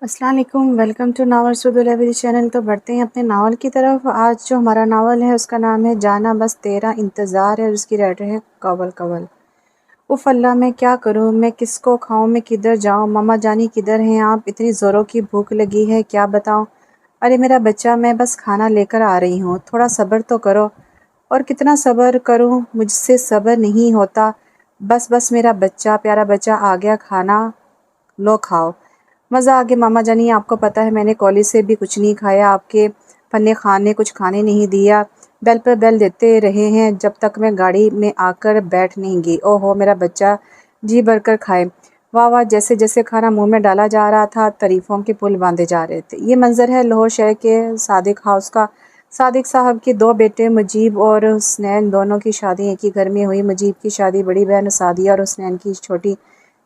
अस्सलाम वालेकुम, welcome to novel सुदुलहबी channel. तो बढ़ते हैं अपने नावल की तरफ। आज जो हमारा नावल है उसका नाम है जाना बस तेरा इंतज़ार है और उसकी राइटर है कवल कवल। उफ़ अल्लाह, मैं क्या करूँ, मैं किसको खाऊँ, मैं किधर जाऊँ, मामा जानी किधर हैं आप, इतनी ज़ोरों की भूख लगी है क्या बताऊँ। अरे मेरा बच्चा, मैं बस खाना लेकर आ रही हूँ, थोड़ा सब्र तो करो। और कितना सब्र करूँ, मुझसे सब्र नहीं होता। बस बस मेरा बच्चा, प्यारा बच्चा आ गया, खाना लो खाओ। मज़ा आ गया मामा जानी, आपको पता है मैंने कॉलेज से भी कुछ नहीं खाया, आपके फन्ने खान ने कुछ खाने नहीं दिया। बेल पर बेल देते रहे हैं जब तक मैं गाड़ी में आकर बैठ नहीं गई। ओहो मेरा बच्चा जी भरकर खाए। वाह वाह, जैसे जैसे खाना मुंह में डाला जा रहा था तारीफ़ों के पुल बांधे जा रहे थे। ये मंजर है लाहौर शहर के सादिक हाउस का। सादिक साहब के दो बेटे मुजीब और हुसनैन, दोनों की शादी एक ही घर में हुई। मुजीब की शादी बड़ी बहन सादिया और हुसनैन की छोटी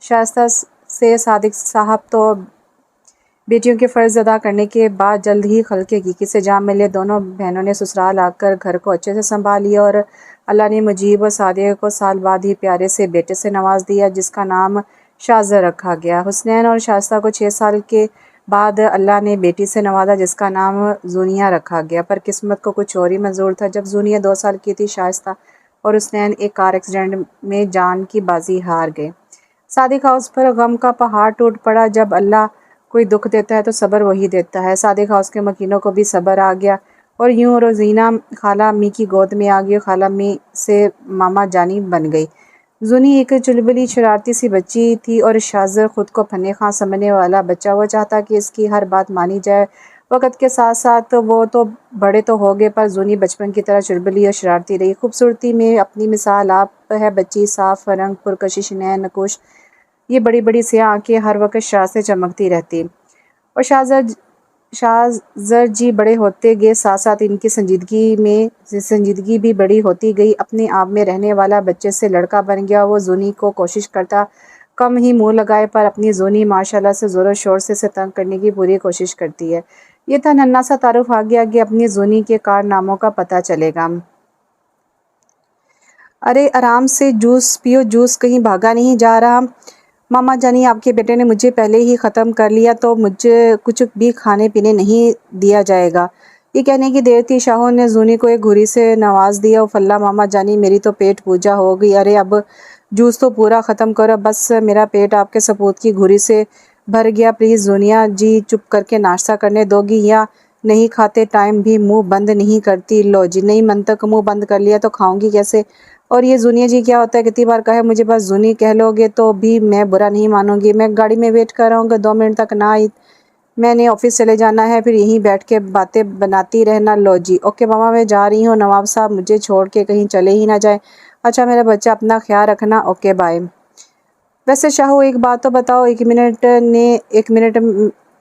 शाइस्ता से। सादिक साहब तो बेटियों के फ़र्ज़ अदा करने के बाद जल्द ही खल्के हकीकी से जा मिले। दोनों बहनों ने ससुराल आकर घर को अच्छे से संभाल लिया और अल्लाह ने मुजीब और सादिया को साल बाद ही प्यारे से बेटे से नवाज दिया जिसका नाम शाज़र रखा गया। हुसनैन और शाइस्ता को 6 साल के बाद अल्लाह ने बेटी से नवाजा जिसका नाम जूनिया रखा गया। पर किस्मत को कुछ और ही मंजूर था। जब जूनिया 2 साल की थी, शाइस्ता और हुसनैन एक कार एक्सीडेंट में जान की बाजी हार गए। सादिक हाउस पर गम का पहाड़ टूट पड़ा। जब अल्लाह कोई दुख देता है तो सब्र वही देता है। सादिक हाउस के मकीनों को भी सब्र आ गया और यूं रोजीना खाला अम्मी की गोद में आ गई। खाला अम्मी से मामा जानी बन गई। जूनी एक चुलबुली शरारती सी बच्ची थी और शाज़र खुद को फन्ने खां समझने वाला बच्चा। वो चाहता कि इसकी हर बात मानी जाए। वक़्त के साथ साथ वो तो बड़े तो हो गए पर जूनी बचपन की तरह चुलबुली और शरारती रही। खूबसूरती में अपनी मिसाल आप है। बच्ची साफ रंग, पुरकशिश नैन नकुश, ये बड़ी-बड़ी सियाह आँखें हर वक़्त शाह से चमकती रहती। और शाहज़र जी बड़े होते गए, साथ-साथ इनकी संजीदगी भी बड़ी होती गई। अपने आप में रहने वाला बच्चे से लड़का बन गया। वो जूनी को कोशिश करता कम ही मुँह लगाए पर अपनी जूनी माशाल्लाह से ज़ोर-शोर से इसे तंग करने की पूरी कोशिश करती है। ये था नन्हा सा तारुफ, आगे-आगे अपनी जूनी के कारनामों का पता चलेगा। अरे आराम से जूस पियो, जूस कहीं भागा नहीं जा रहा। मामा जानी, आपके बेटे ने मुझे पहले ही ख़त्म कर लिया तो मुझे कुछ भी खाने पीने नहीं दिया जाएगा। ये कहने की देर थी, शाहों ने जूनी को एक घुरी से नवाज दिया। फल्ला मामा जानी, मेरी तो पेट पूजा हो गई। अरे अब जूस तो पूरा ख़त्म करो, बस मेरा पेट आपके सपूत की घुरी से भर गया। प्लीज़ जूनिया जी, चुप करके नाश्ता करने दोगी या नहीं? खाते टाइम भी मुंह बंद नहीं करती। लो जी, नहीं मन तक मुंह बंद कर लिया तो खाऊंगी कैसे? और ये जूनिया जी क्या होता है, कितनी बार कहा है मुझे बस जूनी कह लोगे तो भी मैं बुरा नहीं मानूंगी। मैं गाड़ी में वेट कर रहा हूँ कि 2 मिनट तक ना आई। मैंने ऑफिस चले जाना है, फिर यहीं बैठ के बातें बनाती रहना। लो जी, ओके मामा, मैं जा रही हूँ। नवाब साहब मुझे छोड़ के कहीं चले ही ना जाए। अच्छा मेरा बच्चा, अपना ख्याल रखना। Okay bye. वैसे शाहू, एक बात तो बताओ, एक मिनट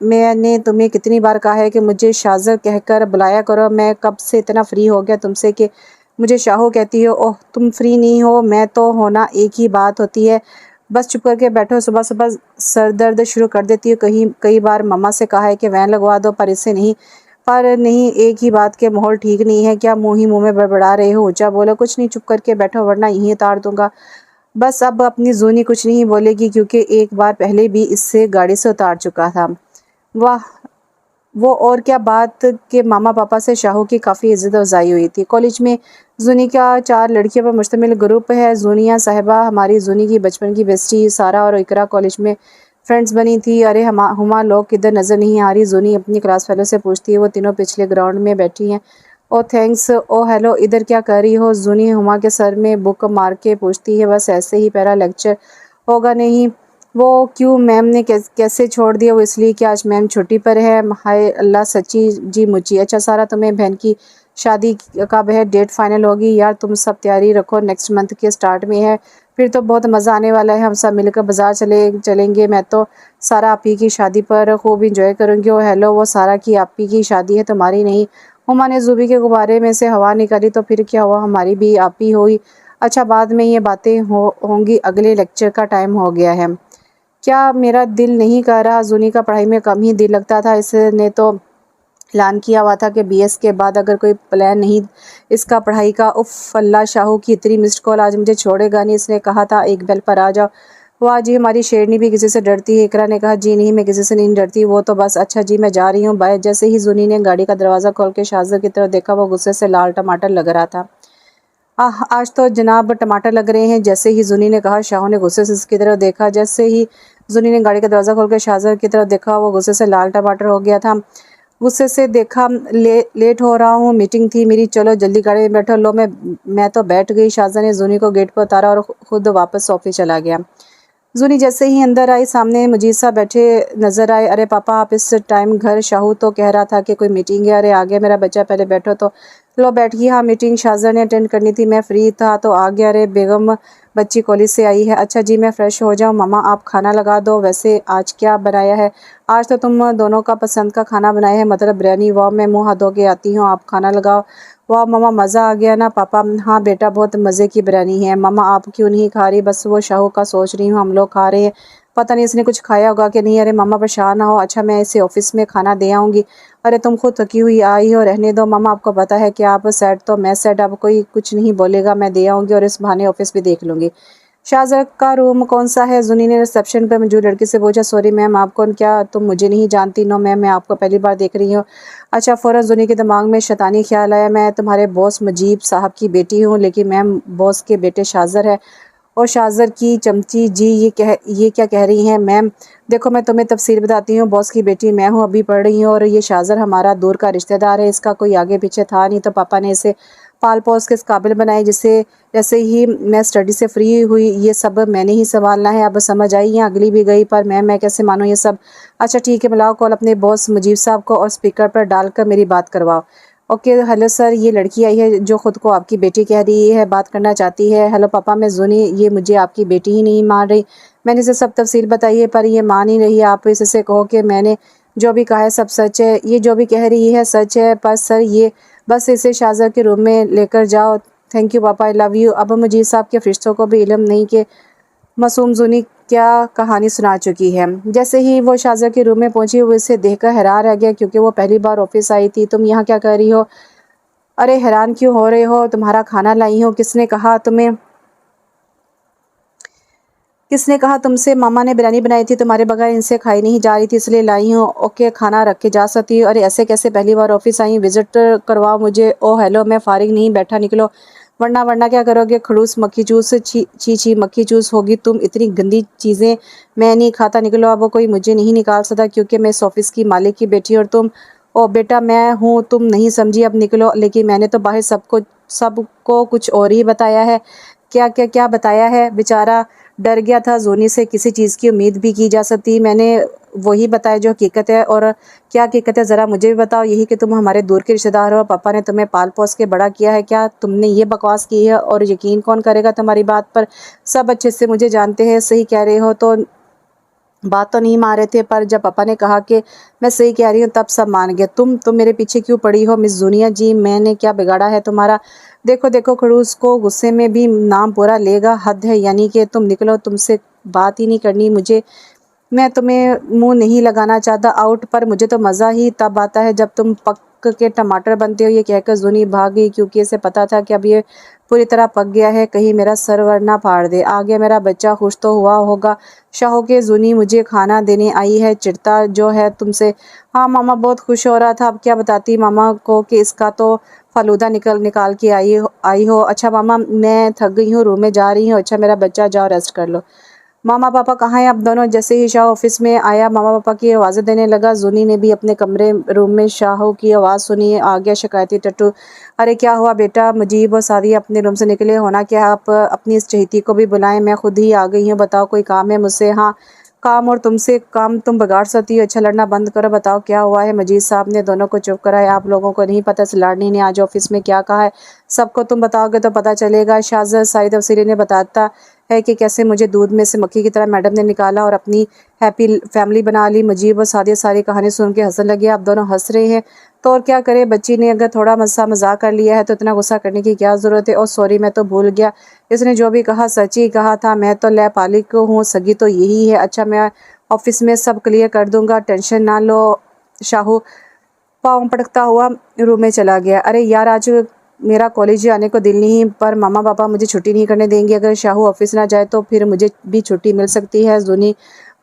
मैंने तुम्हें कितनी बार कहा है कि मुझे शाज़र कहकर बुलाया करो। मैं कब से इतना फ्री हो गया तुमसे कि मुझे शाहू कहती हो। ओह, तुम फ्री नहीं हो, मैं तो होना एक ही बात होती है। बस चुप करके बैठो। सुबह सुबह सर दर्द शुरू कर देती हो। कई बार मम्मा से कहा है कि वैन लगवा दो पर इससे नहीं। पर नहीं, एक ही बात के माहौल ठीक नहीं है। क्या मुँह ही मुँह में बड़बड़ा रहे हो? ऊँचा बोलो। कुछ नहीं, चुप करके बैठो वरना यहीं उतार दूंगा। बस अब अपनी जूनी कुछ नहीं बोलेगी क्योंकि एक बार पहले भी इससे गाड़ी से उतार चुका था। वाह, वो और क्या बात के मामा पापा से शाहू की काफ़ी इज्जत अफजाई हुई थी। कॉलेज में जूनी का 4 लड़कियों पर मुश्तमिल ग्रुप है। जूनिया साहिबा हमारी जूनी की बचपन की बेस्टी। सारा और इकरा कॉलेज में फ्रेंड्स बनी थी। अरे हुमा लोग किधर नज़र नहीं आ रही? जूनी अपनी क्लास फेलो से पूछती है। वो तीनों पिछले ग्राउंड में बैठी हैं। ओ थैंक्स, ओ हेलो, इधर क्या कर रही हो? जूनी हुमा के सर में बुक मार के पूछती है। बस ऐसे ही, पहला लेक्चर होगा नहीं। वो क्यों? मैम ने कैसे छोड़ दिया? वो इसलिए कि आज मैम छुट्टी पर है। हाय अल्लाह, सच्ची जी मुची। अच्छा सारा, तुम्हें बहन की शादी कब है? डेट फाइनल होगी? यार तुम सब तैयारी रखो, नेक्स्ट मंथ के स्टार्ट में है। फिर तो बहुत मज़ा आने वाला है। हम सब मिलकर बाजार चलेंगे। मैं तो सारा आपी की शादी पर खूब इंजॉय करूँगी। ओ हेलो, वो सारा की आपी की शादी है, तुम्हारी नहीं। हुमा ने जूबी के गुब्बारे में से हवा निकाली। तो फिर क्या हुआ, हमारी भी आपी हुई। अच्छा, बाद में ये बातें होंगी, अगले लेक्चर का टाइम हो गया है। क्या मेरा दिल नहीं कर रहा? जूनी का पढ़ाई में कम ही दिल लगता था। इसने तो ऐलान किया हुआ था कि बीएस के बाद अगर कोई प्लान नहीं इसका पढ़ाई का। उफ अल्लाह, शाहू की इतनी मिस्ड कॉल, आज मुझे छोड़ेगा नहीं। इसने कहा था एक बेल पर आ जाओ। वाह जी, हमारी शेरनी भी किसी से डरती है। इकरा ने कहा, जी नहीं, मैं किसी से नहीं डरती, वो तो बस। अच्छा जी, मैं जा रही हूँ, बाय। जैसे ही जुनी ने गाड़ी का दरवाज़ा खोल के शाहज़र की तरफ देखा, वो गुस्से से लाल टमाटर लग रहा था। आज तो जनाब टमाटर लग रहे हैं। जैसे ही जुनी ने कहा, शाहू ने गुस्से से उसकी तरफ देखा। जैसे ही जुनी ने गाड़ी का दरवाज़ा खोल के शाहज़र की तरफ देखा, वो गुस्से से लाल टमाटर हो गया था। गुस्से से देखा, लेट हो रहा हूँ, मीटिंग थी मेरी, चलो जल्दी गाड़ी में बैठो। लो, मैं तो बैठ गई। शाहज़र ने जुनी को गेट पर उतारा और खुद वापस ऑफिस चला गया। जुनी जैसे ही अंदर आई, सामने मजीद साहब बैठे नजर आए। अरे पापा, आप इस टाइम घर? शाहू तो कह रहा था कि कोई मीटिंग है। अरे आ गया मेरा बच्चा, पहले बैठो तो। लो बैठ गई। हाँ, मीटिंग शाहज़र ने अटेंड करनी थी, मैं फ्री था तो आ गया। अरे बेगम बच्ची कॉलेज से आई है। अच्छा जी, मैं फ़्रेश हो जाऊँ? मम्मा आप खाना लगा दो। वैसे आज क्या बनाया है? आज तो तुम दोनों का पसंद का खाना बनाया है, मतलब बिरयानी। वाह, मैं मुँह हाथ धो के आती हूँ, आप खाना लगाओ। वाह मम्मा, मज़ा आ गया ना? पापा, हाँ बेटा, बहुत मज़े की बिरयानी है। मम्मा आप क्यों नहीं खा रही? बस वो शाहू का सोच रही हूँ, हम लोग खा रहे हैं। पता नहीं इसने कुछ खाया होगा कि नहीं। अरे मम्मा परेशान ना हो। अच्छा, मैं इसे ऑफिस में खाना दे आऊँगी। अरे तुम खुद थकी हुई आई हो, रहने दो। मम्मा आपको पता है कि आप सेट तो मैं सेट, अब कोई कुछ नहीं बोलेगा, मैं दे आऊँगी और इस बहाने ऑफिस भी देख लूँगी। शाहज़र का रूम कौन सा है? जुनी ने रिसेप्शन पर मौजूद लड़की से पूछा। सॉरी मैम, आप कौन? क्या तुम मुझे नहीं जानती? नो मैम, मैं आपको पहली बार देख रही हूँ। अच्छा, फ़ौरन जुनी के दिमाग में शैतानी ख्याल आया। मैं तुम्हारे बॉस मुजीब साहब की बेटी हूँ। लेकिन मैम, बॉस के बेटे शाहज़र है। और शाहज़र की चमची जी, ये क्या कह रही हैं मैम? देखो, मैं तुम्हें तफसील बताती हूँ। बॉस की बेटी मैं हूँ, अभी पढ़ रही हूँ, और ये शाहज़र हमारा दूर का रिश्तेदार है। इसका कोई आगे पीछे था नहीं, तो पापा ने इसे पाल पोस के इस काबिल बनाई, जिससे जैसे ही मैं स्टडी से फ्री हुई, ये सब मैंने ही संभालना है। अब समझ आई है, अगली भी गई, पर मैं कैसे मानूँ ये सब? अच्छा ठीक है, मिलाओ कॉल अपने बॉस मुजीब साहब को और स्पीकर पर डालकर मेरी बात करवाओ। ओके, हेलो सर, ये लड़की आई है जो ख़ुद को आपकी बेटी कह रही है, बात करना चाहती है। हेलो पापा, मैं जुनी, ये मुझे आपकी बेटी ही नहीं मान रही। मैंने इसे सब तफसील बताई है, पर ये मान ही रही है। आप इससे कहो कि मैंने जो भी कहा है सब सच है। ये जो भी कह रही है सच है, पर सर ये बस इसे शाहज़र के रूम में लेकर जाओ। थैंक यू पापा, आई लव यू। अब मुझे साहब के फरिश्तों को भी इल्म नहीं कि मासूम जुनी क्या कहानी सुना चुकी है। जैसे ही वो शाहज़र के रूम में पहुंची, वो इसे देखकर हैरान रह गया, क्योंकि वो पहली बार ऑफिस आई थी। तुम यहाँ क्या कर रही हो? अरे हैरान क्यों हो रहे हो? तुम्हारा खाना लाई हूँ। किसने कहा तुमसे? मामा ने बिरयानी बनाई थी, तुम्हारे बगैर इनसे खाई नहीं जा रही थी, इसलिए लाई हूँ। ओके, खाना रख के जा सकती हो। अरे ऐसे कैसे? पहली बार ऑफिस आई, विजिट करवाओ मुझे। ओ हेलो, मैं फारिग नहीं बैठा, निकलो। वरना वरना क्या करोगे? खड़ूस मक्खी चूस, छी छी छी, मक्खी चूस होगी तुम। इतनी गंदी चीज़ें मैं नहीं खाता, निकलो। अब कोई मुझे नहीं निकाल सकता, क्योंकि मैं इस ऑफिस की मालिक की बेटी, और तुम। ओ बेटा, मैं हूँ, तुम नहीं समझी, अब निकलो। लेकिन मैंने तो बाहर सबको कुछ और ही बताया है। क्या क्या क्या बताया है? बेचारा डर गया था। जोनी से किसी चीज़ की उम्मीद भी की जा सकती। मैंने वही बताया जो हकीकत है। और क्या हकीकत है, ज़रा मुझे भी बताओ। यही कि तुम हमारे दूर के रिश्तेदार हो, पापा ने तुम्हें पाल पोस के बड़ा किया है। क्या तुमने ये बकवास की है? और यकीन कौन करेगा तुम्हारी बात पर? सब अच्छे से मुझे जानते हैं। सही कह रहे हो तो बात तो नहीं मान रहे थे, पर जब पापा ने कहा कि मैं सही कह रही हूँ, तब सब मान गए। तुम मेरे पीछे क्यों पड़ी हो मिस जुनिया जी? मैंने क्या बिगाड़ा है तुम्हारा? देखो देखो, खड़ूस को गुस्से में भी नाम पूरा लेगा, हद है। यानी कि तुम निकलो, तुमसे बात ही नहीं करनी मुझे। मैं तुम्हें मुंह नहीं लगाना चाहता आउट, पर मुझे तो मज़ा ही तब आता है जब तुम पक के टमाटर बनते हो। ये कहकर जुनी भाग गई, क्योंकि इसे पता था कि अब ये पूरी तरह पक गया है, कहीं मेरा सर वर ना फाड़ दे। आ गया मेरा बच्चा, खुश तो हुआ होगा। शाहो के जुनी मुझे खाना देने आई है, चिढ़ता जो है तुमसे। हाँ मामा, बहुत खुश हो रहा था। अब क्या बताती मामा को कि इसका तो फालूदा निकल निकाल के आई हो। अच्छा मामा, मैं थक गई हूँ, रूम में जा रही हूँ। अच्छा मेरा बच्चा, जाओ रेस्ट कर लो। मामा पापा कहाँ हैं आप दोनों? जैसे ही शाह ऑफिस में आया, मामा पापा की आवाज़ें देने लगा। जुनी ने भी अपने कमरे रूम में शाह की आवाज़ सुनी। आ गया शिकायती टट्टू। अरे क्या हुआ बेटा? मुजीब और सादिया अपने रूम से निकले। होना क्या? आप अपनी इस चहेती को भी बुलाएं, मैं खुद ही आ गई हूँ। बताओ, कोई काम है मुझसे? हाँ, काम, और तुमसे काम तुम बिगाड़ सकती हो। अच्छा लड़ना बंद करो, बताओ क्या हुआ है? मजीद साहब ने दोनों को चुप कराया। आप लोगों को नहीं पता इस लाडनी ने आज ऑफिस में क्या कहा है? सबको तुम बताओगे तो पता चलेगा। शाहज़र सारी तफसीलें ने बताता है कि कैसे मुझे दूध में से मक्खी की तरह मैडम ने निकाला और अपनी हैप्पी फैमिली बना ली। मुजीब और सादिया सारी कहानी सुन के हंसने लगे। आप दोनों हंस रहे हैं तो और क्या करे? बच्ची ने अगर थोड़ा मजाक कर लिया है तो इतना गुस्सा करने की क्या ज़रूरत है? और सॉरी, मैं तो भूल गया, इसने जो भी कहा सच ही कहा था। मैं तो लैपालिक हूँ, सगी तो यही है। अच्छा, मैं ऑफिस में सब क्लियर कर दूंगा, टेंशन ना लो। शाहू पाँव पटकता हुआ रूम में चला गया। अरे यार, आज मेरा कॉलेज आने को दिल नहीं, पर मामा पापा मुझे छुट्टी नहीं करने देंगे। अगर शाहू ऑफिस ना जाए तो फिर मुझे भी छुट्टी मिल सकती है। जूनी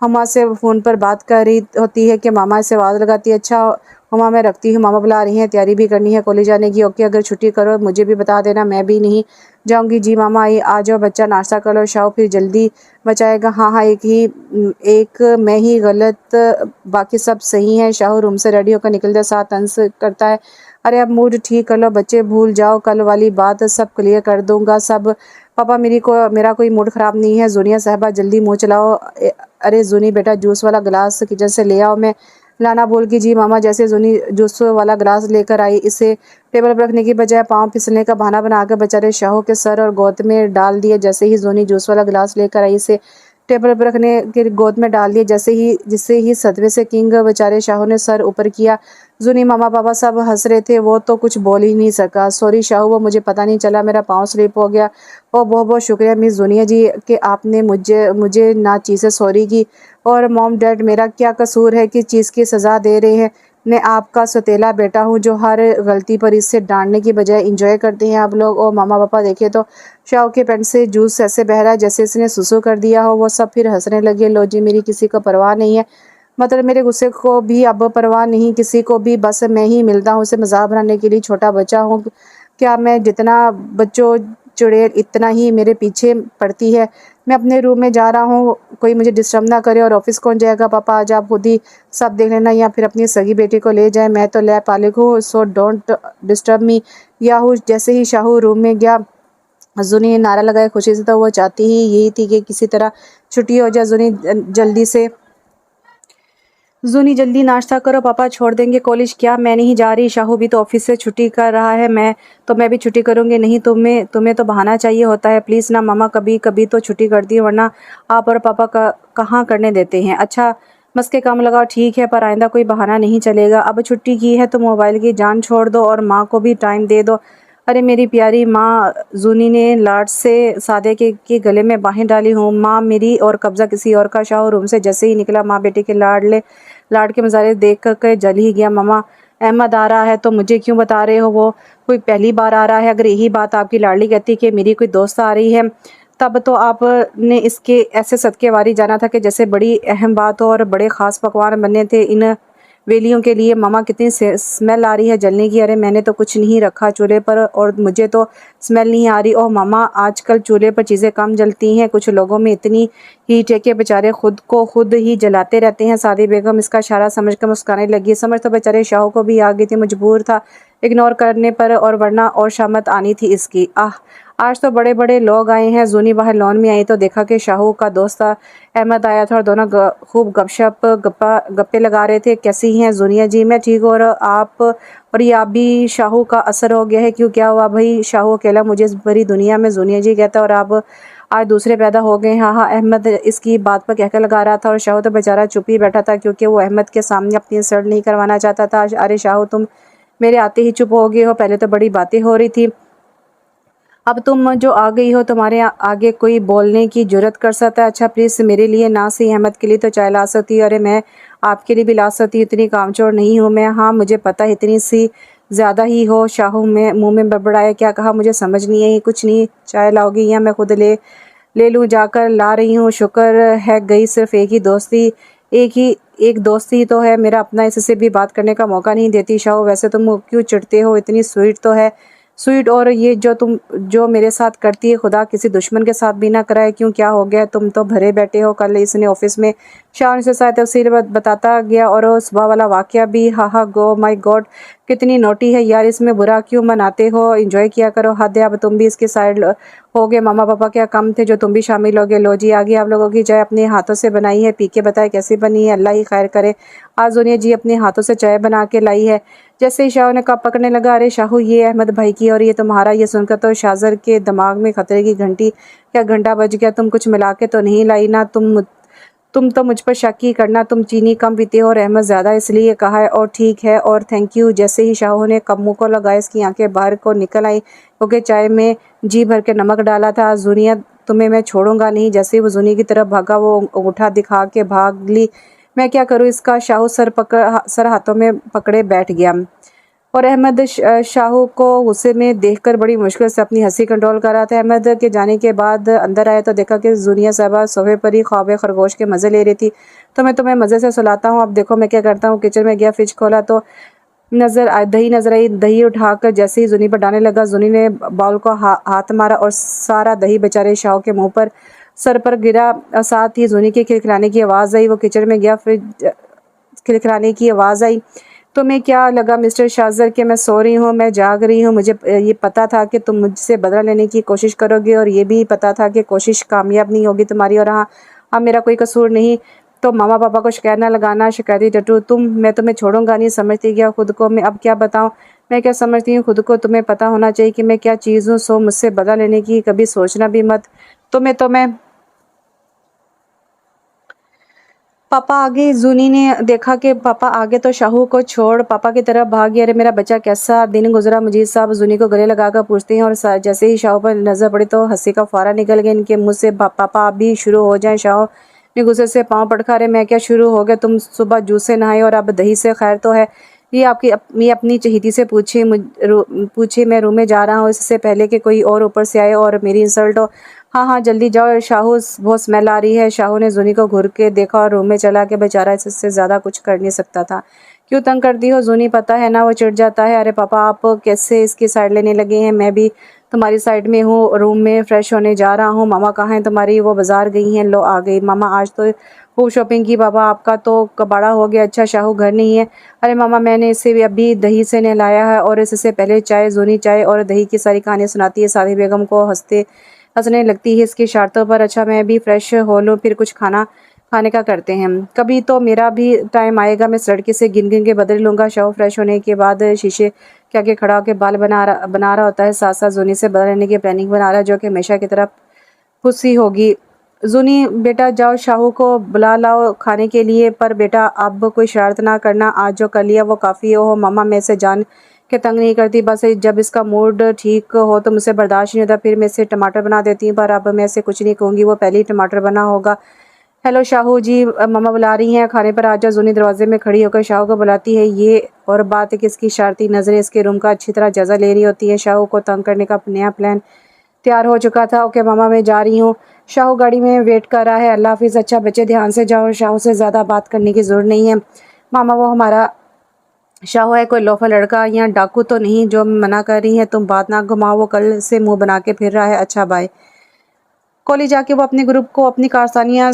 हमा से फ़ोन पर बात कर रही होती है कि मामा से आवाज़ लगाती है, अच्छा मम्मा मैं रखती हूँ, मामा बुला रही हैं, तैयारी भी करनी है कॉलेज जाने की। ओके अगर छुट्टी करो मुझे भी बता देना, मैं भी नहीं जाऊँगी। जी मामा आई आ जाओ बच्चा नाश्ता कर लो। शाहू फिर जल्दी बचाएगा, हाँ हाँ एक मैं ही गलत, बाकी सब सही है। शाहू रूम से रेडी होकर निकलते साथ अंश करता है, अरे अब मूड ठीक कर लो बच्चे, भूल जाओ कल वाली बात, सब क्लियर कर दूंगा सब। पापा मेरा कोई मूड ख़राब नहीं है। जूनिया साहबा जल्दी मुँह चलाओ। अरे जूनी बेटा जूस वाला गिलास किचन से ले आओ, मैं लाना बोल की। जी मामा। जैसे जूनी जूस वाला गिलास लेकर आई, इसे टेबल पर रखने की बजाय पाँव फिसलने का बहाना बनाकर बेचारे शाहू के सर और गोद में डाल दिए। जैसे ही जूनी जूस वाला गिलास लेकर आई, इसे टेबल पर रखने के गोद में डाल दिए। जिससे ही सदमे से किंग बेचारे शाहू ने सर ऊपर किया। जूनी मामा पापा सब हंस रहे थे, वो तो कुछ बोल ही नहीं सका। सॉरी शाहू, वो मुझे पता नहीं चला, मेरा पाँव स्लिप हो गया। ओ बहुत बहुत शुक्रिया मिस जूनिया जी कि आपने मुझे मुझे ना चीज़ें सॉरी की। और मॉम डैड मेरा क्या कसूर है कि चीज़ की सज़ा दे रहे हैं। मैं आपका सौतेला बेटा हूँ जो हर गलती पर इससे डांटने की बजाय इंजॉय करते हैं आप लोग। और मामा पापा देखे तो शाहू के पेट से जूस ऐसे बह रहा है जैसे इसने सुसु कर दिया हो। वो सब फिर हंसने लगे। लो जी मेरी किसी को परवाह नहीं है, मतलब मेरे गुस्से को भी अब परवाह नहीं किसी को भी, बस मैं ही मिलता हूँ उसे मजाक बनाने के लिए। छोटा बच्चा हूँ क्या मैं, जितना बच्चों चुड़ैल इतना ही मेरे पीछे पड़ती है। मैं अपने रूम में जा रहा हूँ, कोई मुझे डिस्टर्ब ना करे। और ऑफिस कौन जाएगा पापा, आज आप खुद ही सब देख लेना या फिर अपनी सगी बेटी को ले जाए। मैं तो लैब पालिक हूँ, so don't disturb me. Yahoo जैसे ही शाहू रूम में गया, जुनी ने नारा लगाया खुशी से, तो वो चाहती ही यही थी कि किसी तरह छुट्टी हो जाए। जूनी जल्दी नाश्ता करो, पापा छोड़ देंगे कॉलेज। क्या मैं नहीं जा रही, शाहू भी तो ऑफिस से छुट्टी कर रहा है, मैं भी छुट्टी करूँगी। नहीं तुम्हें तो बहाना चाहिए होता है, प्लीज़ ना मामा, कभी कभी तो छुट्टी करती है, वरना आप और पापा कहाँ करने देते हैं। अच्छा मस्के के काम लगाओ, ठीक है, पर आइंदा कोई बहाना नहीं चलेगा। अब छुट्टी की है तो मोबाइल की जान छोड़ दो और माँ को भी टाइम दे दो। अरे मेरी प्यारी माँ, जूनी ने लाड से सादे के गले में बाहें डाली। हूँ माँ मेरी, और कब्जा किसी और का। शाहू रूम से जैसे ही निकला, माँ बेटे के लाड के नज़ारे देख कर जल ही गया। मामा अहमद आ रहा है तो मुझे क्यों बता रहे हो, वो कोई पहली बार आ रहा है? अगर यही बात आपकी लाडली कहती कि मेरी कोई दोस्त आ रही है, तब तो आपने इसके ऐसे सदके वारी जाना था कि जैसे बड़ी अहम बात हो और बड़े ख़ास पकवान बनने थे इन वेलियों के लिए। मामा कितनी स्मेल आ रही है जलने की। अरे मैंने तो कुछ नहीं रखा चूल्हे पर और मुझे तो स्मेल नहीं आ रही। ओह मामा आजकल चूल्हे पर चीज़ें कम जलती हैं, कुछ लोगों में इतनी हीट है कि बेचारे खुद को खुद ही जलाते रहते हैं। सादी बेगम इसका इशारा समझकर मुस्कुराने लगी। समझ तो बेचारे शाहू को भी आ गई थी, मजबूर था इग्नोर करने पर, और वरना और शामत आनी थी इसकी। आज तो बड़े बड़े लोग आए हैं। जूनी बाहर लॉन में आई तो देखा कि शाहू का दोस्त अहमद आया था और दोनों खूब गप्पे लगा रहे थे। कैसी हैं जूनिया जी? मैं ठीक हूँ, और ये आप भी शाहू का असर हो गया है? क्यों क्या हुआ भाई? शाहू अकेला मुझे इस बड़ी दुनिया में जूनिया जी कहता है और आप आज दूसरे पैदा हो गए। हाँ हाँ, अहमद इसकी बात पर कहकर लगा रहा था और शाहू तो बेचारा चुप ही बैठा था क्योंकि वो अहमद के सामने अपनी इंसल्ट नहीं करवाना चाहता था। अरे शाहू तुम मेरे आते ही चुप हो गए हो, पहले तो बड़ी बातें हो रही थी, अब तुम जो आ गई हो तुम्हारे आगे कोई बोलने की जुर्रत कर सकता है? अच्छा प्लीज़ मेरे लिए ना सही अहमद के लिए तो चाय ला सकती है। अरे मैं आपके लिए भी ला सकती हूँ, इतनी कामचोर नहीं हूँ मैं। हाँ मुझे पता है इतनी सी ज़्यादा ही हो। शाहू में मुंह में बड़बड़ाया, क्या कहा मुझे समझ नहीं आई। कुछ नहीं, चाय लाओगी या मैं खुद ले ले लूँ? जाकर ला रही हूँ। शुक्र है गई, सिर्फ एक दोस्ती ही तो है मेरा अपना, इससे भी बात करने का मौका नहीं देती। शाहू वैसे तुम क्यों चिढ़ते हो, इतनी स्वीट तो है स्वीट, और ये जो मेरे साथ करती है खुदा किसी दुश्मन के साथ भी ना कराए। क्यों क्या हो गया? तुम तो भरे बैठे हो। कल इसने ऑफिस में शाह से साथ तफसील बताता गया और सुबह वाला वाकया भी। हा गो माय गॉड, कितनी नोटी है यार, इसमें बुरा क्यों मनाते हो? एंजॉय किया करो, हद है। अब तुम भी इसके साइड हो गए। मामा पापा क्या कम थे जो तुम भी शामिल हो गए? लो जी आ गई आप लोगों की चाय, अपने हाथों से बनाई है, पी के बताए कैसी बनी है। अल्लाह ही खैर करे। आज दुनिया जी अपने हाथों से चाय बना के लाई है। जैसे ही शाहू ने कप पकड़ने लगा, अरे शाहू ये अहमद भाई की और ये तुम्हारा। ये सुनकर तो शाहजर के दिमाग में खतरे की घंटी क्या घंटा बज गया। तुम कुछ मिला के तो नहीं लाई ना? तुम तो मुझ पर शक ही करना, तुम चीनी कम पीते हो और अहमद ज़्यादा, इसलिए कहा है। और ठीक है और थैंक यू। जैसे ही शाहू ने कप मुँह को लगाया, इसकी आंखें बाहर को निकल आई क्योंकि चाय में जी भर के नमक डाला था। जुनिया तुम्हें मैं छोड़ूंगा नहीं। जैसे ही वो जुनी की तरफ भागा, वो अंगूठा दिखा के भाग ली। मैं क्या करूँ इसका? शाहू सर हाथों में पकड़े बैठ गया। और अहमद शाहू को गुस्से में देखकर बड़ी मुश्किल से अपनी हंसी कंट्रोल कर रहा था। अहमद के जाने के बाद अंदर आया तो देखा कि जुनिया साहबा सोफे पर ही ख्वाब खरगोश के मज़े ले रही थी। तो मैं तुम्हें मज़े से सुलाता हूँ, अब देखो मैं क्या करता हूँ। किचन में गया, फ्रिज खोला तो दही नजर आई। दही उठाकर जैसे ही जुनी पर डालने लगा, जुनी ने बाउल को हाथ मारा और सारा दही बेचारे शाह के मुंह पर सर पर गिरा। साथ ही जुनी के खिलखिलाने की आवाज़ आई। वो किचन में गया, फ्रिज खिलखिलाने की आवाज़ आई। तुम्हें क्या लगा मिस्टर शाजर कि मैं सो रही हूँ, मैं जाग रही हूँ? मुझे ये पता था कि तुम मुझसे बदला लेने की कोशिश करोगे और ये भी पता था कि कोशिश कामयाब नहीं होगी तुम्हारी। और हाँ, अब मेरा कोई कसूर नहीं तो मामा पापा को शिकायत ना लगाना। शिकायती टट्टू तुम, मैं तुम्हें छोड़ूंगा नहीं। समझती क्या खुद को? मैं अब क्या बताऊँ, मैं क्या समझती हूँ खुद को? तुम्हें पता होना चाहिए कि मैं क्या चीज़ हूँ। सो मुझसे बदला लेने की कभी सोचना भी मत। तुम्हें पापा आगे। जूनी ने देखा कि पापा आगे तो शाहू को छोड़ पापा की तरफ भाग गया। अरे मेरा बच्चा कैसा दिन गुजरा? मुजीद साहब जूनी को गले लगाकर पूछते हैं और जैसे ही शाहू पर नजर पड़ी तो हंसी का फुहारा निकल गया इनके मुंह से। पापा आप भी शुरू हो जाएं। शाहू ने गुस्से से पाँव पटका रहे। मैं क्या शुरू हो गया? तुम सुबह जूस से नहाए और अब दही से? खैर तो है ये अपनी चहेती से पूछे मैं रूम में जा रहा हूँ इससे पहले कि कोई और ऊपर से आए और मेरी इंसल्ट हो। हाँ हाँ जल्दी जाओ शाहू, बहुत स्मेल आ रही है। शाहू ने जूनी को घूर के देखा और रूम में चला के बेचारा इससे ज़्यादा कुछ कर नहीं सकता था। क्यों तंग करती हो जूनी? पता है ना वो चिढ़ जाता है। अरे पापा आप कैसे इसकी साइड लेने लगे हैं? मैं भी तुम्हारी साइड में हूँ। रूम में फ्रेश होने जा रहा हूँ। मामा कहाँ हैं तुम्हारी? वो बाजार गई हैं। लो आ गई मामा, आज तो खूब शॉपिंग की। पापा आपका तो कबाड़ा हो गया। अच्छा शाहू घर नहीं है? अरे मामा मैंने इसे अभी दही से नहलाया है और इससे पहले चाय, जूनी चाय और दही की सारी कहानियाँ सुनाती है सादी बेगम को। हंसने लगती है इसकी शर्तों पर। अच्छा मैं भी फ्रेश हो लूँ फिर कुछ खाने का करते हैं। कभी तो मेरा भी टाइम आएगा, मैं इस लड़के से गिन गिन के बदल लूँगा। शाहू फ्रेश होने के बाद शीशे के आगे खड़ा होकर बाल बना रहा होता है। साथ साथ जूनी से बदल लेने की प्लानिंग बना रहा है जो कि हमेशा की तरफ खुशी होगी। जूनी बेटा जाओ शाहू को बुला लाओ खाने के लिए, पर बेटा अब कोई शरारत ना करना, आज जो कर लिया वो काफ़ी है। ओह मामा मैं इसे जान के तंग नहीं करती, बस जब इसका मूड ठीक हो तो मुझसे बर्दाश्त नहीं होता फिर मैं इसे टमाटर बना देती हूँ, पर अब मैं इसे कुछ नहीं कहूँगी, वो पहले ही टमाटर बना होगा। हेलो शाहू जी, मम्मा बुला रही हैं खाने पर आ जाओ। जूनी दरवाजे में खड़ी होकर शाहू को बुलाती है। ये और बात है कि इसकी शरारती नज़रें इसके रूम का अच्छी तरह जायजा ले रही होती है। शाहू को तंग करने का नया प्लान तैयार हो चुका था। ओके मामा मैं जा रही हूँ। शाहू गाड़ी में वेट कर रहा है। अल्लाह हाफिज़। अच्छा बच्चे ध्यान से जाओ, शाहू से ज़्यादा बात करने की ज़रूरत नहीं है। मामा वो हमारा शाहू है, कोई लोफर लड़का या डाकू तो नहीं जो मना कर रही है। तुम बात ना घुमाओ, वो कल से मुंह बना के फिर रहा है। अच्छा बाय। कॉलेज जाके वो अपने ग्रुप को अपनी कारस्तानियाँ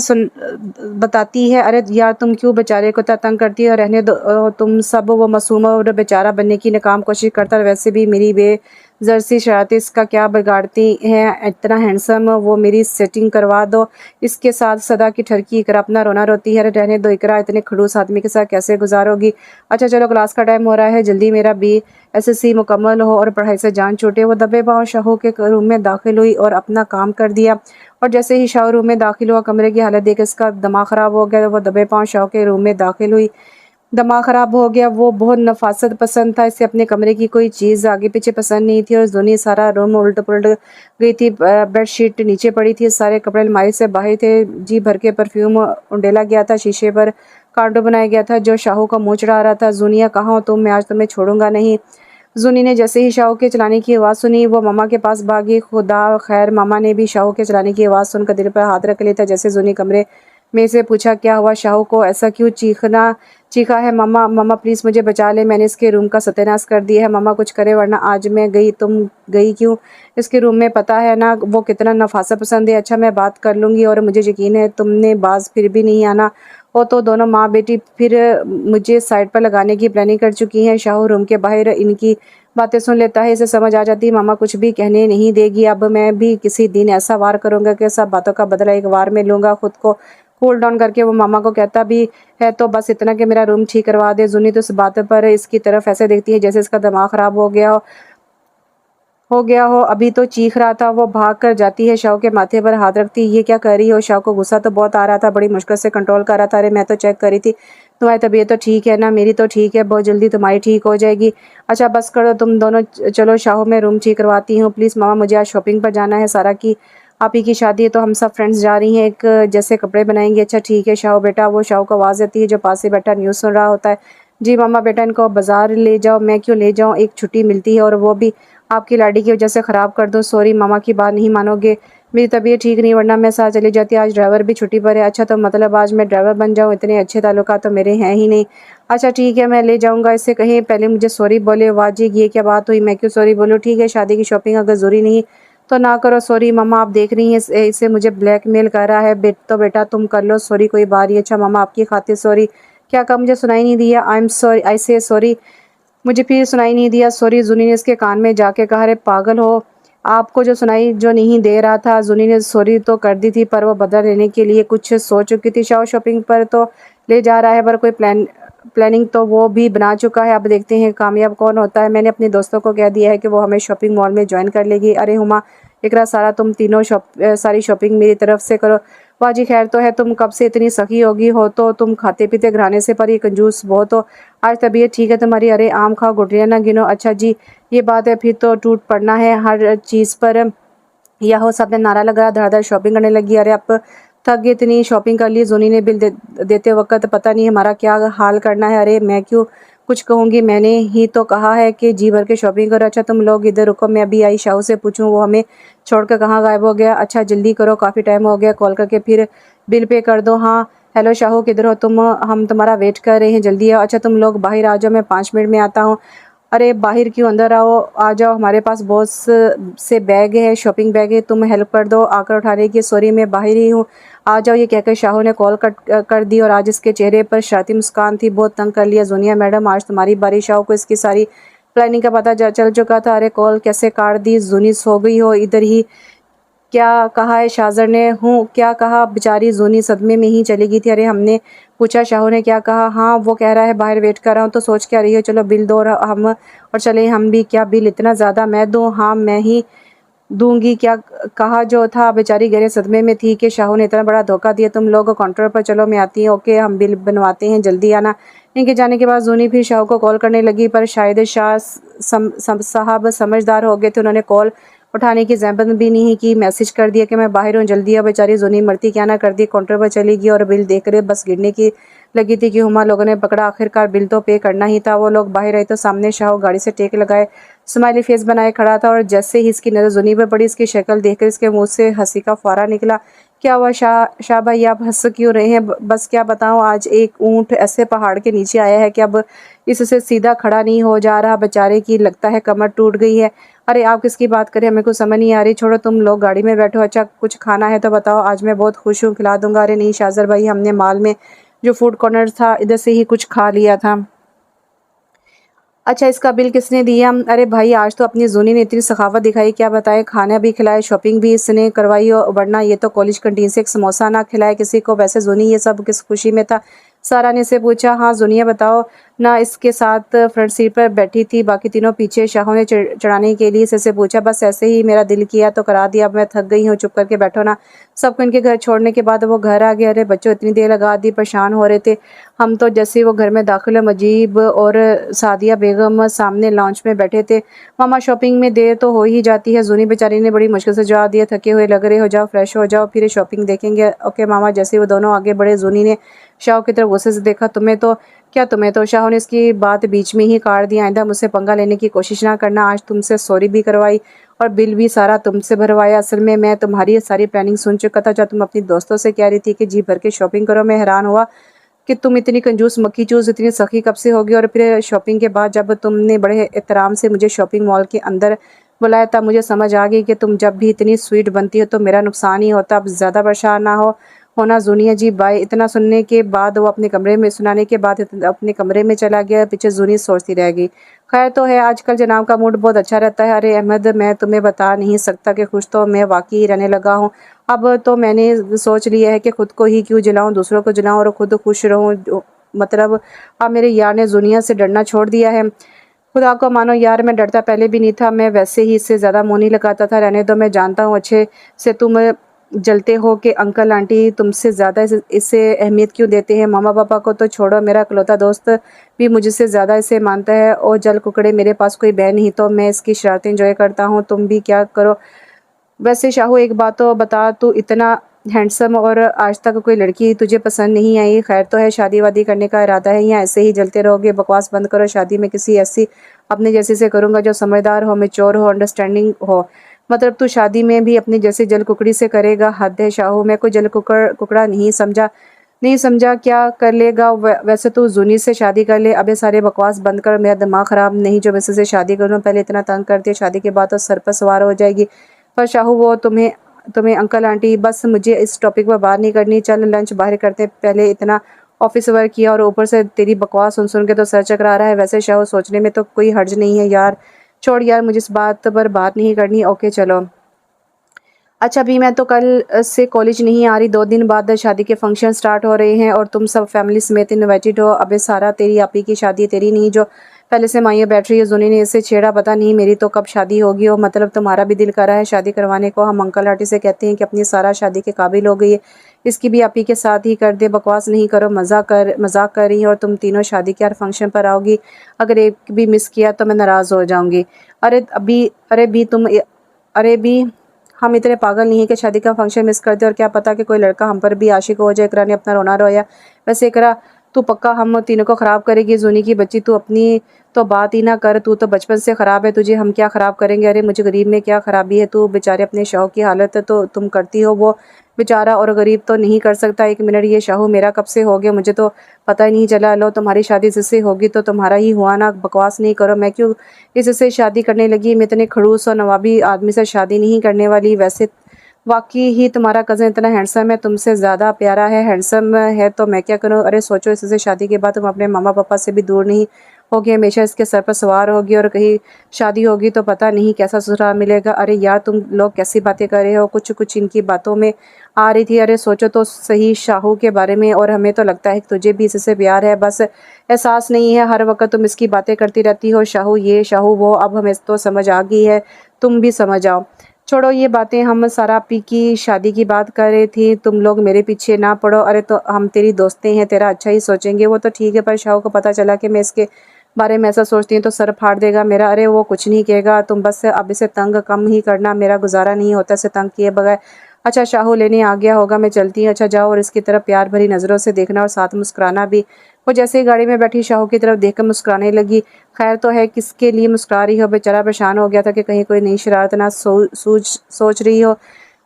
बताती है। अरे यार तुम क्यों बेचारे को तंग करती हो? रहने दो तुम सब। वो मासूम और बेचारा बनने की नाकाम कोशिश करता है। वैसे भी मेरी बेजर्सी शरारतें इसका क्या बिगाड़ती हैं? इतना हैंडसम, वो मेरी सेटिंग करवा दो इसके साथ। सदा की ठरकी इकरा अपना रोना रोती है। अरे रहने दो इकरा, इतने खड़ूस आदमी के साथ कैसे गुजारोगी? अच्छा चलो क्लास का टाइम हो रहा है, जल्दी मेरा BSSC मुकम्मल हो और पढ़ाई से जान छूटे। वो दबे पाँव शाहू के रूम में दाखिल हुई और अपना काम कर दिया। और जैसे ही शाह रूम में दाखिल हुआ, कमरे की हालत देख इसका दिमाग ख़राब हो गया। वो दबे पाँव शाह के रूम में दाखिल हुई। दिमाग ख़राब हो गया। वो बहुत नफासत पसंद था, इसे अपने कमरे की कोई चीज़ आगे पीछे पसंद नहीं थी और जूनी सारा रूम उलट पुलट गई थी। बेडशीट नीचे पड़ी थी, सारे कपड़े अलमारी से बाहर थे। जी भर के परफ्यूम उंडेला गया था, शीशे पर कार्डो बनाया गया था जो शाहू का मुँह चढ़ा रहा था। जूनिया कहाँ हो तुम? मैं आज तुम्हें छोड़ूंगा नहीं। जूनी ने जैसे ही शाहू के चलाने की आवाज़ सुनी वो मामा के पास भागी। खुदा खैर, मामा ने भी शाहू के चलाने की आवाज़ सुनकर दिल पर हाथ रख लिया था। जैसे जूनी कमरे में से पूछा क्या हुआ शाहू को ऐसा क्यों चीखा है? मामा मामा प्लीज़ मुझे बचा ले, मैंने इसके रूम का सत्यानाश कर दिया है। मामा कुछ करे वरना आज मैं गई। तुम गई क्यों? इसके रूम में पता है ना वो कितना नफासा पसंद है। अच्छा मैं बात कर लूँगी और मुझे यकीन है तुमने बाज फिर भी नहीं आना हो तो दोनों माँ बेटी फिर मुझे साइड पर लगाने की प्लानिंग कर चुकी हैं। शाहू रूम के बाहर इनकी बातें सुन लेता है, इसे समझ आ जाती मामा कुछ भी कहने नहीं देगी। अब मैं भी किसी दिन ऐसा वार करूँगा कि सब बातों का बदला एक वार में लूँगा। खुद को कूल डाउन करके वो मामा को कहता भी है तो बस इतना कि मेरा रूम ठीक करवा दे। जूनी तो इस बात पर इसकी तरफ ऐसे देखती है जैसे इसका दिमाग ख़राब हो गया हो। अभी तो चीख रहा था। वो भाग कर जाती है, शाह के माथे पर हाथ रखती। ये क्या कर रही हो? शाह को गुस्सा तो बहुत आ रहा था, बड़ी मुश्किल से कंट्रोल कर रहा था। अरे मैं तो चेक कर रही थी तुम्हारी तबीयत तो ठीक है ना? मेरी तो ठीक है, बहुत जल्दी तुम्हारी ठीक हो जाएगी। अच्छा बस करो तुम दोनों, चलो शाहू मैं रूम ठीक करवाती हूँ प्लीज़। मामा मुझे आज शॉपिंग पर जाना है, सारा की आप ही की शादी है तो हम सब फ्रेंड्स जा रही हैं, एक जैसे कपड़े बनाएंगे। अच्छा ठीक है शाहू बेटा। वो शाहू को आवाज़ देती है जो पास से बैठा न्यूज़ सुन रहा होता है। जी मामा बेटा इनको बाज़ार ले जाओ, मैं क्यों ले जाऊँ, एक छुट्टी मिलती है और वो भी आपकी लाड़ी की वजह से ख़राब कर दूँ। सॉरी मामा की बात नहीं मानोगे, मेरी तबीयत ठीक नहीं वरना मैं साथ चली जाती, आज ड्राइवर भी छुट्टी पर है। अच्छा तो मतलब आज मैं ड्राइवर बन जाऊँ, इतने अच्छे ताल्लुकात तो मेरे हैं ही नहीं। अच्छा ठीक है मैं ले जाऊँगा, इससे कहीं पहले मुझे सॉरी बोले। वाह जी ये क्या बात हुई, मैं क्यों सॉरी बोलूँ, ठीक है शादी की शॉपिंग अगर ज़रूरी नहीं तो ना करो। सॉरी मम्मा आप देख रही हैं इसे मुझे ब्लैकमेल कर रहा है। तो बेटा तुम कर लो सॉरी, कोई बात नहीं। अच्छा मम्मा आपकी खातिर सॉरी। क्या कहा, मुझे सुनाई नहीं दिया। आई एम सॉरी, आई से सॉरी। मुझे फिर सुनाई नहीं दिया सॉरी। जुनी ने इसके कान में जाके कहा, अरे पागल हो, आपको जो सुनाई जो नहीं दे रहा था। जुनी ने सॉरी तो कर दी थी पर वो बदला लेने के लिए कुछ सोच चुकी थी। शाओ शॉपिंग पर तो ले जा रहा है पर कोई प्लानिंग तो वो भी बना चुका है। अब देखते हैं कामयाब कौन होता है। मैंने अपने दोस्तों को कह दिया है कि वो हमें शॉपिंग मॉल में ज्वाइन कर लेगी। अरे हुमा इकरा सारा तुम तीनों सारी शॉपिंग मेरी तरफ से करो। बाजी खैर तो है, तुम कब से इतनी सखी होगी हो तो तुम खाते पीते घराने से पर ये कंजूस बहुत हो। आज तबीयत ठीक है तुम्हारी, अरे आम खाओ गुठलियाँ ना गिनो। अच्छा जी ये बात है, फिर तो टूट पड़ना है हर चीज़ पर। यह हो सबने नारा लगाया, धड़ाधड़ शॉपिंग करने लगी। अरे अब थक गई, इतनी शॉपिंग कर ली। जोनी ने बिल देते वक्त पता नहीं हमारा क्या हाल करना है। अरे मैं क्यों कुछ कहूँगी, मैंने ही तो कहा है कि जी भर के शॉपिंग करो। अच्छा तुम लोग इधर रुको, मैं अभी आई शाहू से पूछूं वो हमें छोड़कर कहाँ गायब हो गया। अच्छा जल्दी करो काफ़ी टाइम हो गया, कॉल करके फिर बिल पे कर दो। हाँ हेलो शाहू किधर हो तुम, हम तुम्हारा वेट कर रहे हैं, जल्दी आओ। अच्छा तुम लोग बाहर आ जाओ, मैं 5 मिनट में आता हूँ। अरे बाहर क्यों, अंदर आओ, आ जाओ, हमारे पास बहुत से बैग है, शॉपिंग बैग है, तुम हेल्प कर दो आकर उठाने की। सॉरी मैं बाहर ही हूँ, आ जाओ। ये कहकर शाहू ने कॉल कट कर दी और आज इसके चेहरे पर शरारती मुस्कान थी। बहुत तंग कर लिया जोनिया मैडम, आज तुम्हारी बारी। शाहू को इसकी सारी प्लानिंग का पता चल चुका था। अरे कॉल कैसे काट दी, जूनी सो गई हो इधर ही। क्या कहा है शाहज़र ने, हूँ क्या कहा, बेचारी जूनी सदमे में ही चली गई थी। अरे हमने पूछा शाहू ने क्या कहा, हाँ वो कह रहा है बाहर वेट कर रहा हूँ। तो सोच क्या रही हो, चलो बिल दो और हम और चले हम भी। क्या बिल इतना ज़्यादा, मैं दूँ, हाँ मैं ही दूंगी। क्या कहा जो था, बेचारी गहरे सदमे में थी कि शाहू ने इतना बड़ा धोखा दिया। तुम लोग काउंटर पर चलो मैं आती हूँ, ओके हम बिल बनवाते हैं, जल्दी आना। इनके जाने के बाद जूनी फिर शाहू को कॉल करने लगी पर शायद शाह साहब समझदार हो गए थे, उन्होंने कॉल उठाने की ज़हमत भी नहीं की, मैसेज कर दिया कि मैं बाहर हूँ जल्दी आओ। बेचारी जूनी मरती क्या ना कर दी, काउंटर पर चली गई और बिल देख कर बस गिरने की लगी थी कि हुमा लोगों ने पकड़ा। आखिरकार बिल तो पे करना ही था। वो लोग बाहर आए तो सामने शाहू गाड़ी से टेक लगाए स्माइली फेस बनाए खड़ा था और जैसे ही इसकी नज़र जुनी पर पड़ी, इसकी शक्ल देखकर इसके मुंह से हंसी का फुहारा निकला। क्या हुआ शाह भाई आप हंस क्यों रहे हैं, बस क्या बताऊं, आज एक ऊंट ऐसे पहाड़ के नीचे आया है कि अब इससे सीधा खड़ा नहीं हो जा रहा, बेचारे की लगता है कमर टूट गई है। अरे आप किसकी बात करें, हमें कुछ समझ नहीं आ रही, छोड़ो तुम लोग गाड़ी में बैठो। अच्छा कुछ खाना है तो बताओ, आज मैं बहुत खुश हूँ, खिला दूंगा। अरे नहीं शाहज़र भाई, हमने माल में जो फूड कॉर्नर था इधर से ही कुछ खा लिया था। अच्छा इसका बिल किसने दिया, अरे भाई आज तो अपनी जूनी ने इतनी सखावत दिखाई, क्या बताएं, खाना भी खिलाए, शॉपिंग भी इसने करवाई हो, वरना ये तो कॉलेज कैंटीन से एक समोसा ना खिलाए किसी को। वैसे जूनी ये सब किस खुशी में था, सारा ने से पूछा। हाँ जूनिया बताओ ना, इसके साथ फ्रंट सीट पर बैठी थी, बाकी तीनों पीछे। शाहों ने चढ़ाने के लिए से पूछा, बस ऐसे ही मेरा दिल किया तो करा दिया, अब मैं थक गई हूँ, चुप करके बैठो ना। सबको इनके घर छोड़ने के बाद वो घर आ गए। अरे बच्चों इतनी देर लगा दी, परेशान हो रहे थे हम तो। जैसे वो घर में दाखिल हुए, मजीब और सादिया बेगम सामने लॉन्च में बैठे थे। मामा शॉपिंग में देर तो हो ही जाती है, जूनी बेचारी ने बड़ी मुश्किल से जवाब दिया, थके हुए लग रहे हो, जाओ फ्रेश हो जाओ फिर शॉपिंग देखेंगे। ओके मामा। जैसे वो दोनों आगे बढ़े, जूनी ने शाह की तरफ गुस्से से देखा, तुम्हें तो शाह ने इसकी बात बीच में ही काट दिया, आइंदा मुझसे पंगा लेने की कोशिश ना करना, आज तुमसे सॉरी भी करवाई और बिल भी सारा तुमसे भरवाया। असल में मैं तुम्हारी सारी प्लानिंग सुन चुका था, जब तुम अपनी दोस्तों से कह रही थी कि जी भर के शॉपिंग करो। मैं हैरान हुआ कि तुम इतनी कंजूस मक्खी चूस इतनी सखी कब से होगी। और फिर शॉपिंग के बाद जब तुमने बड़े एहतराम से मुझे शॉपिंग मॉल के अंदर बुलाया, तब मुझे समझ आ गई कि तुम जब भी इतनी स्वीट बनती हो तो मेरा नुकसान ही होता। अब ज़्यादा परेशान ना हो होना जूनिया जी बाय। इतना सुनने के बाद वो अपने कमरे में सुनाने के बाद अपने कमरे में चला गया। पीछे जूनी सोचती रह गई। खैर तो है, आजकल जनाब का मूड बहुत अच्छा रहता है। अरे अहमद मैं तुम्हें बता नहीं सकता कि खुश तो मैं वाकई रहने लगा हूँ। अब तो मैंने सोच लिया है कि खुद को ही क्यों जलाऊं, दूसरों को जलाऊं और खुद खुश रहूं। मतलब अब मेरे यार ने दुनिया से डरना छोड़ दिया है। खुदा को मानो यार, मैं डरता पहले भी नहीं था, मैं वैसे ही इससे ज़्यादा मुँह नहीं लगाता था। रहने दो, मैं जानता हूँ अच्छे से तुम जलते हो कि अंकल आंटी तुमसे ज़्यादा इसे अहमियत क्यों देते हैं। मामा पापा को तो छोड़ो, मेरा इकलौता दोस्त भी मुझसे ज़्यादा इसे मानता है। और जल कुकड़े, मेरे पास कोई बहन नहीं तो मैं इसकी शरारतें इंजॉय करता हूँ, तुम भी क्या करो। वैसे शाहू एक बात तो बता, तू इतना हैंडसम और आज तक कोई लड़की तुझे पसंद नहीं आई। खैर तो है, शादी वादी करने का इरादा है या ऐसे ही जलते रहोगे? बकवास बंद करो, शादी में किसी ऐसी अपने जैसे से करूँगा जो समझदार हो, मैच्योर हो, अंडरस्टैंडिंग हो। मतलब तू शादी में भी अपने जैसे जल कुकड़ी से करेगा? हद है शाहू, मैं कोई जल कुकड़ा नहीं समझा क्या कर लेगा? वैसे तू जूनी से शादी कर ले। अबे सारे बकवास बंद कर, मेरा दिमाग खराब नहीं जो वैसे से शादी करूँ। पहले इतना तंग करती है, शादी के बाद तो सर पर सवार हो जाएगी। पर शाहू वो तुम्हें तुम्हें अंकल आंटी, बस मुझे इस टॉपिक पर बात नहीं करनी। चल लंच बाहर करते, पहले इतना ऑफिस वर्क किया और ऊपर से तेरी बकवास सुन सुन के तो सर चकरा रहा है। वैसे शाहू सोचने में तो कोई हर्ज नहीं है यार। छोड़ यार, मुझे इस बात पर बात नहीं करनी। ओके चलो। अच्छा अभी मैं तो कल से कॉलेज नहीं आ रही। 2 दिन बाद शादी के फंक्शन स्टार्ट हो रहे हैं और तुम सब फैमिली समेत इनवाइटेड हो। अबे सारा, तेरी आपी की शादी है, तेरी नहीं जो पहले से माइया बैठ रही है। जुनी ने इससे छेड़ा, पता नहीं मेरी तो कब शादी होगी। और मतलब तुम्हारा भी दिल कर रहा है शादी करवाने को? हम अंकल आंटी से कहते हैं कि अपनी सारा शादी के काबिल हो गई है, इसकी भी आपी के साथ ही कर दे। बकवास नहीं करो, मजाक कर रही है और तुम तीनों शादी के हर फंक्शन पर आओगी। अगर एक भी मिस किया तो मैं नाराज़ हो जाऊंगी। अरे भी हम इतने पागल नहीं है कि शादी का फंक्शन मिस कर दे। और क्या पता कि कोई लड़का हम पर भी आशिक हो जाए। इकरा ने अपना रोना रोया। वैसे इकरा, तू पक्का हम तीनों को ख़राब करेगी? जूनी की बच्ची, तू अपनी तो बात ही ना कर। तू तो बचपन से ख़राब है, तुझे हम क्या ख़राब करेंगे? अरे मुझे गरीब में क्या ख़राबी है? तू बेचारे अपने शौक़ की हालत है तो तुम करती हो, वो बेचारा और गरीब तो नहीं कर सकता। 1 मिनट, ये शाहू मेरा कब से हो गया, मुझे तो पता ही नहीं चला। लो तुम्हारी शादी जिससे होगी तो तुम्हारा ही हुआ ना। बकवास नहीं करो, मैं क्यों इससे शादी करने लगी? मैं इतने खड़ूस और नवाबी आदमी से शादी नहीं करने वाली। वैसे वाकई ही तुम्हारा कज़न इतना हैंडसम है, तुमसे ज़्यादा प्यारा है, हैंडसम है तो मैं क्या करूं? अरे सोचो, इससे शादी के बाद तुम अपने मामा पापा से भी दूर नहीं होगी, हमेशा इसके सर पर सवार होगी। और कहीं शादी होगी तो पता नहीं कैसा ससुराल मिलेगा। अरे यार तुम लोग कैसी बातें कर रहे हो? कुछ कुछ इनकी बातों में आ रही थी। अरे सोचो तो सही शाहू के बारे में। और हमें तो लगता है कि तुझे भी इससे प्यार है, बस एहसास नहीं है। हर वक्त तुम इसकी बातें करती रहती हो, शाहू ये शाहू वो। अब हमें तो समझ आ गई है, तुम भी समझ आओ। छोड़ो ये बातें, हम सारा पी की शादी की बात कर रहे थी, तुम लोग मेरे पीछे ना पड़ो। अरे तो हम तेरी दोस्तें हैं, तेरा अच्छा ही सोचेंगे। वो तो ठीक है, पर शाहू को पता चला कि मैं इसके बारे में ऐसा सोचती हूँ तो सर फाड़ देगा मेरा। अरे वो कुछ नहीं कहेगा, तुम बस अब इसे तंग कम ही करना, मेरा गुजारा नहीं होता इसे तंग किए बगैर। अच्छा शाहू लेने आ गया होगा, मैं चलती हूँ। अच्छा जाओ, और इसकी तरफ प्यार भरी नज़रों से देखना और साथ मुस्कुराना भी। वो जैसे ही गाड़ी में बैठी शाहू की तरफ देखकर मुस्कुराने लगी। खैर तो है, किसके लिए मुस्कुरा रही हो? बेचारा परेशान हो गया था कि कहीं कोई नई शरारत ना सोच रही हो।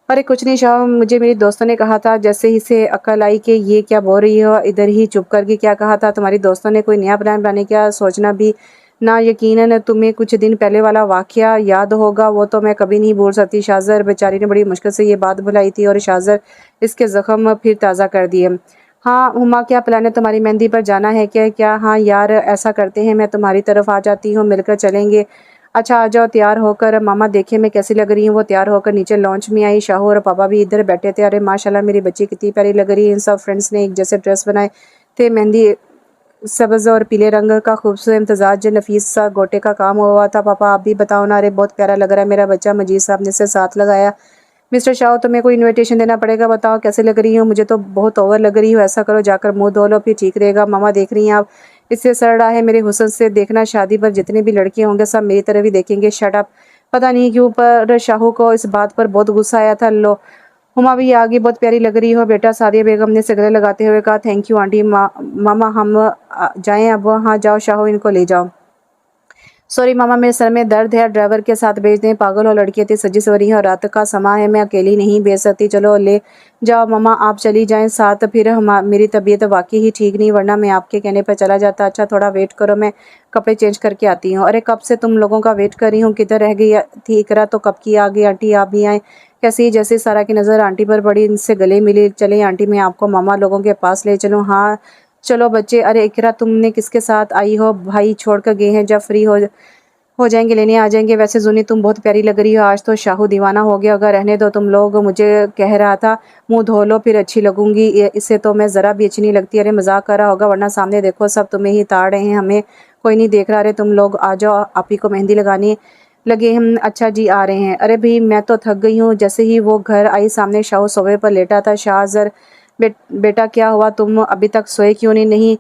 अरे कुछ नहीं शाह, मुझे मेरी दोस्तों ने कहा था। जैसे ही से अकल आई कि ये क्या बोल रही हो, इधर ही चुप कर गई। क्या कहा था? तुम्हारी दोस्तों ने कोई नया प्लान बनाने का सोचना भी ना। यकीनन तुम्हें कुछ दिन पहले वाला वाकया याद होगा, वो तो मैं कभी नहीं भूल सकती। शाजर बेचारी ने बड़ी मुश्किल से ये बात बुलाई थी और शाजर इसके जख्म फिर ताज़ा कर दिए। हाँ हुमा, क्या प्लान है? तुम्हारी मेहंदी पर जाना है क्या? क्या हाँ यार, ऐसा करते हैं, मैं तुम्हारी तरफ आ जाती हूँ, मिलकर चलेंगे। अच्छा आ जाओ तैयार होकर। मामा देखे मैं कैसी लग रही हूँ। वो तैयार होकर नीचे लॉन्च में आई। शाहू और पापा भी इधर बैठे थे। अरे माशाल्लाह मेरी बच्ची कितनी प्यारी लग रही है। इन सब फ्रेंड्स ने एक जैसे ड्रेस बनाए थे, मेहंदी सब्ज़ और पीले रंग का खूबसूरत इम्तजाज नफीस सा गोटे का काम हुआ था। पापा आप भी बताओ ना। अरे बहुत प्यारा लग रहा है मेरा बच्चा। मजीद साहब ने से साथ लगाया। मिस्टर शाह तुम्हें कोई इनविटेशन देना पड़ेगा, बताओ कैसे लग रही हूँ? मुझे तो बहुत ओवर लग रही हूँ। ऐसा करो जाकर मुंह धो लो, फिर ठीक रहेगा। मामा देख रही हैं आप, इससे सड़ रहा है मेरे हुस्न से। देखना शादी पर जितने भी लड़के होंगे सब मेरी तरफ ही देखेंगे। Shut up. पता नहीं क्यों पर शाहू को इस बात पर बहुत गुस्सा आया था। लो हुमा भी आ गई, बहुत प्यारी लग रही हो बेटा। सादिया बेगम ने सिगरेट लगाते हुए कहा। Thank you aunty. मामा हम जाएं अब? हाँ जाओ शाहू, इनको ले जाओ। सॉरी मामा, मेरे सर में दर्द है, ड्राइवर के साथ भेज दें। पागल हो, लड़की थी सजी सवरी है और रात का समा है, मैं अकेली नहीं भेज सकती। चलो ले जाओ मामा, आप चली जाएं साथ। फिर हम मेरी तबीयत वाकई ही ठीक नहीं, वरना मैं आपके कहने पर चला जाता। अच्छा थोड़ा वेट करो, मैं कपड़े चेंज करके आती हूँ। अरे कब से तुम लोगों का वेट कर रही हूँ, किधर रह गई थी इकरा? तो कब की आ गई। आंटी आप भी आए। कैसी? जैसे सारा की नज़र आंटी पर पड़ी, इनसे गले मिली। चले आंटी, मैं आपको मामा लोगों के पास ले चलूँ? हाँ चलो बच्चे। अरे इकरा तुमने किसके साथ आई हो? भाई छोड़ कर गए हैं, जब फ्री हो जाएंगे लेने आ जाएंगे। वैसे जुनी तुम बहुत प्यारी लग रही हो, आज तो शाहू दीवाना हो गया होगा। रहने दो तुम लोग, मुझे कह रहा था मुंह धो लो फिर अच्छी लगूंगी। इससे तो मैं ज़रा भी अच्छी नहीं लगती। अरे मजाक कर रहा होगा, वरना सामने देखो सब तुम्हें ही ताड़ रहे हैं, हमें कोई नहीं देख रहा। अरे तुम लोग आ जाओ, आप ही को मेहंदी लगाने लगे हम। अच्छा जी आ रहे हैं। अरे भाई मैं तो थक गई हूँ। जैसे ही वो घर आई सामने शाहू सोफे पर लेटा था। शाहजर बेटा क्या हुआ, तुम अभी तक सोए क्यों नहीं?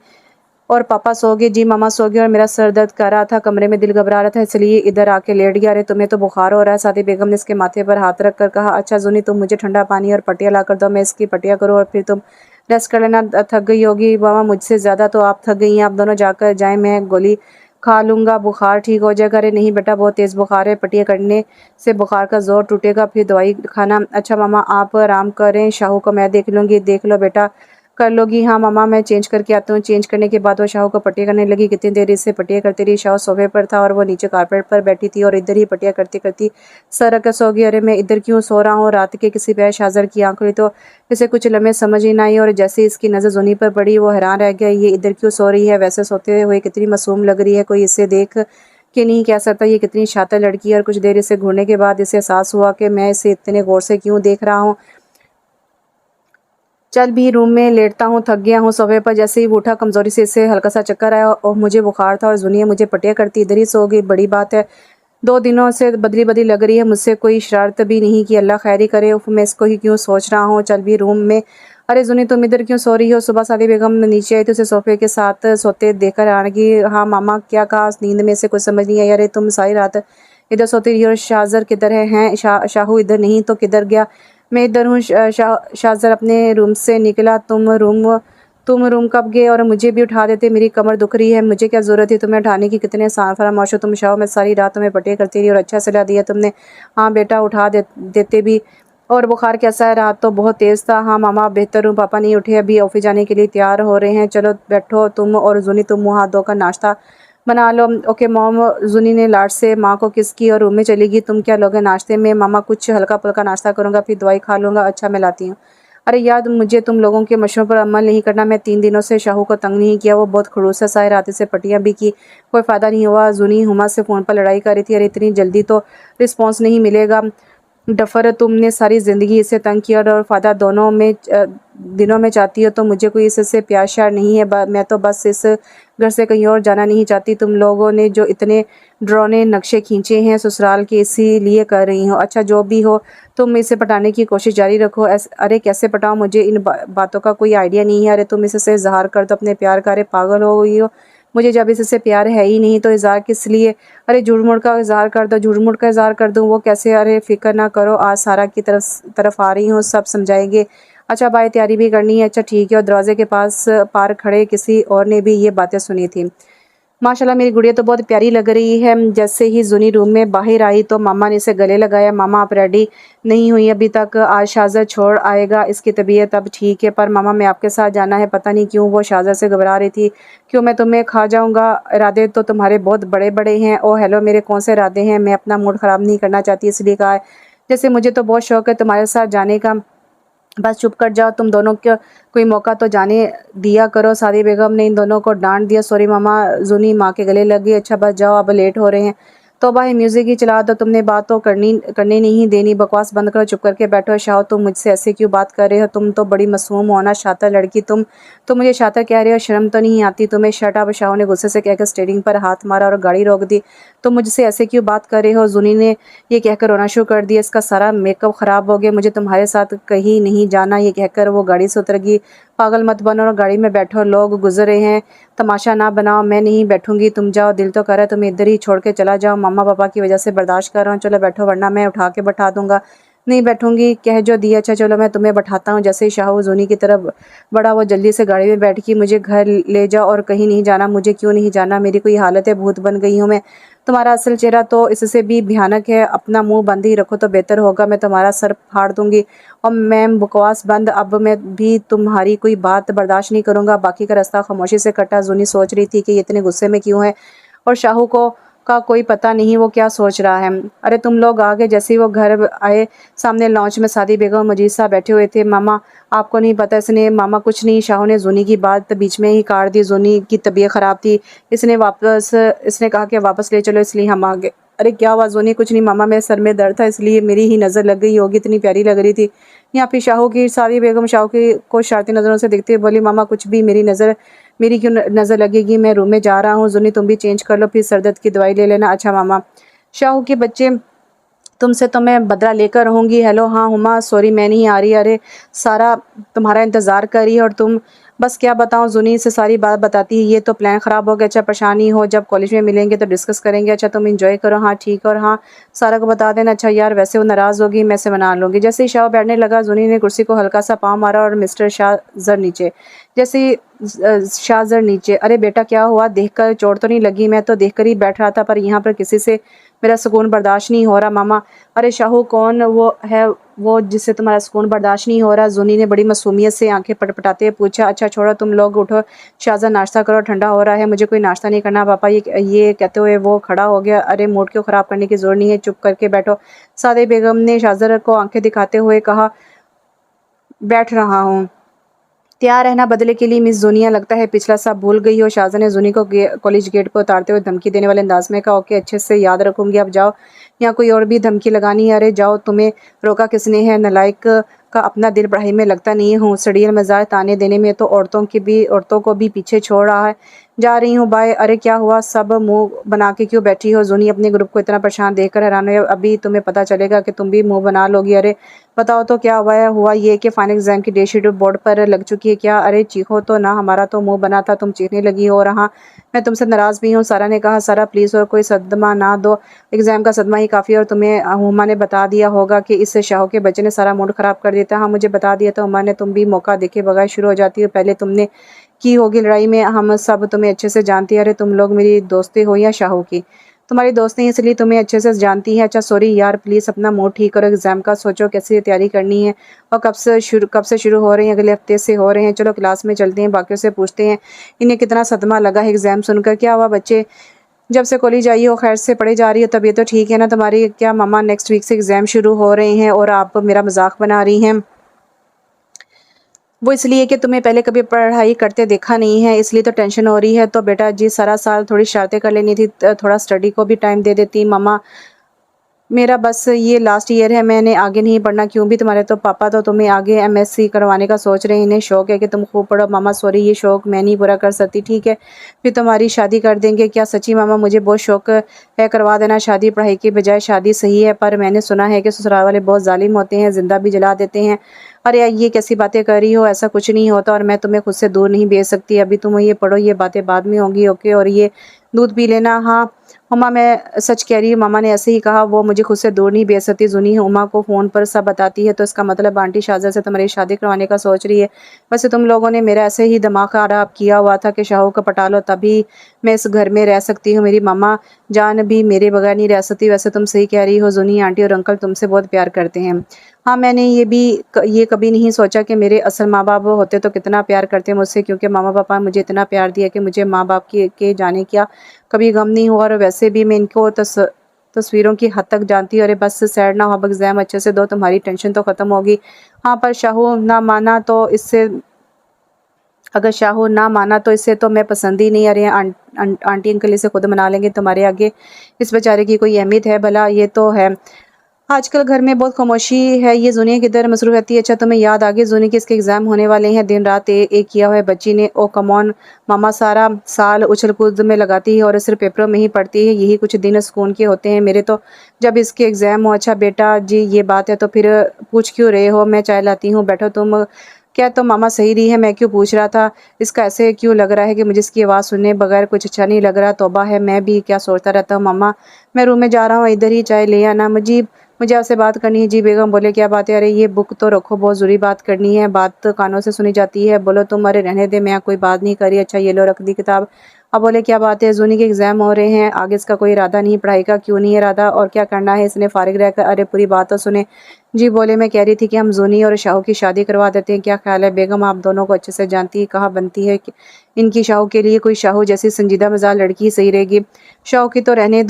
और पापा सो गए? जी मामा सो गए और मेरा सर दर्द कर रहा था, कमरे में दिल घबरा रहा था, इसलिए इधर आके लेट गया। अरे तुम्हें तो बुखार हो रहा है। सादी बेगम ने इसके माथे पर हाथ रख कर कहा, अच्छा जुनी तुम मुझे ठंडा पानी और पट्टियाँ ला कर दो, मैं इसकी पट्टियाँ करूँ और फिर तुम रेस्ट कर लेना। थक गई होगी मामा, मुझसे ज़्यादा तो आप थक गई हैं। आप दोनों जाकर जाएं, मैं गोली खा लूँगा, बुखार ठीक हो जाएगा। अरे नहीं बेटा, बहुत तेज़ बुखार है, पट्टियाँ करने से बुखार का ज़ोर टूटेगा, फिर दवाई खाना। अच्छा मामा आप आराम करें, शाहू को मैं देख लूँगी। देख लो बेटा, कर लोगी? हाँ मामा, मैं चेंज करके आता हूँ। चेंज करने के बाद वो शाहू को पट्टियाँ करने लगी। कितनी देर इससे पट्टियाँ करती रही। शाहू सोफे पर था और वो नीचे कारपेट पर बैठी थी और इधर ही पट्टियाँ करती करती सर रख सो गई। अरे मैं इधर क्यों सो रहा हूँ? रात के किसी पे शाहजर की आंख खुली तो इसे कुछ लम्हे समझ ही ना आई और जैसे ही इसकी नज़र जुनी पर पड़ी वो हैरान रह गया। ये इधर क्यों सो रही है? वैसे सोते हुए कितनी मासूम लग रही है, कोई इसे देख के नहीं कह सकता ये कितनी शातिर लड़की है। और कुछ देर इसे घूरने के बाद इसे एहसास हुआ कि मैं इसे इतने गौर से क्यों देख रहा हूँ। चल भी रूम में लेटता हूँ, थक गया हूँ। सोफे पर जैसे ही वो उठा, कमजोरी से इसे हल्का सा चक्कर आया और मुझे बुखार था और जुनिया मुझे पटिया करती इधर ही सो गई। बड़ी बात है, 2 दिनों से बदली बदली लग रही है, मुझसे कोई शरारत भी नहीं की। अल्लाह खैरी करे। उफ, मैं इसको ही क्यों सोच रहा हूँ। चल भी रूम में। अरे जुनी तुम इधर क्यों सो रही हो? सुबह सादी बेगम नीचे आई तो उसे सोफे के साथ सोते देखकर आने की। हाँ मामा, क्या कहा? नींद में से कुछ समझ नहीं आई। अरे तुम सारी रात इधर सोती रही हो। शाहजर किधर हैं? शाहू इधर नहीं तो किधर गया? मैं इधर हूँ। शाहजर अपने रूम से निकला। तुम रूम कब गए? और मुझे भी उठा देते, मेरी कमर दुख रही है। मुझे क्या ज़रूरत थी तुम्हें उठाने की? कितने फरामोश हो तुम शाहो। मैं सारी रात तुम्हें पटे करती रही और अच्छा सलाह दिया तुमने। हाँ बेटा, उठा देते भी। और बुखार कैसा है? रात तो बहुत तेज़ था। हाँ मामा बेहतर हूँ, पापा नहीं उठे, अभी ऑफिस जाने के लिए तैयार हो रहे हैं। चलो बैठो तुम और जुनी, तुम मुँह हाथ धोकर नाश्ता बना लो। Okay mom. जुनी ने लाड से माँ को किस की और रूम में चली गई। तुम क्या लोगे नाश्ते में? मामा कुछ हल्का फुल्का नाश्ता करूँगा, फिर दवाई खा लूँगा। अच्छा मैं लाती हूँ। अरे यार, मुझे तुम लोगों के मशवरों पर अमल नहीं करना। मैं 3 दिनों से शाहू को तंग नहीं किया, वो बहुत खड़ूस है। सारी रात से पट्टियाँ भी की, कोई फ़ायदा नहीं हुआ। जुनी हुमा से फ़ोन पर लड़ाई कर रही थी। अरे इतनी जल्दी तो रिस्पॉन्स नहीं मिलेगा डफर, तुमने सारी ज़िंदगी इसे तंग किया और फ़ायदा दोनों में दिनों में चाहती हो तो मुझे कोई इससे प्यार श्यार नहीं है। मैं तो बस इस घर से कहीं और जाना नहीं चाहती। तुम लोगों ने जो इतने ड्रोने नक्शे खींचे हैं ससुराल के, इसीलिए कर रही हो। अच्छा जो भी हो, तुम इसे पटाने की कोशिश जारी रखो। अरे कैसे पटाओ? मुझे इन बातों का कोई आइडिया नहीं है। अरे तुम इससे इजहार कर दो अपने प्यार का। अरे पागल हो गई हो? मुझे जब इससे प्यार है ही नहीं तो इजहार किस लिए? अरे झूठ मूठ का इजहार कर दो। झूठ मूठ का इजहार कर दूँ? वो कैसे? अरे फिक्र ना करो, आज सारा की तरफ आ रही हूँ, सब समझाएंगे। अच्छा भाई, तैयारी भी करनी है? अच्छा ठीक है। और दरवाजे के पास पार खड़े किसी और ने भी ये बातें सुनी थी। माशाल्लाह मेरी गुड़िया तो बहुत प्यारी लग रही है। जैसे ही जुनी रूम में बाहर आई तो मामा ने इसे गले लगाया। मामा आप रेडी नहीं हुई अभी तक? आज शाहजर छोड़ आएगा, इसकी तबीयत अब ठीक है। पर मामा मैं आपके साथ जाना है। पता नहीं क्यों वो शाहजर से घबरा रही थी। क्यों? मैं तुम्हें खा जाऊंगा? इरादे तो तुम्हारे बहुत बड़े बड़े हैं। ओ हेलो, मेरे कौन से इरादे हैं? मैं अपना मूड ख़राब नहीं करना चाहती, इसलिए कहा है। जैसे मुझे तो बहुत शौक है तुम्हारे साथ जाने का। बस चुप कर जाओ, तुम दोनों को कोई मौका तो जाने दिया करो। सादी बेगम ने इन दोनों को डांट दिया। सॉरी मामा। जुनी माँ के गले लगी। अच्छा बस जाओ, अब लेट हो रहे हैं। तो भाई म्यूजिक ही चला दो, तुमने बात तो करने नहीं देनी। बकवास बंद करो, चुप करके बैठो। शाहो तुम मुझसे ऐसे क्यों बात कर रहे हो? तुम तो बड़ी मासूम हो ना, शातिर लड़की। तुम मुझे शातिर कह रहे हो? शर्म तो नहीं आती तुम्हें? Shut up. शाहो ने गुस्से से कहकर स्टीयरिंग पर हाथ मारा और गाड़ी रोक दी। तुम मुझसे ऐसे क्यों बात कर रहे हो? जुनी ने ये कहकर रोना शुरू कर दिया। इसका सारा मेकअप ख़राब हो गया। मुझे तुम्हारे साथ कहीं नहीं जाना। ये कहकर वो गाड़ी से उतर गई। पागल मत बनो और गाड़ी में बैठो, लोग गुजर रहे हैं, तमाशा ना बनाओ। मैं नहीं बैठूंगी, तुम जाओ। दिल तो कर रहा है तुम्हें इधर ही छोड़ के चला जाओ। मम्मा पापा की वजह से बर्दाश्त कर रहा हूँ। चलो बैठो, वरना मैं उठा के बैठा दूंगा। नहीं बैठूंगी, कह जो दिया। अच्छा चलो मैं तुम्हें बैठाता हूँ। जैसे ही शाहू जुनी की तरफ बढ़ा वो जल्दी से गाड़ी में बैठ गई। मुझे घर ले जाओ और कहीं नहीं जाना। मुझे क्यों नहीं जाना? मेरी कोई हालत है? भूत बन गई हूँ मैं? तुम्हारा असल चेहरा तो इससे भी भयानक है। अपना मुंह बंद ही रखो तो बेहतर होगा, मैं तुम्हारा सर फाड़ दूंगी। और मैम बकवास बंद, अब मैं भी तुम्हारी कोई बात बर्दाश्त नहीं करूंगा। बाकी का रास्ता खामोशी से कटा। जुनी सोच रही थी कि ये इतने गुस्से में क्यों है और शाहू को का कोई पता नहीं वो क्या सोच रहा है। अरे तुम लोग आ गए। जैसे ही वो घर आए, सामने लॉन्च में सादी बेगम और मजीद साहब बैठे हुए थे। मामा आपको नहीं पता? इसने मामा कुछ नहीं, शाहू ने जुनी की बात बीच में ही काट दी। जुनी की तबीयत ख़राब थी, इसने कहा कि वापस ले चलो, इसलिए हम आ गए। अरे क्या आवाज़ होनी? कुछ नहीं मामा, मेरे सर में दर्द था इसलिए मेरी ही नज़र लग गई होगी, इतनी प्यारी लग रही थी। यहाँ पे शाहू की सारी बेगम शाहू की को शरारती नज़रों से देखते हुए बोली, मामा कुछ भी, मेरी क्यों नज़र लगेगी? मैं रूम में जा रहा हूँ। जुनी तुम भी चेंज कर लो, फिर सर दर्द की दवाई ले लेना। अच्छा मामा। शाहू के बच्चे, तुमसे तो मैं बदला लेकर रहूँगी। हेलो हाँ हुमा, सॉरी मैं नहीं आ रही। अरे सारा तुम्हारा इंतज़ार कर रही है और तुम बस क्या बताऊँ, ज़ुनी से सारी बात बताती है, ये तो प्लान ख़राब हो गया, अच्छा परेशान नहीं हो, जब कॉलेज में मिलेंगे तो डिस्कस करेंगे, अच्छा तुम एंजॉय करो, हाँ ठीक है, और हाँ सारा को बता देना, अच्छा यार वैसे वो नाराज़ होगी, मैं से मना लूँगी। जैसे ही शाह बैठने लगा, ज़ुनी ने कुर्सी को हल्का सा पाँव मारा और मिस्टर शाह ज़र नीचे। जैसे ही शाह ज़र नीचे, अरे बेटा क्या हुआ, देखकर चोट तो नहीं लगी, मैं तो देखकर ही बैठ रहा था, पर यहाँ पर किसी से मेरा सुकून बर्दाश्त नहीं हो रहा मामा। अरे शाहू कौन वो है, वो जिससे तुम्हारा सुकून बर्दाश्त नहीं हो रहा? ज़ुनी ने बड़ी मासूमियत से आंखें पटपटाते हुए पूछा। अच्छा छोड़ो तुम लोग, उठो शाहज़ाद, नाश्ता करो, ठंडा हो रहा है। मुझे कोई नाश्ता नहीं करना पापा। ये कहते हुए वो खड़ा हो गया। अरे मूड क्यों ख़राब करने की ज़रूरत नहीं है, चुप करके बैठो। सादे बेगम ने शाहज़ाद को आंखें दिखाते हुए कहा, बैठ रहा हूँ। तैयार रहना बदले के लिए मिस ज़ुनिया, लगता है पिछला सब भूल गई हो। शाहज़ाद ने ज़ुनी को कॉलेज गेट पर उतारते हुए धमकी देने वाले अंदाज में कहा, ओके अच्छे से याद रखूंगी, अब जाओ, यहाँ कोई और भी धमकी लगानी है? अरे जाओ, तुम्हें रोका किसने है? नालायक का अपना दिल पढ़ाई में लगता नहीं हूँ, सड़ियल मज़ार ताने देने में तो औरतों को भी पीछे छोड़ रहा है। जा रही हूँ, बाय। अरे क्या हुआ, सब मुंह बना के क्यों बैठी हो? ज़ुनी अपने ग्रुप को इतना परेशान देखकर हैरान हुई। अभी तुम्हें पता चलेगा कि तुम भी मुंह बना लोगी। अरे बताओ तो क्या हुआ है? हुआ ये कि फाइनल एग्जाम की डेट शीट बोर्ड पर लग चुकी है क्या? अरे चीखो तो ना, हमारा तो मुंह बना था, तुम चीखने लगी हो। और हाँ, मैं तुमसे नाराज़ भी हूँ। सारा ने कहा। सारा प्लीज़ और कोई सदमा ना दो, एग्जाम का सदमा ही काफ़ी। और तुम्हें हुमा ने बता दिया होगा कि इस शाहो के बच्चे ने सारा मूड ख़राब कर दिया था। हाँ मुझे बता दिया था हुमा ने, तुम भी मौका देखे बगैर शुरू हो जाती हो। पहले तुमने की होगी लड़ाई में, हम सब तुम्हें अच्छे से जानती है। अरे तुम लोग मेरी दोस्ती हो या शाहो की? तुम्हारी दोस्त नहीं है इसलिए तुम्हें अच्छे से जानती है। अच्छा सॉरी यार, प्लीज़ अपना मूड ठीक करो, एग्जाम का सोचो कैसे तैयारी करनी है, और कब से शुरू हो रहे हैं? अगले हफ्ते से हो रहे हैं। चलो क्लास में चलते हैं, बाकियों से पूछते हैं इन्हें कितना सदमा लगा है एग्जाम सुनकर। क्या हुआ बच्चे, जब से कॉलेज आई हो खैर से पढ़े जा रही हो, तबीयत तो ठीक है ना तुम्हारी? क्या मामा नेक्स्ट वीक से एग्जाम शुरू हो रहे हैं और आप मेरा मजाक बना रही हैं? वो इसलिए कि तुम्हें पहले कभी पढ़ाई करते देखा नहीं है, इसलिए तो टेंशन हो रही है। तो बेटा जी सारा साल थोड़ी शरारतें कर लेनी थी, थोड़ा स्टडी को भी टाइम दे देती मामा। मेरा बस ये लास्ट ईयर है, मैंने आगे नहीं पढ़ना। क्यों भी, तुम्हारे तो पापा तो तुम्हें आगे एमएससी करवाने का सोच रहे हैं, इन्हें शौक है कि तुम खूब पढ़ो। मामा सॉरी, ये शौक मैं नहीं पूरा कर सकती। ठीक है फिर तुम्हारी शादी कर देंगे। क्या सच्ची मामा? मुझे बहुत शौक है, करवा देना शादी, पढ़ाई की बजाय शादी सही है, पर मैंने सुना है कि ससुराल वाले बहुत जालिम होते हैं, जिंदा भी जला देते हैं। अरे यार ये कैसी बातें कर रही हो, ऐसा कुछ नहीं होता, और मैं तुम्हें खुद से दूर नहीं भेज सकती। अभी तुम ये पढ़ो, ये बातें बाद में होंगी, ओके? और ये दूध पी लेना। हाँ हुमा मैं सच कह रही हूँ, मामा ने ऐसे ही कहा, वो मुझे खुद से दूर नहीं भेज सकती। जुनी हुमा को फ़ोन पर सब बताती है, तो इसका मतलब आंटी शाहज़ाद से तुम्हारी शादी करवाने का सोच रही है। वैसे तुम लोगों ने मेरा ऐसे ही दिमाग खराब किया हुआ था कि शाहू को पटा लो, तभी मैं इस घर में रह सकती हूँ। मेरी मामा जान भी मेरे बगैर नहीं रह सकती। वैसे तुम सही कह रही हो जुनी, आंटी और अंकल तुमसे बहुत प्यार करते हैं। हाँ मैंने ये कभी नहीं सोचा कि मेरे असल माँ बाप होते तो कितना प्यार करते मुझसे, क्योंकि मामा पापा ने मुझे इतना प्यार दिया कि मुझे माँ बाप के जाने क्या कभी गम नहीं हुआ। और वैसे भी मैं इनको तस्वीरों की हद तक जानती हूँ। अरे बस सैड ना हो, अब एग्जाम अच्छे से दो, तुम्हारी टेंशन तो ख़त्म होगी। हाँ पर शाहू ना माना तो इससे अगर शाहू ना माना तो इससे तो मैं पसंद ही नहीं। अरे आंटी अंकल इसे खुद मना लेंगे, तुम्हारे आगे इस बेचारे की कोई अहमियत है भला? ये तो है, आजकल घर में बहुत खामोशी है। ये जुनिया किधर मसरूफ रहती है? अच्छा तुम्हें याद आ गई जुनी के इसके एग्जाम होने वाले हैं, दिन रात एक किया हुआ है बच्ची ने। ओ कमॉन मामा, सारा साल उछल कूद में लगाती है और सिर्फ पेपरों में ही पढ़ती है, यही कुछ दिन सुकून के होते हैं मेरे तो, जब इसके एग्जाम हो। अच्छा बेटा जी ये बात है तो फिर पूछ क्यों रहे हो? मैं चाय लाती हूँ, बैठो तुम। क्या तो मामा सही रही है, मैं क्यों पूछ रहा था? इसका ऐसे क्यों लग रहा है कि मुझे इसकी आवाज़ सुनने बगैर कुछ अच्छा नहीं लग रहा? तौबा है, मैं भी क्या सोचता रहता हूँ। मामा मैं रूम में जा रहा हूँ, इधर ही चाय ले आना। मुझे आपसे बात करनी है। जी बेगम बोले, क्या बात है? अरे ये बुक तो रखो, बहुत ज़रूरी बात करनी है, बात तो कानों से सुनी जाती है। बोलो तुम। अरे रहने दे, मैं कोई बात नहीं करी। अच्छा ये लो रख दी किताब। अब बोले क्या बात है? जूनी के एग्जाम हो रहे हैं, आगे इसका कोई इरादा नहीं पढ़ाई का? क्यों नहीं इरादा, और क्या करना है इसने फारिग रहकर? अरे पूरी बात तो सुने। जी बोले, मैं कह रही थी कि हम जूनी और शाहू की शादी करवा देते हैं, क्या ख्याल है? बेगम आप दोनों को अच्छे से जानती है, कहाँ बनती है कि इनकी शाहू के लिए कोई शाहू जैसी संजीदा मिजाज लड़की ही सही रहेगी। शाहू की तो रहने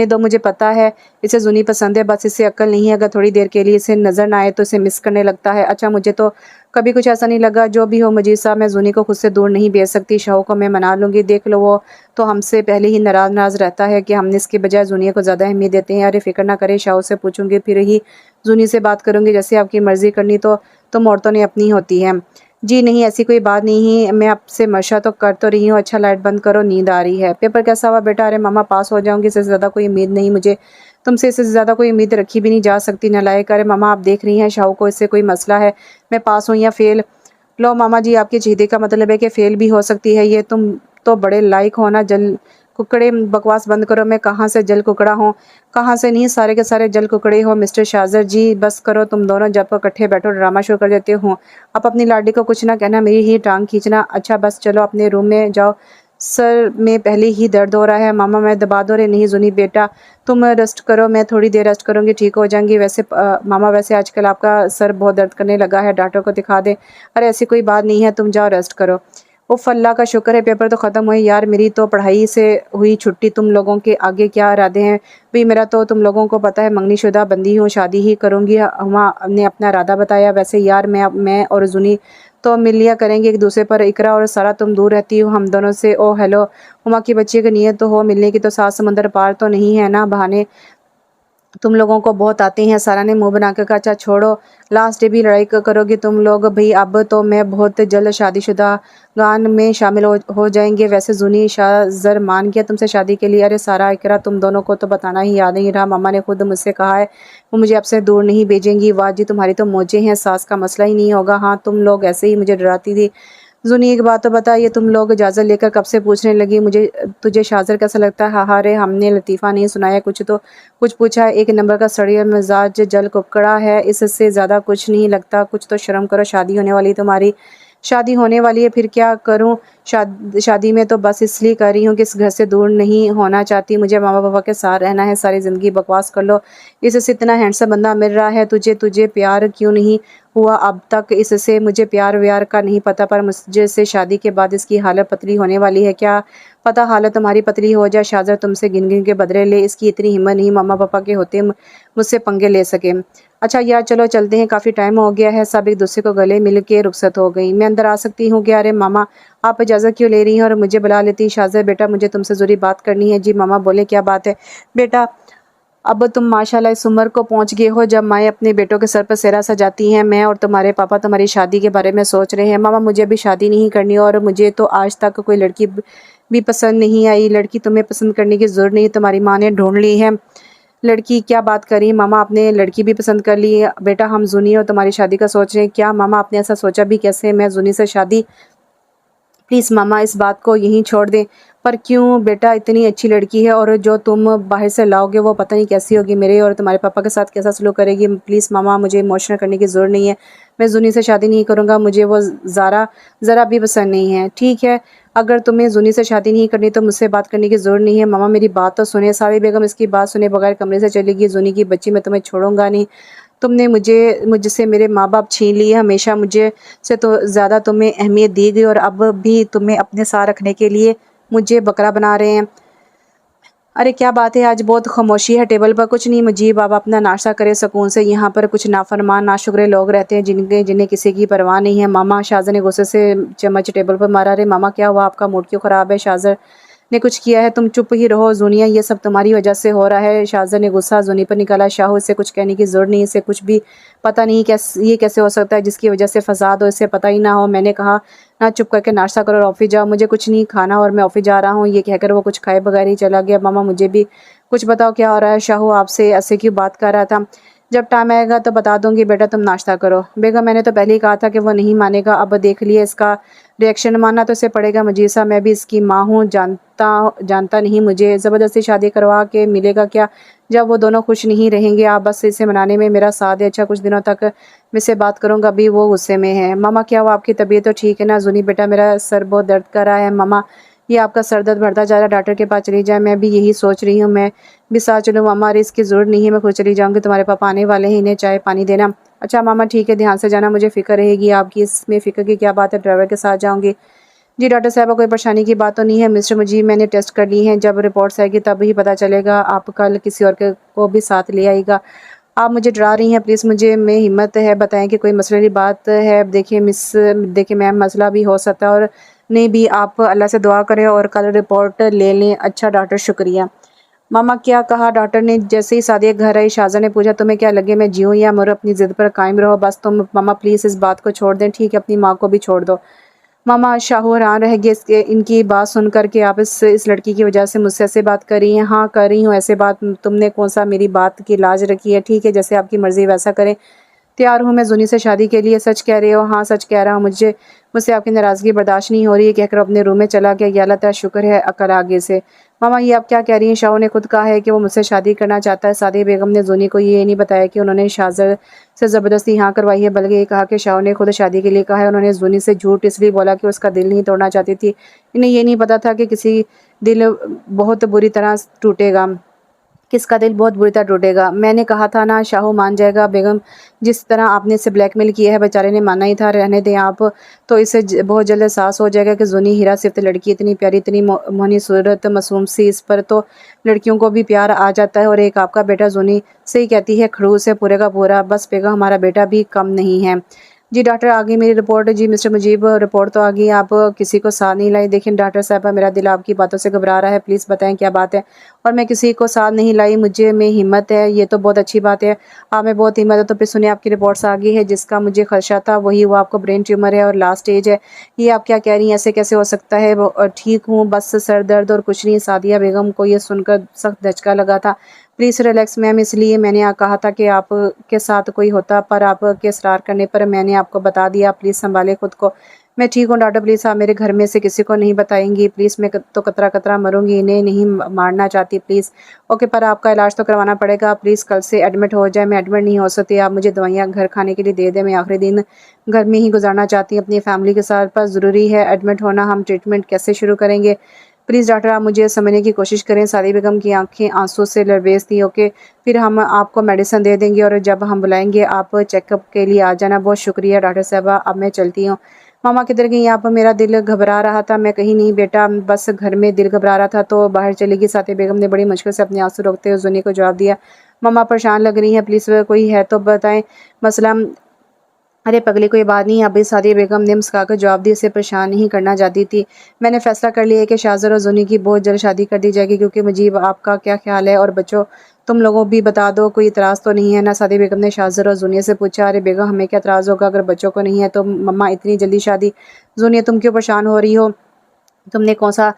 दो, मुझे पता है इसे जुनी पसंद है, बस इसे अक्ल नहीं है। अगर थोड़ी देर के लिए इसे नज़र ना आए तो इसे मिस करने लगता है। अच्छा मुझे तो कभी कुछ ऐसा नहीं लगा। जो भी हो मजीद साहब, मैं जुनी को खुद से दूर नहीं भेज सकती, शाहू को मैं मना लूँगी। देख लो वो तो हमसे पहले ही नाराज़ रहता है कि हमने इसके बजाय जुनिया को ज़्यादा अहमियत देते हैं। अरे फिक्र ना करें, शाहू से पूछूंगी फिर ही जुनी से बात करूँगी, जैसे आपकी मर्ज़ी करनी तो तुम औरतों ने अपनी होती है। जी नहीं ऐसी कोई बात नहीं है, मैं आपसे मशा तो कर तो रही हूँ। अच्छा लाइट बंद करो, नींद आ रही है। पेपर कैसा हुआ बेटा? अरे मामा पास हो जाऊंगी, इससे ज़्यादा कोई उम्मीद नहीं मुझे तुमसे, इससे ज़्यादा कोई उम्मीद रखी भी नहीं जा सकती नालायक। अरे मामा आप देख रही हैं शाहू को, इससे कोई मसला है मैं पास हूँ या फेल? लो मामा जी, आपकी चीते का मतलब है कि फ़ेल भी हो सकती है ये। तुम तो बड़े लायक हो ना जल कुकड़े। बकवास बंद करो। मैं कहाँ से जल कुकड़ा हूँ? कहाँ से नहीं, सारे के सारे जल कुकड़े हो मिस्टर शाज़र जी। बस करो तुम दोनों, जब इकट्ठे बैठो ड्रामा शुरू कर देते हो। अब अपनी लाडी को कुछ ना कहना, मेरी ही टांग खींचना। अच्छा बस चलो अपने रूम में जाओ, सर में पहले ही दर्द हो रहा है। मामा मैं दबा दो रे। नहीं जुनी बेटा, तुम रेस्ट करो, मैं थोड़ी देर रेस्ट करूँगी, ठीक हो जाएंगी। वैसे मामा वैसे आजकल आपका सर बहुत दर्द करने लगा है, डॉक्टर को दिखा दें। अरे ऐसी कोई बात नहीं है, तुम जाओ रेस्ट करो। उफ़ अल्लाह का शुक्र है पेपर तो ख़त्म हुए यार। मेरी तो पढ़ाई से हुई छुट्टी। तुम लोगों के आगे क्या इरादे हैं भाई? मेरा तो तुम लोगों को पता है, मंगनीशुदा बंदी हूँ, शादी ही करूँगी। हुमा ने अपना इरादा बताया। वैसे यार मैं और जुनी तो मिल लिया करेंगे एक दूसरे पर। इकरा और सारा तुम दूर रहती हो हम दोनों से। ओ हेलो, हुमा की बच्ची की नीयत तो हो मिलने की, तो सात समंदर पार तो नहीं है ना? बहाने तुम लोगों को बहुत आते हैं। सारा ने मुंह बना कर कहा, अच्छा छोड़ो, लास्ट डे भी लड़ाई करोगे तुम लोग भाई। अब तो मैं बहुत जल्द शादीशुदा गान में शामिल हो जाएंगे। वैसे जुनी शाहजर मान गया तुमसे शादी के लिए? अरे सारा इकरा, तुम दोनों को तो बताना ही याद नहीं रहा। मामा ने खुद मुझसे कहा है वो मुझे आपसे दूर नहीं भेजेंगी। वाह जी, तुम्हारी तो मौजें हैं, सास का मसला ही नहीं होगा। हाँ तुम लोग ऐसे ही मुझे डराती थी। जुनी एक बात तो बता, ये तुम लोग इजाज़त लेकर कब से पूछने लगी मुझे तुझे शाज़र कैसा लगता है? हाँ हाँ रे, हमने लतीफ़ा नहीं सुनाया कुछ तो कुछ पूछा है। एक नंबर का सड़िया मिजाज जल कुकड़ा है, इससे ज़्यादा कुछ नहीं लगता। कुछ तो शर्म करो, शादी होने वाली तुम्हारी। शादी होने वाली है फिर क्या करूं? शादी में तो बस इसलिए कर रही हूँ कि इस घर से दूर नहीं होना चाहती। मुझे मामा पापा के साथ रहना है सारी ज़िंदगी। बकवास कर लो, इससे इतना हैंडसम बंदा मिल रहा है तुझे, तुझे प्यार क्यों नहीं हुआ अब तक इससे? मुझे प्यार व्यार का नहीं पता, पर मुझे से शादी के बाद इसकी हालत पतली होने वाली है। क्या पता हालत तुम्हारी पतली हो जाए। शाज़र तुमसे गिन गिन के बदले ले, इसकी इतनी हिम्मत नहीं मामा पापा के होते मुझसे पंगे ले सके। अच्छा यार चलो चलते हैं, काफ़ी टाइम हो गया है। सब एक दूसरे को गले मिल के रुखसत हो गई। मैं अंदर आ सकती हूँ क्या? अरे मामा, आप इजाज़त क्यों ले रही हैं और मुझे बुला लेती? शाज़र बेटा, मुझे तुमसे ज़रूरी बात करनी है। जी मामा बोले, क्या बात है बेटा? अब तुम माशाल्लाह इस उम्र को पहुंच गए हो जब माएँ अपने बेटों के सर पर सेहरा सजाती हैं। मैं और तुम्हारे पापा तुम्हारी शादी के बारे में सोच रहे हैं। मामा मुझे अभी शादी नहीं करनी, और मुझे तो आज तक कोई लड़की भी पसंद नहीं आई। लड़की तुम्हें पसंद करने की ज़रूरत नहीं, तुम्हारी माँ ने ढूंढ ली है लड़की। क्या बात करी मामा, आपने लड़की भी पसंद कर ली है? बेटा हम जुनी और तुम्हारी शादी का सोच रहे हैं। क्या मामा, आपने ऐसा सोचा भी कैसे? मैं जुनी से शादी, प्लीज़ मामा इस बात को यहीं छोड़ दें। पर क्यों बेटा, इतनी अच्छी लड़की है और जो तुम बाहर से लाओगे वो पता नहीं कैसी होगी, मेरे और तुम्हारे पापा के साथ कैसा सलूक करेगी। प्लीज़ मामा, मुझे इमोशनल करने की ज़रूरत नहीं है। मैं जुनी से शादी नहीं करूँगा, मुझे वो ज़रा भी पसंद नहीं है। ठीक है, अगर तुम्हें जुनी से शादी नहीं करनी तो मुझसे बात करने की ज़रूरत नहीं है। मामा मेरी बात तो सुने। सारी बेगम इसकी बात सुने बगैर कमरे से चली गई। जुनी की बच्ची, मैं तुम्हें छोड़ूंगा नहीं। तुमने मुझसे मेरे माँ-बाप छीन लिए। हमेशा मुझे से तो ज़्यादा तुम्हें अहमियत दी गई, और अब भी तुम्हें अपने साथ रखने के लिए मुझे बकरा बना रहे हैं। अरे क्या बात है, आज बहुत खामोशी है टेबल पर? कुछ नहीं मुजीब, आप अपना नाश्ता करें सुकून से। यहाँ पर कुछ नाफरमान नाशुक्रे लोग रहते हैं जिन्हें किसी की परवाह नहीं है। मामा, शाज़र ने गुस्से से चम्मच टेबल पर मारा। अरे मामा क्या हुआ, आपका मूड क्यों ख़राब है? शाज़र ने कुछ किया है? तुम चुप ही रहो जुनिया, ये सब तुम्हारी वजह से हो रहा है। शाज़र ने गुस्सा जुनी पर निकाला। शाहू, इसे कुछ कहने की ज़रूरत नहीं, इसे कुछ भी पता नहीं ये कैसे हो सकता है जिसकी वजह से फसाद हो, इसे पता ही ना हो। मैंने कहा ना चुप करके नाश्ता करो और ऑफिस जाओ। मुझे कुछ नहीं खाना और मैं ऑफिस जा रहा हूँ, ये कहकर वो कुछ खाए बगैर ही चला गया। मामा मुझे भी कुछ बताओ, क्या हो रहा है? शाहू आपसे ऐसे क्यों बात कर रहा था? जब टाइम आएगा तो बता दूंगी, बेटा तुम नाश्ता करो। बेगम मैंने तो पहले ही कहा था कि वो नहीं मानेगा, अब देख लिए इसका रिएक्शन। मानना तो इसे पड़ेगा मजीद साहब, मैं भी इसकी माँ हूँ, जानता नहीं मुझे ज़बरदस्ती शादी करवा के मिलेगा क्या जब वो दोनों खुश नहीं रहेंगे? आप बस इसे मनाने में मेरा साथ है। अच्छा कुछ दिनों तक मैं इससे बात करूँगा, अभी वो गुस्से में है। मामा क्या हुआ, आपकी तबीयत तो ठीक है ना? जुनी बेटा मेरा सर बहुत दर्द कर रहा है। मामा ये आपका सर दर्द बढ़ता जा रहा है, डॉक्टर के पास चली जाए। मैं भी यही सोच रही हूँ, मैं भी साथ चलूँ। मामा अरे इसकी ज़रूरत नहीं है, मैं खुद चली जाऊँगी, तुम्हारे पापा आने वाले हैं, इन्हें चाय पानी देना। अच्छा मामा ठीक है, ध्यान से जाना, मुझे फ़िक्र रहेगी आपकी। इसमें फ़िक्र की क्या बात है, ड्राइवर के साथ जाऊँगी। जी डॉक्टर साहबा, कोई परेशानी की बात तो नहीं है मिस्टर मुजीब, मैंने टेस्ट कर ली हैं, जब रिपोर्ट्स आएगी तब ही पता चलेगा। आप कल किसी और को भी साथ ले आइएगा। आप मुझे डरा रही हैं, प्लीज़ मुझे में हिम्मत है, बताएं कि कोई मसले की बात है। देखिए मैम, मसला भी हो सकता है और नहीं भी। आप अल्लाह से दुआ करें और कल रिपोर्ट ले लें। अच्छा डॉक्टर शुक्रिया। मामा क्या कहा डॉक्टर ने? जैसे ही सादिया घर आई, शाहज़ा ने पूछा, तुम्हें क्या लगे मैं जीऊँ या मरूँ? अपनी ज़िद पर कायम रहो बस तुम। मामा प्लीज़ इस बात को छोड़ दें, ठीक है? अपनी माँ को भी छोड़ दो। मामा शाहू हैरान रह गए इनकी बात सुनकर के आप इस लड़की की वजह से मुझसे ऐसे बात कर रही हैं? हाँ कर रही हूँ, ऐसे बात तुमने कौन सा मेरी बात की लाज रखी है? ठीक है, जैसे आपकी मर्ज़ी वैसा करें। तैयार हूँ मैं ज़ुनी से शादी के लिए। सच कह रहे हो? हाँ, सच कह रहा हूँ। मुझसे आपकी नाराज़गी बर्दाश्त नहीं हो रही है, कहकर अपने रूम में चला गया। या अल्लाह तेरा शुक्र है अकल आगे से। मामा ये आप क्या कह रही हैं? शाहो ने खुद कहा है कि वो मुझसे शादी करना चाहता है। सादिया बेगम ने ज़ुनी को ये नहीं बताया कि उन्होंने शाहज़र से ज़बरदस्ती यहाँ करवाई है, बल्कि ये कहा कि शाहो ने खुद शादी के लिए कहा है। उन्होंने ज़ुनी से झूठ इसलिए बोला कि उसका दिल नहीं तोड़ना चाहती थी। इन्हें ये नहीं पता था कि किसी दिल बहुत बुरी तरह टूटेगा, किसका दिल बहुत बुरी तरह टूटेगा। मैंने कहा था ना शाहू मान जाएगा। बेगम, जिस तरह आपने इसे ब्लैकमेल किया है, बेचारे ने माना ही था। रहने दें आप, तो इसे बहुत जल्द एहसास हो जाएगा कि ज़ुनी हीरा सिर्फ लड़की, इतनी प्यारी, इतनी मोहनी सूरत, मासूम सी, इस पर तो लड़कियों को भी प्यार आ जाता है। और एक आपका बेटा ज़ुनी सही कहती है, खड़ूस है पूरे का पूरा। बस बेगम, हमारा बेटा भी कम नहीं है। जी डॉक्टर, आ गई मेरी रिपोर्ट। जी मिस्टर मुजीब, रिपोर्ट तो आ गई, आप किसी को साथ नहीं लाई। देखिए डॉक्टर साहबा, मेरा दिल आपकी बातों से घबरा रहा है, प्लीज़ बताएं क्या बात है। और मैं किसी को साथ नहीं लाई, मुझे में हिम्मत है, ये तो बहुत अच्छी बात है। आप में बहुत हिम्मत है। तो फिर सुनिए, आपकी रिपोर्ट्स आ गई है, जिसका मुझे खदशा था वही हुआ। आपको ब्रेन ट्यूमर है और लास्ट स्टेज है। ये आप क्या कह रही हैं? ऐसे कैसे हो सकता है? ठीक हूँ, बस सर दर्द और कुछ नहीं। सादिया बेगम को ये सुनकर सख्त धचका लगा था। प्लीज़ रिलैक्स मैम, इसलिए मैंने कहा था कि आपके साथ कोई होता, पर आपके इसरार करने पर मैंने आपको बता दिया। प्लीज़ संभालें खुद को। मैं ठीक हूँ डॉक्टर, प्लीज़ आप मेरे घर में से किसी को नहीं बताएंगी प्लीज़। मैं तो कतरा कतरा मरूंगी, इन्हें नहीं मारना चाहती प्लीज़। ओके, पर आपका इलाज तो करवाना पड़ेगा। प्लीज़ कल से एडमिट हो जाए। मैं एडमिट नहीं हो सकती, आप मुझे दवाइयाँ घर खाने के लिए दे दें। मैं आखिरी दिन घर में ही गुजारना चाहती हूँ अपनी फैमिली के साथ, पर ज़रूरी है एडमिट होना। हम ट्रीटमेंट कैसे शुरू करेंगे? प्लीज़ डॉक्टर, आप मुझे समझने की कोशिश करें। सादी बेगम की आंखें आंसू से लरबेज थी। ओके, फिर हम आपको मेडिसिन दे देंगे और जब हम बुलाएंगे आप चेकअप के लिए आ जाना। बहुत शुक्रिया डॉक्टर साहबा, अब मैं चलती हूँ। मामा किधर गई आप? मेरा दिल घबरा रहा था। मैं कहीं नहीं बेटा, बस घर में दिल घबरा रहा था तो बाहर चली गई। साथी बेगम ने बड़ी मुश्किल से अपने आंसू रोकते हुए ज़ुनी को जवाब दिया। मामा परेशान लग रही हैं, प्लीज़ कोई है तो बताएं मसला। अरे पगली, कोई बात नहीं। अभी सादिया बेगम ने मुस्कुराकर जवाब दिया, इसे परेशान नहीं करना चाहती थी। मैंने फैसला कर लिया है कि शाहज़र और ज़ुनी की बहुत जल्द शादी कर दी जाएगी। क्योंकि मुजीब, आपका क्या ख्याल है? और बच्चों, तुम लोगों भी बता दो, कोई इतराज़ तो नहीं है ना? सादिया बेगम ने शाहज़र और ज़ुनिया से पूछा। अरे बेगम, हमें क्या इतराज़ होगा अगर बच्चों को नहीं है तो? मम्मा इतनी जल्दी शादी? ज़ुनिया, तुम क्यों परेशान हो रही हो? तुमने कौन सा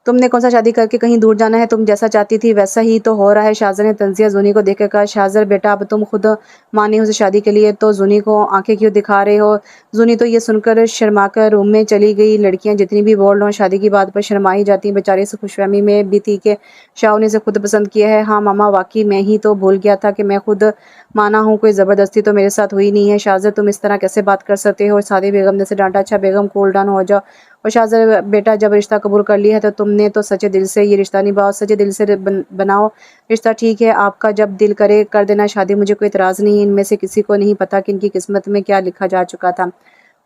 तुमने कौन सा शादी करके कहीं दूर जाना है? तुम जैसा चाहती थी वैसा ही तो हो रहा है। शाहज़र ने तंज़िया ज़ुनी को देखकर कहा। शाहज़र बेटा, अब तुम खुद माने हो उसे शादी के लिए, तो ज़ुनी को आंखें क्यों दिखा रहे हो? ज़ुनी तो ये सुनकर शर्माकर रूम में चली गई। लड़कियां जितनी भी बोल्ड हों, शादी की बात पर शर्मा ही जाती हैं। बेचारी से खुशफहमी में भी थी कि शाह ने इसे खुद पसंद किया है। हाँ मामा, वाकई मैं ही तो भूल गया था कि मैं खुद माना हूँ, कोई ज़बरदस्ती तो मेरे साथ हुई नहीं है। शाहज़र, तुम इस तरह कैसे बात कर सकते हो? सादी बेगम ने उसे डांटा। अच्छा बेगम, कूल डाउन हो जाओ। और शाहज़र बेटा, जब रिश्ता कबूल कर लिया है तो तुमने तो सच्चे दिल से ये रिश्ता निभाओ, सच्चे दिल से बनाओ रिश्ता। ठीक है, आपका जब दिल करे कर देना शादी, मुझे कोई इतराज़ नहीं है। इनमें से किसी को नहीं पता कि इनकी किस्मत में क्या लिखा जा चुका था।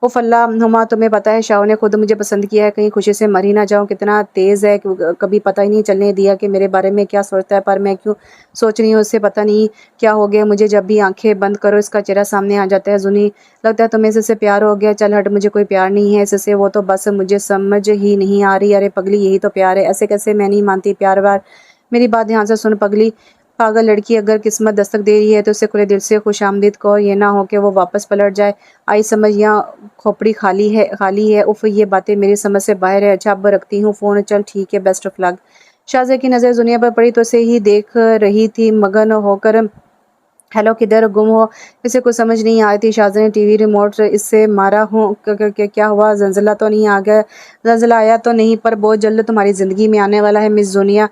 उफ़ अल्लाह, हुमा तुम्हें पता है शाह ने खुद मुझे पसंद किया है, कहीं खुशी से मर ही ना जाऊँ। कितना तेज़ है, कभी पता ही नहीं चलने दिया कि मेरे बारे में क्या सोचता है। पर मैं क्यों सोच रही हूँ उससे पता नहीं क्या हो गया मुझे। जब भी आंखें बंद करो इसका चेहरा सामने आ जाता है। ज़ुनी, लगता है तुम्हें इससे प्यार हो गया। चल हट, मुझे कोई प्यार नहीं है इससे, वो तो बस मुझे समझ ही नहीं आ रही। अरे पगली, यही तो प्यार है। ऐसे कैसे? मैं नहीं मानती प्यार व्यार। मेरी बात ध्यान से सुन पगली, पागल लड़की, अगर किस्मत दस्तक दे रही है तो उसे खुले दिल से खुशामदीद कहो। ये ना हो कि वो वापस पलट जाए। आई समझ, यहाँ खोपड़ी खाली है। उफ, ये बातें मेरी समझ से बाहर है। अच्छा अब रखती हूँ फ़ोन, चल ठीक है, बेस्ट ऑफ लक। शाहज़े की नज़र दुनिया पर पड़ी तो उसे ही देख रही थी मगन होकर। हेलो, किधर गुम हो? इसे कुछ समझ नहीं आ रही थी। शाहज़े ने टीवी रिमोट इससे मारा हूँ। क्या हुआ? जंजला तो नहीं आ गया? जंजला आया तो नहीं, पर बहुत जल्द तुम्हारी ज़िंदगी में आने वाला है मिस दुनिया।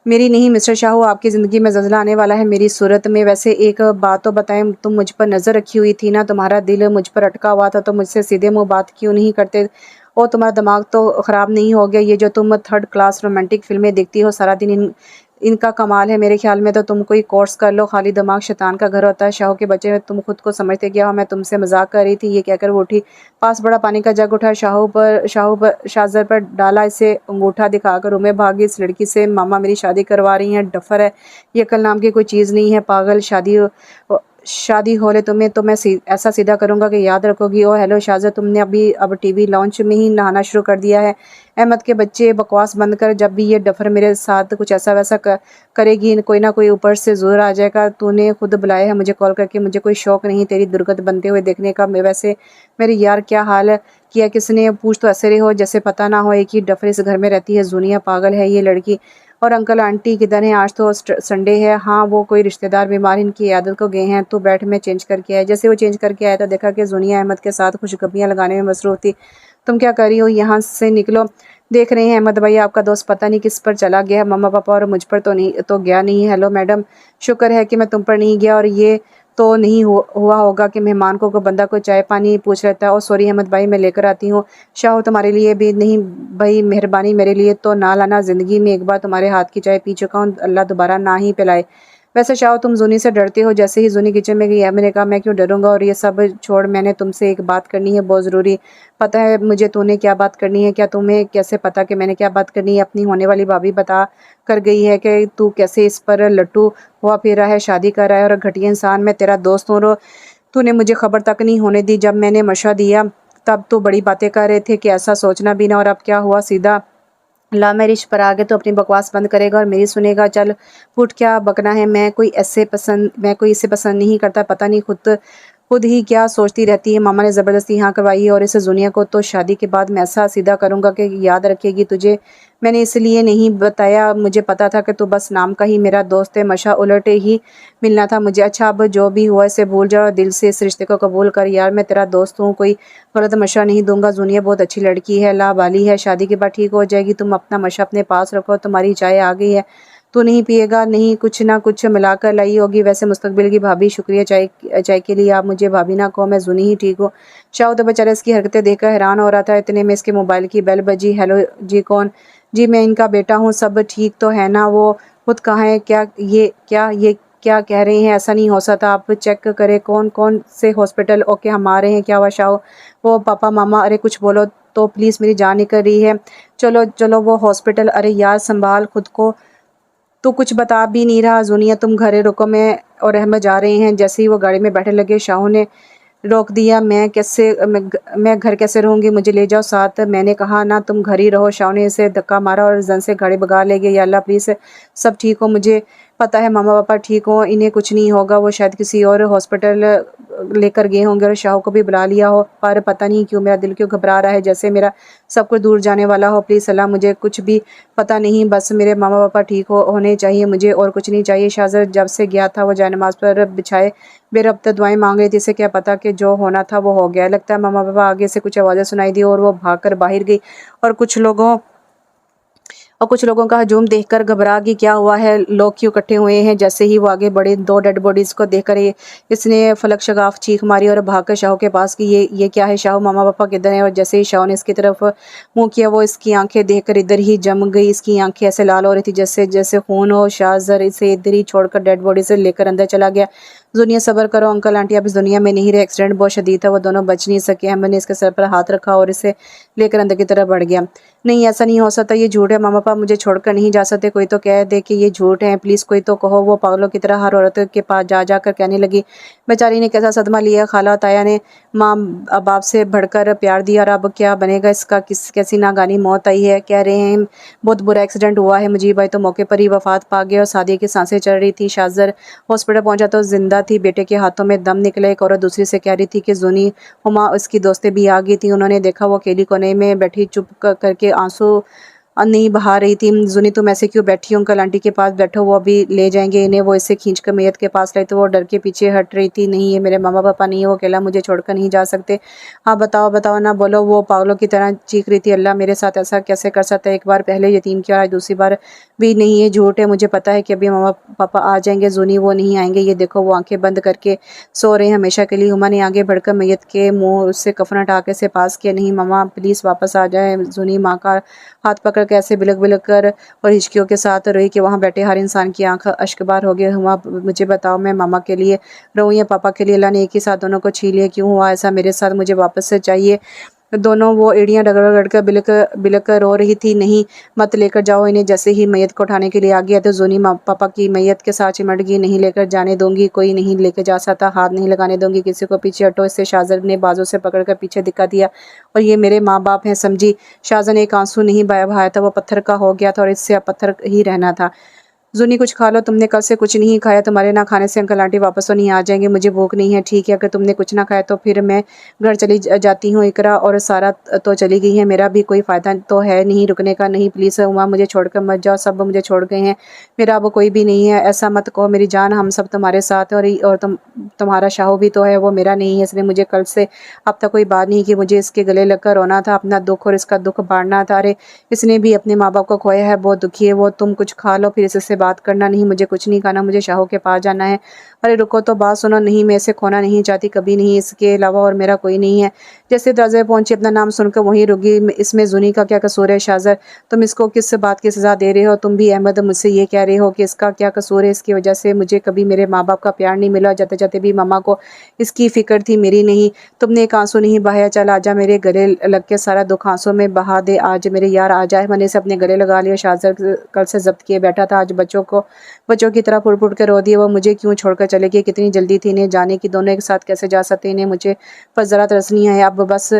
मेरी नहीं मिस्टर शाहू, आपकी ज़िंदगी में ज़लज़ला आने वाला है मेरी सूरत में। वैसे एक बात तो बताएं, तुम मुझ पर नज़र रखी हुई थी ना? तुम्हारा दिल मुझ पर अटका हुआ था तो मुझसे सीधे मुंह बात क्यों नहीं करते? और तुम्हारा दिमाग तो ख़राब नहीं हो गया? ये जो तुम थर्ड क्लास रोमांटिक फिल्में देखती हो सारा दिन, इनका कमाल है। मेरे ख्याल में तो तुम कोई कोर्स कर लो, खाली दिमाग शैतान का घर होता है। शाहू के बच्चे में तुम खुद को समझते क्या हो? मैं तुमसे मजाक कर रही थी। ये कहकर वो उठी, पास बड़ा पानी का जग उठा, शाहज़र पर डाला, इसे अंगूठा दिखाकर रूम में भागी। इस लड़की से मामा मेरी शादी करवा रही हैं, डफर है ये, अकल नाम की कोई चीज़ नहीं है। पागल, शादी हो ले तुम्हें तो मैं ऐसा सीधा करूँगा कि याद रखोगी। ओ हेलो शाहज़र, तुमने अब टीवी लॉन्च में ही नहाना शुरू कर दिया है। अहमद के बच्चे, बकवास बंद कर। जब भी ये डफर मेरे साथ कुछ ऐसा वैसा करेगी, कोई ना कोई ऊपर से जोर आ जाएगा। तूने खुद बुलाया है मुझे कॉल करके, मुझे कोई शौक नहीं तेरी दुर्गत बनते हुए देखने का। वैसे मेरे यार क्या हाल किया किसने? पूछ तो ऐसे रहे हो जैसे पता ना हो, एक ही डफर इस घर में रहती है। जुनिया, पागल है ये लड़की। और अंकल आंटी किधर हैं, आज तो संडे है। हाँ वो कोई रिश्तेदार बीमार इनकी इयादत को गए हैं, तो बैठ मैं चेंज करके आया। जैसे वो चेंज करके आया तो देखा कि जुनिया अहमद के साथ खुशखबरियाँ लगाने में मसरूफ़ थी। तुम क्या कर रही हो, यहाँ से निकलो। देख रहे हैं अहमद भाई आपका दोस्त पता नहीं किस पर चला गया, मम्मा पापा और मुझ पर तो गया नहीं। हेलो मैडम, शुक्र है कि मैं तुम पर नहीं गया, और ये तो नहीं हुआ होगा कि मेहमान को कोई बंदा कोई चाय पानी पूछ लेता है। और सॉरी अहमद भाई, मैं लेकर आती हूँ। शाहो तुम्हारे लिए भी नहीं भाई, मेहरबानी, मेरे लिए तो ना लाना। ज़िंदगी में एक बार तुम्हारे हाथ की चाय पी चुका हूँ, अल्लाह दोबारा ना ही पिलाए। वैसे शाहो तुम जूनी से डरते हो। जैसे ही जूनी किचन में गई है मैंने कहा मैं क्यों डरूंगा, और ये सब छोड़, मैंने तुमसे एक बात करनी है बहुत ज़रूरी। पता है मुझे तूने क्या बात करनी है? क्या तुम्हें कैसे पता कि मैंने क्या बात करनी है? अपनी होने वाली भाभी बता कर गई है कि तू कैसे इस पर लट्टू हुआ फिर रहा है, शादी कर रहा है, और घटिया इंसान, मैं तेरा दोस्त हूँ। तूने मुझे खबर तक नहीं होने दी जब मैंने मशा दिया, तब तो बड़ी बातें कर रहे थे कि ऐसा सोचना भी ना, और अब क्या हुआ, सीधा ला मैरिज पर आ गए। तो अपनी बकवास बंद करेगा और मेरी सुनेगा। चल फुट, क्या बकना है? मैं कोई इसे पसंद नहीं करता। पता नहीं खुद ही क्या सोचती रहती है। मामा ने ज़बरदस्ती यहाँ करवाई है, और इस जुनिया को तो शादी के बाद मैं ऐसा सीधा करूँगा कि याद रखेगी तुझे। मैंने इसलिए नहीं बताया, मुझे पता था कि तू बस नाम का ही मेरा दोस्त है। मशा उलटे ही मिलना था मुझे। अच्छा अब जो भी हुआ इसे भूल जा और दिल से इस रिश्ते को कबूल कर। यार मैं तेरा दोस्त हूँ, कोई गलत मशा नहीं दूंगा। जुनिया बहुत अच्छी लड़की है, लाबाली है, शादी के बाद ठीक हो जाएगी। तुम अपना मशा अपने पास रखो। तुम्हारी चाय आ गई है, तू नहीं पिएगा? नहीं, कुछ ना कुछ मिलाकर लाई होगी। वैसे मुस्तकबिल की भाभी, शुक्रिया चाय चाय के लिए। आप मुझे भाभी ना कहो, मैं जुनी ही ठीक हूँ। शाह तो बेचारा इसकी हरकतें देखकर हैरान हो रहा था। इतने में इसके मोबाइल की बेल बजी। हेलो जी, कौन? जी मैं इनका बेटा हूँ। सब ठीक तो है ना? वो खुद कहाँ है? ये क्या कह रहे हैं? ऐसा नहीं हो सकता, आप चेक करें कौन कौन से हॉस्पिटल। ओके हम आ रहे हैं। क्या हुआ शाह? वो पापा मामा, अरे कुछ बोलो तो प्लीज़, मेरी जान निकल रही है। चलो चलो वो हॉस्पिटल। अरे यार संभाल खुद को, तो कुछ बता भी नहीं रहा। जुनिया तुम घरे रुको, मैं और अहमद जा रहे हैं। जैसे ही वो गाड़ी में बैठने लगे शाह ने रोक दिया। मैं घर कैसे रहूँगी, मुझे ले जाओ साथ। मैंने कहा ना तुम घर ही रहो। शाह ने इसे धक्का मारा और जन से गाड़ी भगा ले गई। या अल्लाह प्लीज़ सब ठीक हो, मुझे पता है मामा पापा ठीक हो, इन्हें कुछ नहीं होगा। वो शायद किसी और हॉस्पिटल लेकर गए होंगे और शाह को भी बुला लिया हो, पर पता नहीं क्यों मेरा दिल क्यों घबरा रहा है, जैसे मेरा सब कुछ दूर जाने वाला हो। प्लीज़ सलाह, मुझे कुछ भी पता नहीं, बस मेरे मामा पापा ठीक होने चाहिए, मुझे और कुछ नहीं चाहिए। शाहज़र जब से गया था वो जायनमाज़ पर बिछाए बेरब्त दुआएं मांग रही थी। इसे क्या पता कि जो होना था वो हो गया। लगता है मामा पापा आगे से कुछ आवाज़ें सुनाई दी और वो भागकर बाहर गई। और कुछ लोगों का हजूम देखकर घबरा गई। क्या हुआ है, लोग क्यों इकट्ठे हुए हैं? जैसे ही वो आगे बढ़े, दो डेड बॉडीज़ को देखकर इसने फलक शगाफ चीख मारी और भागकर शाह के पास की। ये क्या है शाह, मामा पापा किधर हैं? और जैसे ही शाह ने इसकी तरफ मुंह किया, वो इसकी आंखें देखकर इधर ही जम गई। इसकी आंखें ऐसे लाल हो रही थी जैसे जैसे खून हो। शाहज़र इसे इधर ही छोड़कर डेड बॉडी से लेकर अंदर चला गया। दुनिया सब्र करो अंकल आंटी, अब इस दुनिया में नहीं रहे। एक्सीडेंट बहुत शदीद था, वो दोनों बच नहीं सके। अहमद ने इसके सर पर हाथ रखा और इसे लेकर अंदर की तरफ बढ़ गया। नहीं ऐसा नहीं हो सकता, ये झूठ है। मामा पापा मुझे छोड़कर नहीं जा सकते। कोई तो कह दे कि ये झूठ है, प्लीज़ कोई तो कहो। वो पागलों की तरह हर औरत के पास जा जाकर कहने लगी। बेचारी ने कैसा सदमा लिया। खाला ताया ने माँ बाप से बढ़कर प्यार दिया, और अब क्या बनेगा इसका? कैसी नागानी मौत आई है। कह रहे हैं बहुत बुरा एक्सीडेंट हुआ है। मुजीब भाई तो मौके पर ही वफात पा गए और सादिया की सांसें चढ़ रही थी। शाहज़र हॉस्पिटल पहुंचा तो जिंदा थी। बेटे के हाथों में दम निकला। एक औरत दूसरी से कह रही थी कि जुनी हुमा उसकी दोस्तें भी आ गई थी। उन्होंने देखा वो अकेली कोने में बैठी चुप करके आंसू नहीं बहा रही थी। जुनी तुम ऐसे क्यों बैठी हो? अंकल आंटी के पास बैठो, वो अभी ले जाएंगे इन्हें। वो इसे खींचकर मैयत के पास लाई तो वो डर के पीछे हट रही थी। नहीं ये मेरे मामा पापा नहीं है, वो अकेला मुझे छोड़कर नहीं जा सकते। हाँ बताओ बताओ ना, बोलो। वो पागलों की तरह चीख रही थी। अल्लाह मेरे साथ ऐसा कैसे कर सकता है? एक बार पहले यतीम किया, आज दूसरी बार भी नहीं। ये झूठ है, मुझे पता है कि अभी मामा पापा आ जाएंगे। जुनी वो नहीं आएंगे। ये देखो वो आंखें बंद करके सो रहे हैं हमेशा के लिए। हुमा ने आगे बढ़कर मैयत के मुंह से कफन हटा के से पास किया। नहीं मामा प्लीज़ वापस आ जाए। जुनी माँ का हाथ पकड़ के ऐसे बिलक बिलक कर और हिचकियों के साथ रोई कि वहाँ बैठे हर इंसान की आंख अश्कबार हो गई। हुआ मुझे बताओ, मैं मामा के लिए रोऊं या पापा के लिए? अल्लाह ने एक ही साथ दोनों को छीन लिया। क्यों हुआ ऐसा मेरे साथ? मुझे वापस से चाहिए। दोनों वो एड़ियां रगड़ रगड़ कर बिलक बिलक कर रो रही थी। नहीं मत लेकर जाओ इन्हें। जैसे ही मैयत को उठाने के लिए आ गया तो जोनी पापा की मैयत के साथ चिमट गई। नहीं लेकर जाने दूंगी, कोई नहीं लेकर जा सकता, हाथ नहीं लगाने दूंगी किसी को। पीछे हटो। इससे शाहज़र ने बाजू से पकड़कर पीछे दिखा दिया। और ये मेरे माँ बाप हैं, समझी? शाहज़र ने एक आंसू नहीं बहाया था, वो पत्थर का हो गया था और इससे अब पत्थर ही रहना था। जुनी कुछ खा लो, तुमने कल से कुछ नहीं खाया, तुम्हारे ना खाने से अंकल आंटी वापस तो नहीं आ जाएंगे, मुझे भूख नहीं है। ठीक है, अगर तुमने कुछ ना खाया तो फिर मैं घर चली जाती हूँ। इकरा और सारा तो चली गई है, मेरा भी कोई फ़ायदा तो है नहीं रुकने का। नहीं प्लीज़ उमा, मुझे छोड़कर मत जाओ, सब मुझे छोड़ गए हैं, मेरा अब कोई भी नहीं है। ऐसा मत कहो मेरी जान, हम सब तुम्हारे साथ हैं। और तुम्हारा शाहू भी तो है, वो मेरा नहीं है। इसने मुझे कल से अब तक कोई बात नहीं की, मुझे इसके गले लगकर रोना था, अपना दुख और इसका दुख बांटना था। अरे इसने भी अपने माँ बाप को खोया है, बहुत दुखी है वो। तुम कुछ खा लो फिर इससे बात करना। नहीं मुझे कुछ नहीं खाना, मुझे शाहू के पास जाना है। अरे रुको तो बात सुनो। नहीं मैं इसे खोना नहीं चाहती, कभी नहीं, इसके अलावा और मेरा कोई नहीं है। जैसे दरवाजे पहुंची, अपना नाम सुनकर वहीं रुकी। इसमें जुनी का क्या कसूर है शाजर? तुम इसको किस बात की सजा दे रहे हो? तुम भी अहमद मुझसे ये कह रहे हो कि इसका क्या कसूर है? इसकी वजह से मुझे कभी मेरे माँ बाप का प्यार नहीं मिला, जाते जाते भी मामा को इसकी फिक्र थी, मेरी नहीं। तुमने एक आंसू नहीं बहाया, चल आजा मेरे गले लग के सारा दुख आंसू में बहा दे। आज मेरे यार आ जाए। मैंने इसे अपने गले लगा लिया। शाजर कल से जब्त किए बैठा था, आज बच्चों की तरह फुट फुट कर रो दिया। वो मुझे क्यों छोड़कर चले गए? कितनी जल्दी थी इन्हें जाने की, दोनों एक साथ कैसे जा सकते? इन्हें मुझे पर जरा तरस नहीं है अब। बस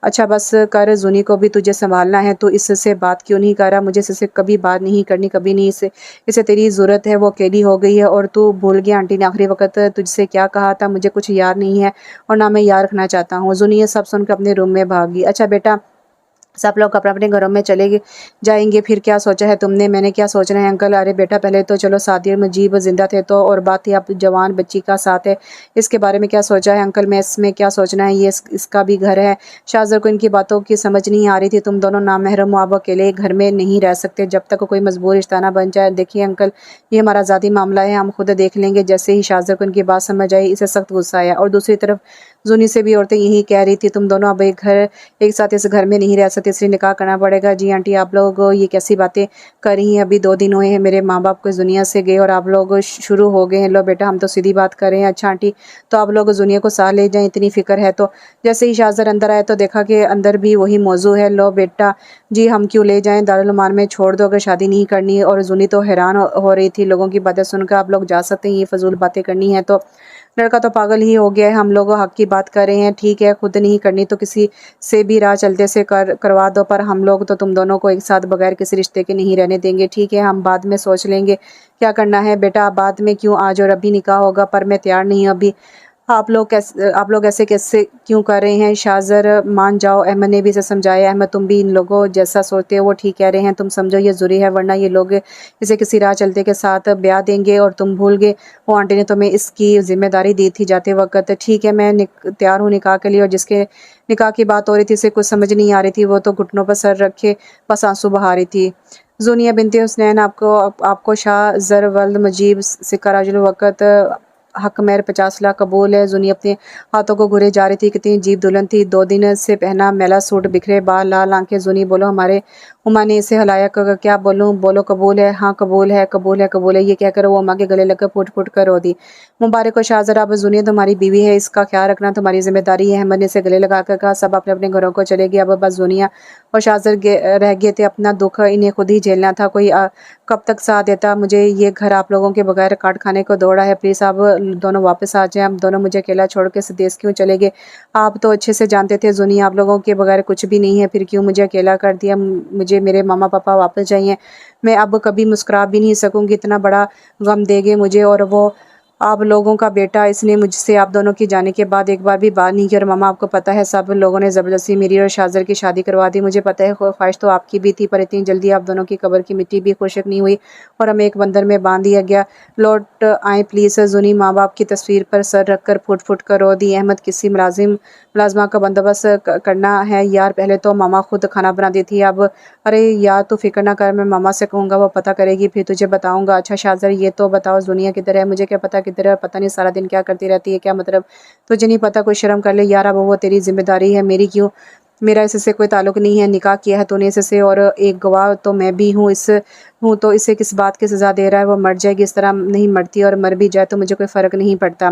अच्छा बस कर, जुनी को भी तुझे संभालना है, तो इससे बात क्यों नहीं कर रहा? मुझे इससे कभी बात नहीं करनी, कभी नहीं। इसे इसे तेरी ज़रूरत है, वो अकेली हो गई है। और तू भूल गया आंटी ने आखिरी वक्त तुझसे क्या कहा था? मुझे कुछ याद नहीं है और ना मैं याद रखना चाहता हूँ। जुनी ये सब सुनकर अपने रूम में भागी। अच्छा बेटा, सब लोग अपने अपने घरों में चले जाएंगे, फिर क्या सोचा है तुमने? मैंने क्या सोचना है अंकल? अरे बेटा पहले तो चलो सादिया और मुजीब जिंदा थे तो और बात थी, अब जवान बच्ची का साथ है, इसके बारे में क्या सोचा है अंकल? मैं इसमें क्या सोचना है, ये इसका भी घर है। शाहजर को इनकी बातों की समझ नहीं आ रही थी। तुम दोनों नामहरम हो, आप अकेले घर में नहीं रह सकते जब तक कोई मजबूर रिश्ता ना बन जाए। देखिए अंकल, ये हमारा ज़ाती मामला है, हम खुद देख लेंगे। जैसे ही शाहजर को इनकी बात समझ आई, इसे सख्त गुस्सा आया। और दूसरी तरफ जुनी से भी औरतें यही कह रही थी, तुम दोनों अब एक साथ इस घर में नहीं रह सकते, इसलिए निकाह करना पड़ेगा। जी आंटी, आप लोग ये कैसी बातें कर रही हैं? अभी 2 दिन हुए हैं मेरे माँ बाप को इस दुनिया से गए और आप लोग शुरू हो गए हैं। लो बेटा, हम तो सीधी बात कर रहे हैं। अच्छा आंटी, तो आप लोग दुनिया को साथ ले जाएं, इतनी फिक्र है तो? जैसे ही शाहजर अंदर आया तो देखा कि अंदर भी वही मौजू है। लो बेटा जी, हम क्यों ले जाएं, दारुल उमान में छोड़ दो अगर शादी नहीं करनी। और जुनी तो हैरान हो रही थी लोगों की बातें सुनकर। आप लोग जा सकते हैं, ये फजूल बातें करनी है तो? लड़का तो पागल ही हो गया है, हम लोग हक की बात कर रहे हैं। ठीक है, खुद नहीं करनी तो किसी से भी राह चलते से करवा दो, पर हम लोग तो तुम दोनों को एक साथ बगैर किसी रिश्ते के नहीं रहने देंगे। ठीक है, हम बाद में सोच लेंगे क्या करना है। बेटा बाद में क्यों, आज और अभी निकाह होगा। पर मैं तैयार नहीं हूं अभी। आप लोग ऐसे कैसे क्यों कर रहे हैं? शाहजर मान जाओ, अहमद ने भी इसे समझाया। अहमद तुम भी इन लोगों जैसा सोचते हो, वो ठीक कह रहे हैं, तुम समझो ये ज़रूरी है, वरना ये लोग इसे किसी राह चलते के साथ ब्याह देंगे और तुम भूल गए वो आंटी ने तुम्हें इसकी जिम्मेदारी दी थी जाते वक्त। ठीक है, मैं तैयार हूँ निकाह के लिए। और जिसके निकाह की बात हो रही थी इसे कुछ समझ नहीं आ रही थी, वो तो घुटनों पर सर रखे बस आंसू बहा रही थी। जुनिया बिनते हुसनैन, आपको शाह जरवल्द मुजीब सिकराजुल वक़्त हक मेहर 50 लाख कबूल है। जुनी अपने हाथों को घुरे जा रही थी, कितनी अजीब दुल्हन थी। 2 दिन से पहना मैला सूट, बिखरे बाल, लाल आंखें। जुनी बोलो, हमारे उमा ने इसे हलाया। क्या बोलूं? बोलो कबूल है। हाँ कबूल है, कबूल है, कबूल है, ये कहकर वो उमा के गले लगकर फुट फुट कर रो दी। मुबारक हो शाहजरा, अब जुनी तुम्हारी बीवी है, इसका ख्याल रखना तुम्हारी जिम्मेदारी है। अहमद ने इसे गले लगाकर कहा। सब अपने अपने घरों को चले गए। अब बस जुनिया और शाहजर रह गए थे। अपना दुख इन्हें खुद ही झेलना था। कोई कब तक साथ देता? मुझे ये घर आप लोगों के बगैर काट खाने को दौड़ा है। प्लीज़ आप दोनों वापस आ जाएं। आप दोनों मुझे अकेला छोड़ के इस देश क्यों चले गए? आप तो अच्छे से जानते थे जुनी, आप लोगों के बगैर कुछ भी नहीं है, फिर क्यों मुझे अकेला कर दिया? मुझे मेरे मामा पापा वापस चाहिए। मैं अब कभी मुस्कुरा भी नहीं सकूंगी, इतना बड़ा गम देंगे मुझे। और वो आप लोगों का बेटा, इसने मुझसे आप दोनों की जाने के बाद एक बार भी बात नहीं की। और मामा आपको पता है, सब लोगों ने ज़बरदस्ती मेरी और शाहजर की शादी करवा दी। मुझे पता है ख्वाहिश तो आपकी भी थी, पर इतनी जल्दी आप दोनों की कब्र की मिट्टी भी खुशक नहीं हुई और हमें एक बंदर में बांध दिया गया। लौट आए प्लीज़। जुनी माँ बाप की तस्वीर पर सर रख कर फुट फुट कर रो दी। अहमद, किसी मुलाजमा का बंदोबस्त करना है यार। पहले तो मामा खुद खाना बनाती थी, अब अरे यार तू फिक्र ना कर, मैं मामा से कहूँगा, वो पता करेगी, फिर तुझे बताऊँगा। अच्छा शाहजर, ये तो बताओ दुनिया किधर है? मुझे क्या पता किधर है, पता नहीं सारा दिन क्या करती रहती है। क्या मतलब? तुझे नहीं पता? कोई शर्म कर ले यार, अब वो तेरी जिम्मेदारी है, मेरी क्यों? मेरा इससे कोई ताल्लुक नहीं है, निकाह किया है तूने इससे और एक गवाह तो मैं भी हूँ तो इसे किस बात की सज़ा दे रहा है? वो मर जाएगी, इस तरह नहीं मरती, और मर भी जाए तो मुझे कोई फ़र्क नहीं पड़ता।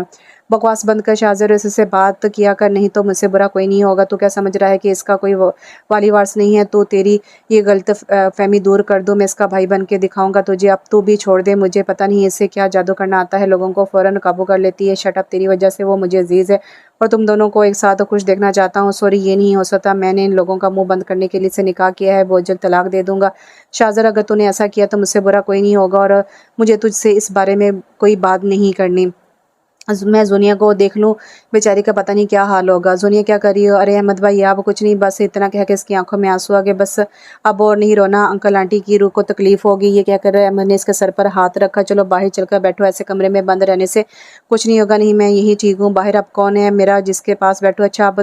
बकवास बंद कर शाहजर, इससे बात किया कर, नहीं तो मुझसे बुरा कोई नहीं होगा। तू क्या समझ रहा है कि इसका कोई वाली वारस नहीं है? तो तेरी ये गलत फहमी दूर कर दूँ, मैं इसका भाई बन के दिखाऊंगा तुझे। अब तू भी छोड़ दे मुझे, पता नहीं इससे क्या जादू करना आता है, लोगों को फ़ौरन काबू कर लेती है। शट अप, तेरी वजह से वो मुझे अजीज़ है और तुम दोनों को एक साथ खुश देखना चाहता हूँ। सॉरी, ये नहीं हो सकता। मैंने इन लोगों का मुंह बंद करने के लिए इसे निकाह किया है, बहुत जल्द तलाक दे दूंगा। शाहजर, अगर तूने ऐसा किया दिया तो मुझसे बुरा कोई नहीं होगा और मुझे तुझसे इस बारे में कोई बात नहीं करनी। मैं ज़ोनिया को देख लूँ, बेचारी का पता नहीं क्या हाल होगा। ज़ोनिया क्या कर रही हो? अरे अहमद भाई आप कुछ नहीं, बस इतना कह के इसकी आंखों में आंसू आ गए। बस अब और नहीं रोना, अंकल आंटी की रूह को तकलीफ़ होगी। ये क्या कर रहे हैं? अहमद ने इसके सर पर हाथ रखा। चलो बाहर चलकर बैठो, ऐसे कमरे में बंद रहने से कुछ नहीं होगा। नहीं मैं यही ठीक हूँ, बाहर अब कौन है मेरा जिसके पास बैठो? अच्छा अब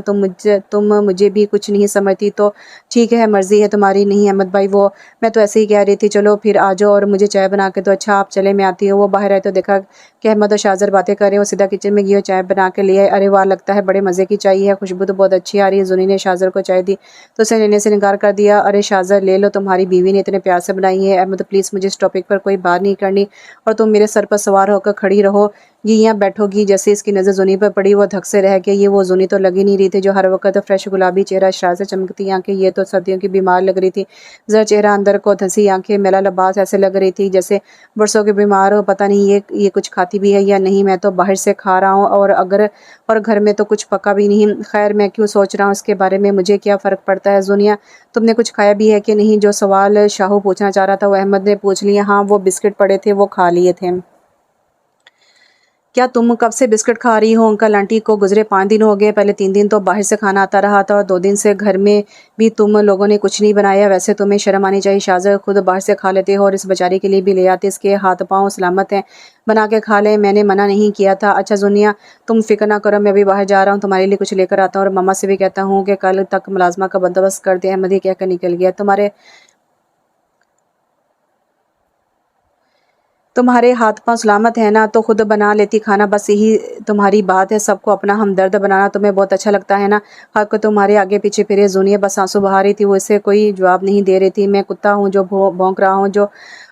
तुम मुझे भी कुछ नहीं समझती तो ठीक है, मर्ज़ी है तुम्हारी। नहीं अहमद भाई वो मैं तो ऐसे ही कह रही थी, चलो फिर आ जाओ और मुझे चाय बना के दो। अच्छा आप चले मैं आती हूँ। वो बाहर आए तो देखा कि अहमद और शाज़र बातें कर रहे हैं। वो सीधा किचन में गई और चाय बना के ले आए। अरे वाह, लगता है बड़े मज़े की चाय है, खुशबू तो बहुत अच्छी आ रही है। ज़ुनी ने शाज़र को चाय दी तो उसे लेने से इनकार कर दिया। अरे शाज़र ले लो, तुम्हारी बीवी ने इतने प्यार से बनाई है। अहमद प्लीज़ मुझे इस टॉपिक पर कोई बात नहीं करनी और तुम मेरे सर पर सवार होकर खड़ी रहो। ये यहाँ बैठोगी। जैसे इसकी नज़र ज़ुनी पर पड़ी वो धक से रह गई। ये वो ज़ुनी तो लग ही नहीं रही थी जो हर वक्त फ्रेश गुलाबी चेहरा, शरारत से चमकती आंखें। ये तो सर्दियों की बीमार लग रही थी। ज़रा चेहरा अंदर को धंसी आंखें, मैला लिबास, ऐसे लग रही थी जैसे बरसों की बीमार हो। पता नहीं ये कुछ खाती भी है या नहीं। मैं तो बाहर से खा रहा हूँ और घर में तो कुछ पका भी नहीं। खैर मैं क्यों सोच रहा हूँ इसके बारे में, मुझे क्या फ़र्क पड़ता है। ज़ुनिया तुमने कुछ खाया भी है कि नहीं? जो सवाल शाहू पूछना चाह रहा था वो अहमद ने पूछ लिया। हाँ वो बिस्किट पड़े थे वो खा लिए थे। क्या तुम कब से बिस्किट खा रही हो? अंकल आंटी को गुजरे 5 दिन हो गए। पहले 3 दिन तो बाहर से खाना आता रहा था और 2 दिन से घर में भी तुम लोगों ने कुछ नहीं बनाया। वैसे तुम्हें शर्म आनी चाहिए। शाज़र खुद बाहर से खा लेते हो और इस बेचारी के लिए भी ले आते। इसके हाथ पाँव सलामत हैं, बना के खा ले, मैंने मना नहीं किया था। अच्छा जुनिया तुम फिक्र ना करो, मैं अभी बाहर जा रहा हूँ, तुम्हारे लिए कुछ लेकर आता हूँ और मम्मा से भी कहता हूँ कि कल तक मुलाजमा का बंदोबस्त कर दे। अहमद ये कहकर निकल गया। तुम्हारे हाथ पाँव सलामत है ना, तो खुद बना लेती खाना। बस यही तुम्हारी बात है, सबको अपना हमदर्द बनाना तुम्हें बहुत अच्छा लगता है ना। हक तुम्हारे आगे पीछे फिरे। जूनियर बस आंसू बहा रही थी, वो इसे कोई जवाब नहीं दे रही थी। मैं कुत्ता हूँ जो भौंक रहा हूँ जो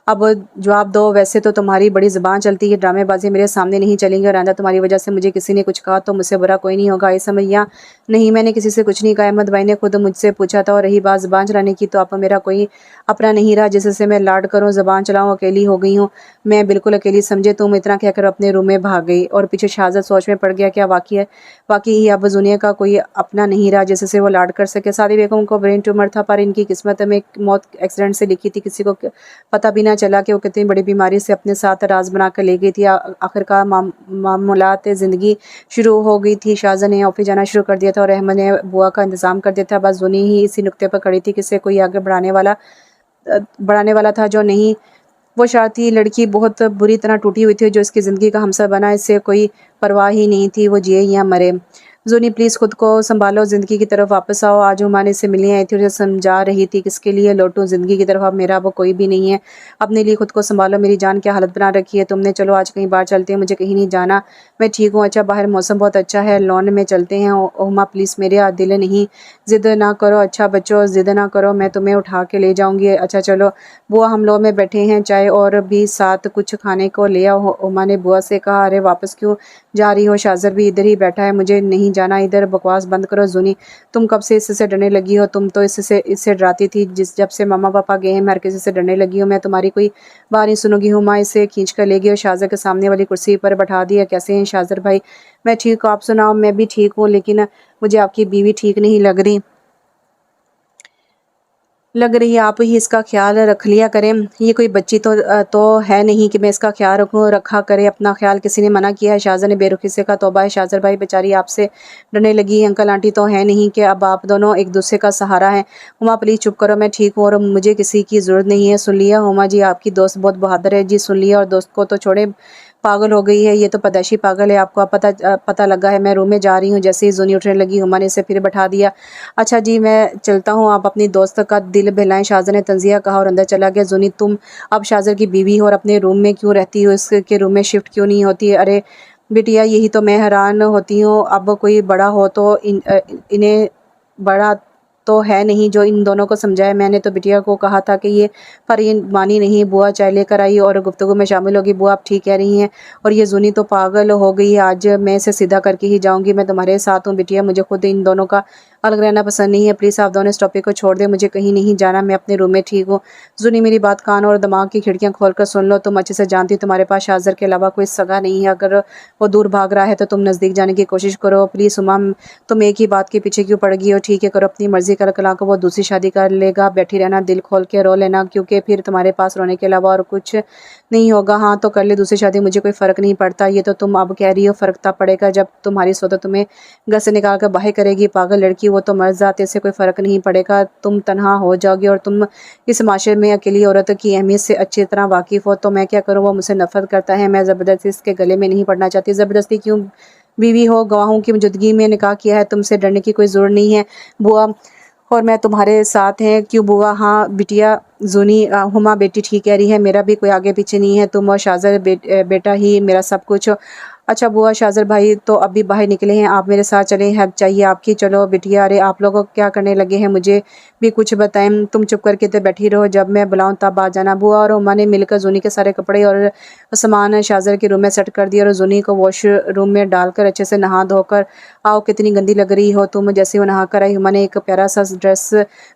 अब जवाब दो। वैसे तो तुम्हारी बड़ी ज़ुबान चलती है, ड्रामेबाजी मेरे सामने नहीं चलेंगी और आइंदा तुम्हारी वजह से मुझे किसी ने कुछ कहा तो मुझसे बुरा कोई नहीं होगा। इस समय यहाँ नहीं, मैंने किसी से कुछ नहीं कहा। अहमद भाई ने खुद मुझसे पूछा था। और रही बात ज़ुबान चलाने की, तो अब मेरा कोई अपना नहीं रहा जिससे मैं लाड करूँ, ज़ुबान चलाऊँ। अकेली हो गई हूँ मैं, बिल्कुल अकेली समझे तुम। इतना कहकर अपने रूम में भाग गई और पीछे शाहज़ाद सोच में पड़ गया। क्या वाकई ही अब दुनिया का कोई अपना नहीं रहा जिससे वो लाड कर सके। सादी बेगम को ब्रेन ट्यूमर था, पर इनकी किस्मत में मौत एक्सीडेंट से लिखी थी। किसी को पता भी ना चला कि वो कितनी बड़ी बीमारी से अपने साथ राज बना कर ले गई थी। आखिरकार मामूलात ज़िंदगी शुरू हो गई थी। शाहज़ाद ने ऑफिस जाना शुरू कर दिया था और अहमद ने बुआ का इंतज़ाम कर दिया था। बस दुनिया ही इसी नुक्ते पर खड़ी थी कि इसे कोई आगे बढ़ाने वाला था जो नहीं। वो शरारती लड़की बहुत बुरी तरह टूटी हुई थी जो इसकी ज़िंदगी का हमसफ़र बना। इससे कोई परवाह ही नहीं थी वो जिए या मरे। ज़ूनी प्लीज़ खुद को सँभालो, ज़िंदगी की तरफ वापस आओ। आज हुमाने से मिलने आई थी और उसे समझा रही थी किसके लिए लौटूं ज़िंदगी की तरफ। अब मेरा वो कोई भी नहीं है। अपने लिए खुद को सँभालो। मेरी जान क्या हालत बना रखी है तुमने। चलो आज कहीं बाहर चलते हैं, मुझे कहीं नहीं जाना, मैं ठीक हूँ। अच्छा बाहर मौसम बहुत अच्छा है, लॉन में चलते हैं। हुमा प्लीज़ मेरे दिल नहीं, ज़िद ना करो। अच्छा बच्चों ज़िद ना करो, मैं तुम्हें उठा के ले जाऊँगी। अच्छा चलो। बुआ हम लोग में बैठे हैं, चाय और भी साथ कुछ खाने को ले आओ। हुमा ने बुआ से कहा। अरे वापस क्यों जा रही हो? शाज़र भी इधर ही बैठा है, मुझे नहीं जाना इधर। बकवास बंद करो ज़ूनी, तुम कब से इससे डरने लगी हो? तुम तो इससे डराती थी जब से मम्मा पापा गए हैं। मैं हर किसी से डरने लगी हूँ, मैं तुम्हारी कोई बात नहीं सुनूंगी। हुमा इसे खींच कर ले गई और शाज़र के सामने वाली कुर्सी पर बैठा दिया। कैसे हैं शाज़र भाई? मैं ठीक हूँ, आप सुनाओ? मैं भी ठीक हूँ, लेकिन मुझे आपकी बीवी ठीक नहीं लग रही है। आप ही इसका ख्याल रख लिया करें। ये कोई बच्ची तो है नहीं कि मैं इसका ख्याल रखा करे। अपना ख्याल किसी ने मना किया है? शाज़र ने बेरुखी से कहा। तौबा है शाज़र भाई, बेचारी आपसे डरने लगी है। अंकल आंटी तो है नहीं कि अब आप दोनों एक दूसरे का सहारा हैं। हुमा प्लीज़ चुप करो, मैं ठीक हूँ और मुझे किसी की ज़रूरत नहीं है। सुन लिया हुमा जी, आपकी दोस्त बहुत बहादुर है जी। सुन लिया, और दोस्त को तो छोड़े, पागल हो गई है ये तो, पैदाइशी पागल है। आपको अब पता लगा है। मैं रूम में जा रही हूँ। जैसे ही ज़ूनी उठने लगी हुमा ने इसे फिर बैठा दिया। अच्छा जी मैं चलता हूँ, आप अपनी दोस्त का दिल बहलाएं। शाज़र ने तंज़िया कहा और अंदर चला गया। ज़ूनी तुम अब शाज़र की बीवी हो और अपने रूम में क्यों रहती हो? इसके रूम में शिफ्ट क्यों नहीं होती? अरे बिटिया यही तो मैं हैरान होती हूँ। अब कोई बड़ा हो तो इन्हें बड़ा तो है नहीं जो इन दोनों को समझाए। मैंने तो बिटिया को कहा था कि ये, पर ये मानी नहीं। बुआ चाय लेकर आई और गुफ्तगू में शामिल होगी। बुआ आप ठीक कह रही हैं, और ये ज़ूनी तो पागल हो गई है। आज मैं इसे सीधा करके ही जाऊंगी। मैं तुम्हारे साथ हूँ बिटिया, मुझे खुद इन दोनों का अलग रहना पसंद नहीं है। प्लीज़ आप दोनों इस टॉपिक को छोड़ दें, मुझे कहीं नहीं जाना, मैं अपने रूम में ठीक हूँ। ज़ूनी मेरी बात कान और दिमाग की खिड़कियाँ खोल कर सुन लो। तुम अच्छे से जानती हो तुम्हारे पास शाज़र के अलावा कोई सगा नहीं है। अगर वो दूर भाग रहा है तो तुम नज़दीक जाने की कोशिश करो। प्लीज़ हुमा, तुम एक ही बात के पीछे क्यों पड़ गई हो? ठीक है करो अपनी मर्ज़ी कल कल को वो दूसरी शादी कर लेगा, बैठी रहना, दिल खोल के रो लेना, क्योंकि फिर तुम्हारे पास रोने के अलावा और कुछ नहीं होगा। हाँ तो कर ले दूसरी शादी, मुझे कोई फ़र्क नहीं पड़ता। ये तो तुम अब कह रही हो, फ़र्क तब पड़ेगा जब तुम्हारी सौदा तुम्हें घर से निकाल कर बाहर करेगी। पागल लड़की, वो तो मर जाते से कोई फ़र्क नहीं पड़ेगा। तुम तनहा हो जाओगी और तुम इस माशरे में अकेली औरत की अहमियत से अच्छी तरह वाकिफ़ हो। तो मैं क्या करूँ, वो मुझसे नफ़रत करता है। मैं ज़बरदस्ती इसके गले में नहीं पड़ना चाहती। ज़बरदस्ती क्यों? बीवी हो, गवाहों की मौजूदगी में निकाह किया है, तुमसे डरने की कोई ज़रूरत नहीं है बुआ, और मैं तुम्हारे साथ हैं। क्यों बुआ? हाँ बिटिया ज़ूनी हुमा बेटी ठीक कह रही है, मेरा भी कोई आगे पीछे नहीं है। तुम और शाज़र बेटा ही मेरा सब कुछ हो। अच्छा बुआ, शाज़र भाई तो अभी बाहर निकले हैं, आप मेरे साथ चलें, हेल्प चाहिए आपकी। चलो बिटिया। अरे आप लोग क्या करने लगे हैं, मुझे भी कुछ बताएं। तुम चुप करके तो बैठी रहो, जब मैं बुलाऊं तब आ जाना। बुआ और हुमा ने मिलकर ज़ूनी के सारे कपड़े और सामान शाज़र के रूम में सेट कर दिया और ज़ूनी को वॉशरूम में डालकर अच्छे से नहा धोकर, आओ कितनी गंदी लग रही हो तुम। जैसे वो नहा कर आई, हुमा ने एक प्यारा सा ड्रेस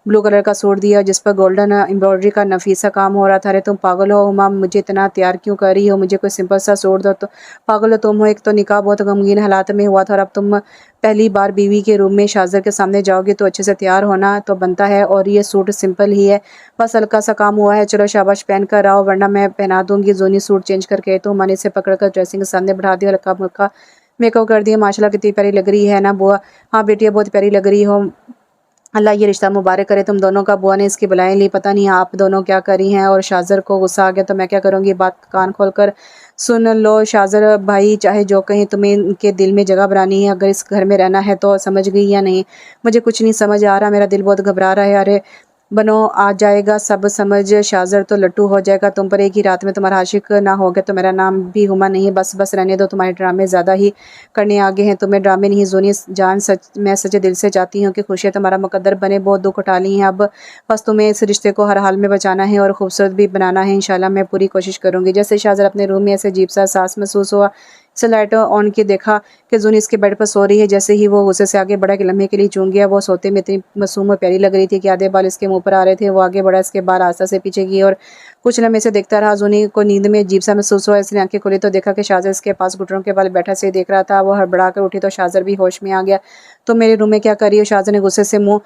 ब्लू कलर का सूट दिया जिस पर गोल्डन एम्ब्रॉयडरी का नफीसा काम हो रहा था। अरे तुम पागल हो हुमा, मुझे इतना तैयार क्यों कर रही हो, मुझे कोई सिंपल सा सूट दो। तो पागल हो तुम हो, एक तो निकाह बहुत गमगीन हालात में हुआ था और अब तुम पहली बार बीवी के रूम में शाज़र के सामने जाओगे तो अच्छे से तैयार होना तो बनता है, और ये सूट सिंपल ही है, बस हल्का सा काम हुआ है। चलो शाबाश, पहन कर आओ वरना मैं पहना दूंगी। ज़ूनी सूट चेंज करके तो मैंने इसे पकड़कर ड्रेसिंग के सामने बढ़ा दिया, हल्का फुल्का मेकअप कर दिया। माशाल्लाह कितनी प्यारी लग रही है ना बुआ। हाँ बेटिया बहुत प्यारी लग रही हो, अल्लाह ये रिश्ता मुबारक करे तुम दोनों का। बुआ ने इसकी बुलाएं ली, पता नहीं आप दोनों क्या करी हैं। और शाज़र को गुस्सा आ गया, तो मैं क्या करूँगी, बात कान खोल कर सुन लो। शाज़र भाई चाहे जो कहीं, तुम्हें इनके दिल में जगह बनानी है, अगर इस घर में रहना है तो। समझ गई या नहीं? मुझे कुछ नहीं समझ आ रहा, मेरा दिल बहुत घबरा रहा है। अरे बनो आ जाएगा सब समझ, शाज़र तो लट्टू हो जाएगा तुम पर। एक ही रात में तुम्हारा आशिक ना हो गया तो मेरा नाम भी हुमा नहीं है। बस बस रहने दो, तुम्हारे ड्रामे ज़्यादा ही करने आगे हैं। तुम्हें ड्रामे नहीं ज़ूनी जान, सच मैं सच्चे दिल से चाहती हूँ कि खुशियाँ तुम्हारा मुकद्दर बने। बहुत दुख उठा ली हैं अब, बस तुम्हें इस रिश्ते को हर हाल में बचाना है और खूबसूरत भी बनाना है। इंशाल्लाह मैं पूरी कोशिश करूँगी। जैसे शाज़र अपने रूम में ऐसे अजीब सा एहसास महसूस हुआ, इसे लाइट ऑन की देखा कि ज़ूनी इसके बेड पर सो रही है। जैसे ही वो गुस्से से आगे बढ़ा कि लम्हे के लिए चूम गया। वो सोते में इतनी मासूम और प्यारी लग रही थी कि आधे बाल इसके मुंह पर आ रहे थे। वो आगे बढ़ा, इसके बाल आस्ता से पीछे किए और कुछ लम्हे से देखता रहा। ज़ूनी को नींद में अजीब सा महसूस हुआ, इसने आंखें खोली तो देखा कि शाज़र इसके पास घुटनों के बल बैठा से देख रहा था। वो हड़बड़ा कर उठी तो शाज़र भी होश में आ गया। तो मेरे रूम में क्या कर रही हो? शाज़र ने गुस्से से मुँह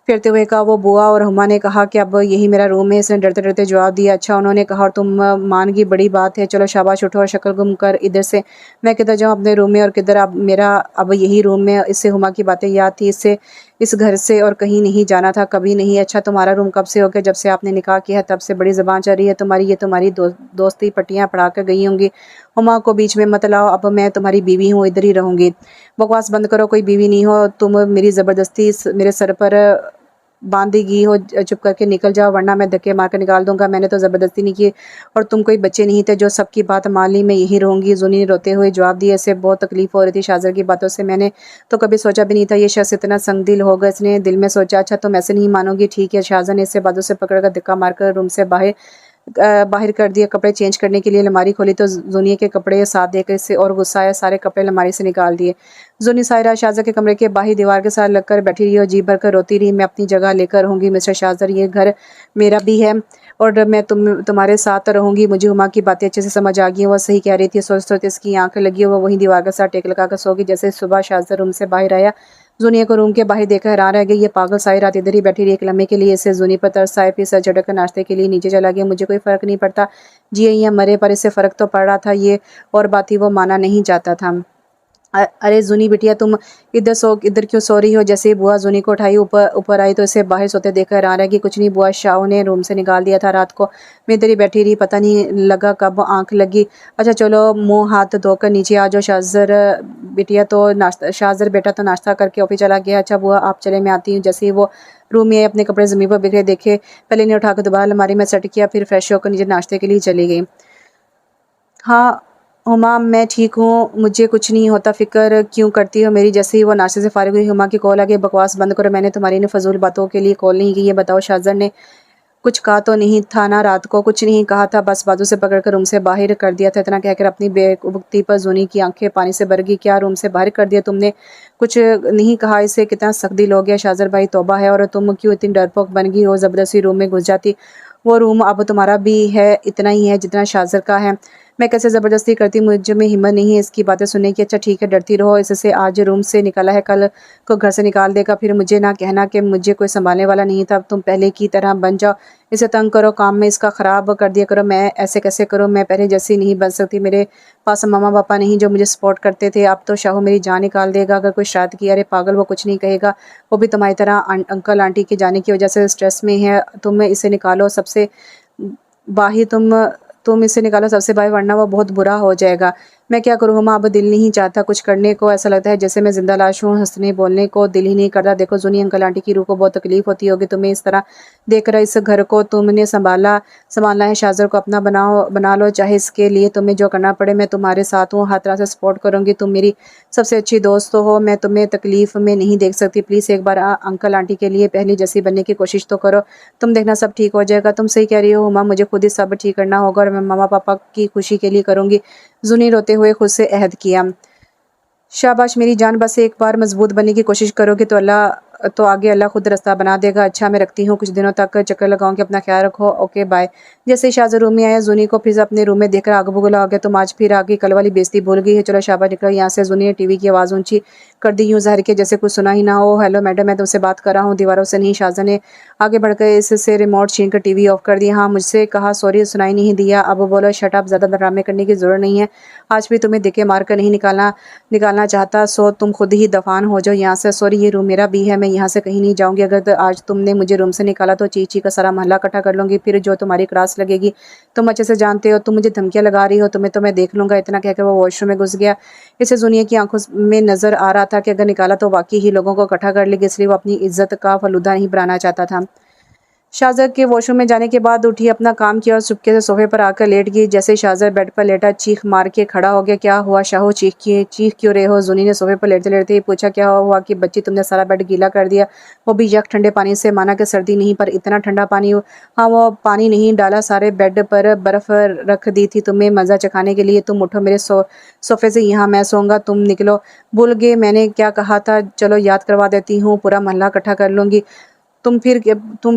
फिरते हुए कहा। वो बुआ और हुमा ने कहा कि अब यही मेरा रूम है, इसने डरते डरते जवाब दिया। अच्छा उन्होंने कहा, और तुम मान गई, बड़ी बात है। चलो शाबाश, उठो और शक्ल गुम कर इधर से। मैं किधर जाऊँ अपने रूम में, और किधर अब मेरा अब यही रूम में। इससे हुमा की बातें याद थी, इससे इस घर से और कहीं नहीं जाना था, कभी नहीं। अच्छा तुम्हारा रूम कब से हो गया? जब से आपने निकाह किया है तब से बड़ी ज़बान चल रही है तुम्हारी। ये तुम्हारी दोस्ती पट्टियाँ पढ़ा कर गई होंगी। हुमा को बीच में मत लाओ, अब मैं तुम्हारी बीवी हूँ, इधर ही रहूँगी। बकवास बंद करो, कोई बीवी नहीं हो तुम, मेरी ज़बरदस्ती मेरे सर पर बांधेगी हो। चुप करके निकल जाओ वरना मैं धक्के मार कर निकाल दूंगा। मैंने तो ज़बरदस्ती नहीं की और तुम कोई बच्चे नहीं थे जो सबकी बात मान ली। मैं यही रहूंगी। ज़ूनी ने रोते हुए जवाब दिया। इसे बहुत तकलीफ हो रही थी शाज़र की बातों से। मैंने तो कभी सोचा भी नहीं था ये शख्स इतना संगदिल होगा। इसने दिल में सोचा, अच्छा तुम ऐसे नहीं मानोगी, ठीक है। शाज़र ने इसे बातों से पकड़कर धक्का मारकर रूम से बाहर कर दिया। कपड़े चेंज करने के लिए अलमारी खोली तो ज़ूनी के कपड़े साथ देकर इससे और गुस्सा आया, सारे कपड़े अलमारी से निकाल दिए। ज़ूनी सायरा शाज़र के कमरे के बाहर दीवार के साथ लगकर बैठी रही और जी भर कर रोती रही। मैं अपनी जगह लेकर रहूँगी मिस्टर शाज़र, ये घर मेरा भी है और मैं तुम्हारे साथ रहूँगी। मुझे हुमा की बातें अच्छे से समझ आ गई, वो सही कह रही थी। सोचते सोचते इसकी आंखें लगी, वो वहीं दीवार के साथ टेक लगा कर सो गई। जैसे सुबह शाज़र रूम से बाहर आया, ज़ूनिया को रूम के बाहर देखकर हैरान रह गई। ये पागल सारी रात इधर ही बैठी रही। एक लम्हे के लिए इसे ज़ूनी पर तरस आए, फिर सर झटक कर नाश्ते के लिए नीचे चला गया। मुझे कोई फ़र्क नहीं पड़ता, जिए या मरे, पर इससे फ़र्क तो पड़ रहा था। ये और बात ही वो माना नहीं जाता था। अरे ज़ूनी बिटिया तुम इधर क्यों सो रही हो? जैसे ही बुआ ज़ूनी को उठाई ऊपर ऊपर आई तो इसे बाहर सोते देखकर हैरान रह गई। कुछ नहीं बुआ, शाह ने रूम से निकाल दिया था रात को, मैं इधर ही बैठी रही, पता नहीं लगा कब आंख लगी। अच्छा चलो मुंह हाथ धोकर नीचे आ जाओ। शाज़र बिटिया तो नाश्ता शाज़र बेटा तो नाश्ता करके ऑफिस चला गया। अच्छा बुआ आप चले, मैं आती हूँ। जैसे ही वो रूम में अपने कपड़े ज़मीन पर बिखरे देखे, पहले इन्हें उठाकर दोबारा अलमारी में सेट किया, फिर फ्रेश होकर नीचे नाश्ते के लिए चली गई। हाँ हुमा मैं ठीक हूँ, मुझे कुछ नहीं होता, फ़िक्र क्यों करती हो मेरी? जैसे ही वो नाश्ते से फारिग हुई हुमा की कॉल आ गई। बकवास बंद करो, मैंने तुम्हारी इन फजूल बातों के लिए कॉल नहीं की। ये बताओ शाज़र ने कुछ कहा तो नहीं था ना रात को? कुछ नहीं कहा था, बस बाजू से पकड़कर रूम से बाहर कर दिया था। इतना कहकर अपनी बेवकूफ़ी पर ज़ूनी की आंखें पानी से भर गई। क्या रूम से बाहर कर दिया तुमने? कुछ नहीं कहा? इसे कितना सख्त दिल हो गया शाज़र भाई, तौबा है। और तुम क्यों इतनी डरपोक बन गई हो? ज़बरदस्ती रूम में घुस जाती। वो रूम अब तुम्हारा भी है, इतना ही है जितना शाज़र का है। मैं कैसे ज़बरदस्ती करती, मुझ में हिम्मत नहीं है इसकी बातें सुनने की। अच्छा ठीक है, डरती रहो, इससे आज रूम से निकाला है, कल को घर से निकाल देगा, फिर मुझे ना कहना कि मुझे कोई सँभालने वाला नहीं था। तुम पहले की तरह बन जाओ, इसे तंग करो, काम में इसका ख़राब कर दिया करो। मैं ऐसे कैसे करूँ? मैं पहले जैसी नहीं बन सकती। मेरे पास मम्मा-पापा नहीं जो मुझे सपोर्ट करते थे। अब तो शाहू मेरी जान निकाल देगा अगर कोई शरारत की। अरे पागल, वो कुछ नहीं कहेगा, वो भी तुम्हारी तरह अंकल आंटी के जाने की वजह से स्ट्रेस में है। तुम इसे निकालो सबसे बाही तुम इसे निकालो सबसे बाहर, वरना वो बहुत बुरा हो जाएगा। मैं क्या करूँ मम्मा, अब दिल नहीं चाहता कुछ करने को, ऐसा लगता है जैसे मैं ज़िंदा लाश हूँ, हँसने बोलने को दिल ही नहीं करता। देखो ज़ूनी, अंकल आंटी की रूह को बहुत तकलीफ़ होती होगी तुम्हें इस तरह देखकर। इस घर को तुमने सँभालना है, शाज़र को अपना बना लो, चाहे इसके लिए तुम्हें जो करना पड़े। मैं तुम्हारे साथ हूँ, हर तरह से सपोर्ट करूँगी। तुम मेरी सबसे अच्छी दोस्त हो, मैं तुम्हें तकलीफ़ में नहीं देख सकती। प्लीज़ एक बार अंकल आंटी के लिए पहले जैसी बनने की कोशिश तो करो। तुम देखना सब ठीक हो जाएगा। तुम सही कह रही हो हुमा, मुझे खुद ही सब ठीक करना होगा और मैं मम्मा-पापा की खुशी के लिए करूँगी। ज़ुनी रोते हुए खुद से अहद किया। शाबाश मेरी जान, बस एक बार मजबूत बनने की कोशिश करोगे तो आगे अल्लाह खुद रास्ता बना देगा। अच्छा मैं रखती हूँ, कुछ दिनों तक चक्कर लगाऊंगी, अपना ख्याल रखो, ओके बाय। जैसे ही शाहज़ाद रूम में आया, जुनी को फिर अपने रूम में देखकर आग बबूला हो गया। तुम आज फिर आगे कल वाली बेइज्जती भूल गई है, चलो शाबाश निकलो यहाँ से। जुनी ने टीवी की आवाज़ ऊंची कर दी, यूं ज़ाहिर के जैसे कुछ सुना ही ना हो। हेलो मैडम, मैं तुमसे बात कर रहा हूँ, दीवारों से नहीं। शाहज़ाद ने आगे बढ़कर इससे रिमोट छीन कर टीवी ऑफ कर दिया। हाँ मुझसे कहा, सॉरी सुनाई नहीं दिया। अब बोलो, शट अप, ज़्यादा ड्रामे करने की ज़रूरत नहीं है। आज भी तुम्हें देखे मार कर नहीं निकालना चाहता, सो तुम खुद ही दफान हो जाओ यहाँ से। सॉरी, ये रूम मेरा भी है, मैं यहाँ से कहीं नहीं जाऊँगी। अगर तो आज तुमने मुझे रूम से निकाला तो चीची का सारा मोहल्ला इकट्ठा कर लूँगी, फिर जो तुम्हारी क्लास लगेगी। तुम अच्छे से जानते हो, तुम मुझे धमकियाँ लगा रही हो, तुम्हें तो मैं देख लूँगा। इतना कहकर वो वॉशरूम में घुस गया। इसे जुनिया की आंखों में नजर आ रहा था कि अगर निकाला तो वाकई ही लोगों को इकट्ठा कर लेगी, इसलिए वो अपनी इज्जत का फलूदा नहीं बनाना चाहता था। शाहज़ाद के वॉशरूम में जाने के बाद उठी, अपना काम किया और चुपके से सोफे पर आकर लेट गई। जैसे ही शाहज़ाद बेड पर लेटा, चीख मार के खड़ा हो गया। क्या हुआ शाहू, चीख क्यों रहे हो? जुनी ने सोफे पर लेटते लेटते ही पूछा। क्या हुआ कि बच्ची, तुमने सारा बेड गीला कर दिया, वो भी यक ठंडे पानी से। माना कि सर्दी नहीं पर इतना ठंडा पानी हो। हाँ वो पानी नहीं डाला, सारे बेड पर बर्फ़ रख दी थी तुम्हें मज़ा चखाने के लिए। तुम उठो मेरे सोफे से, यहाँ मैं सोऊंगा, तुम निकलो। भूल गए मैंने क्या कहा था? चलो याद करवा देती हूँ, पूरा मोहल्ला इकट्ठा कर लूँगी। तुम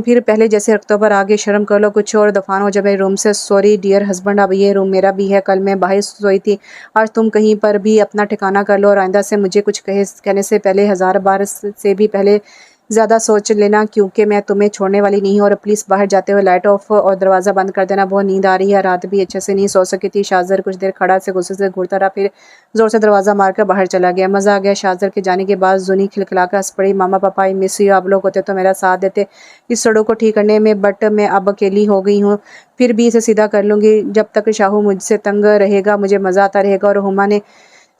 फिर पहले जैसे रखतों पर आगे शर्म कर लो कुछ और, दफान हो जब मेरे रूम से। सॉरी डियर हस्बैंड, अब ये रूम मेरा भी है, कल मैं बाहर सोई थी, आज तुम कहीं पर भी अपना ठिकाना कर लो और आइंदा से मुझे कुछ कहने से पहले 1000 बार से भी पहले ज़्यादा सोच लेना, क्योंकि मैं तुम्हें छोड़ने वाली नहीं हूँ। और प्लीज़ बाहर जाते हुए लाइट ऑफ और दरवाज़ा बंद कर देना, बहुत नींद आ रही है, रात भी अच्छे से नहीं सो सकी थी। शाहज़र कुछ देर खड़ा से गुस्से से घूरता रहा, फिर ज़ोर से दरवाज़ा मारकर बाहर चला गया। मज़ा आ गया शाहज़र के जाने के बाद। जुनी खिलखिलाकर हंस पड़ी। मामा पापा आई मिस यू, आप लोग होते तो मेरा साथ देते इस सड़क को ठीक करने में, बट मैं अब अकेली हो गई हूँ। फिर भी इसे सीधा कर लूँगी, जब तक शाहू मुझसे तंग रहेगा मुझे मज़ा आता रहेगा। और हुमा ने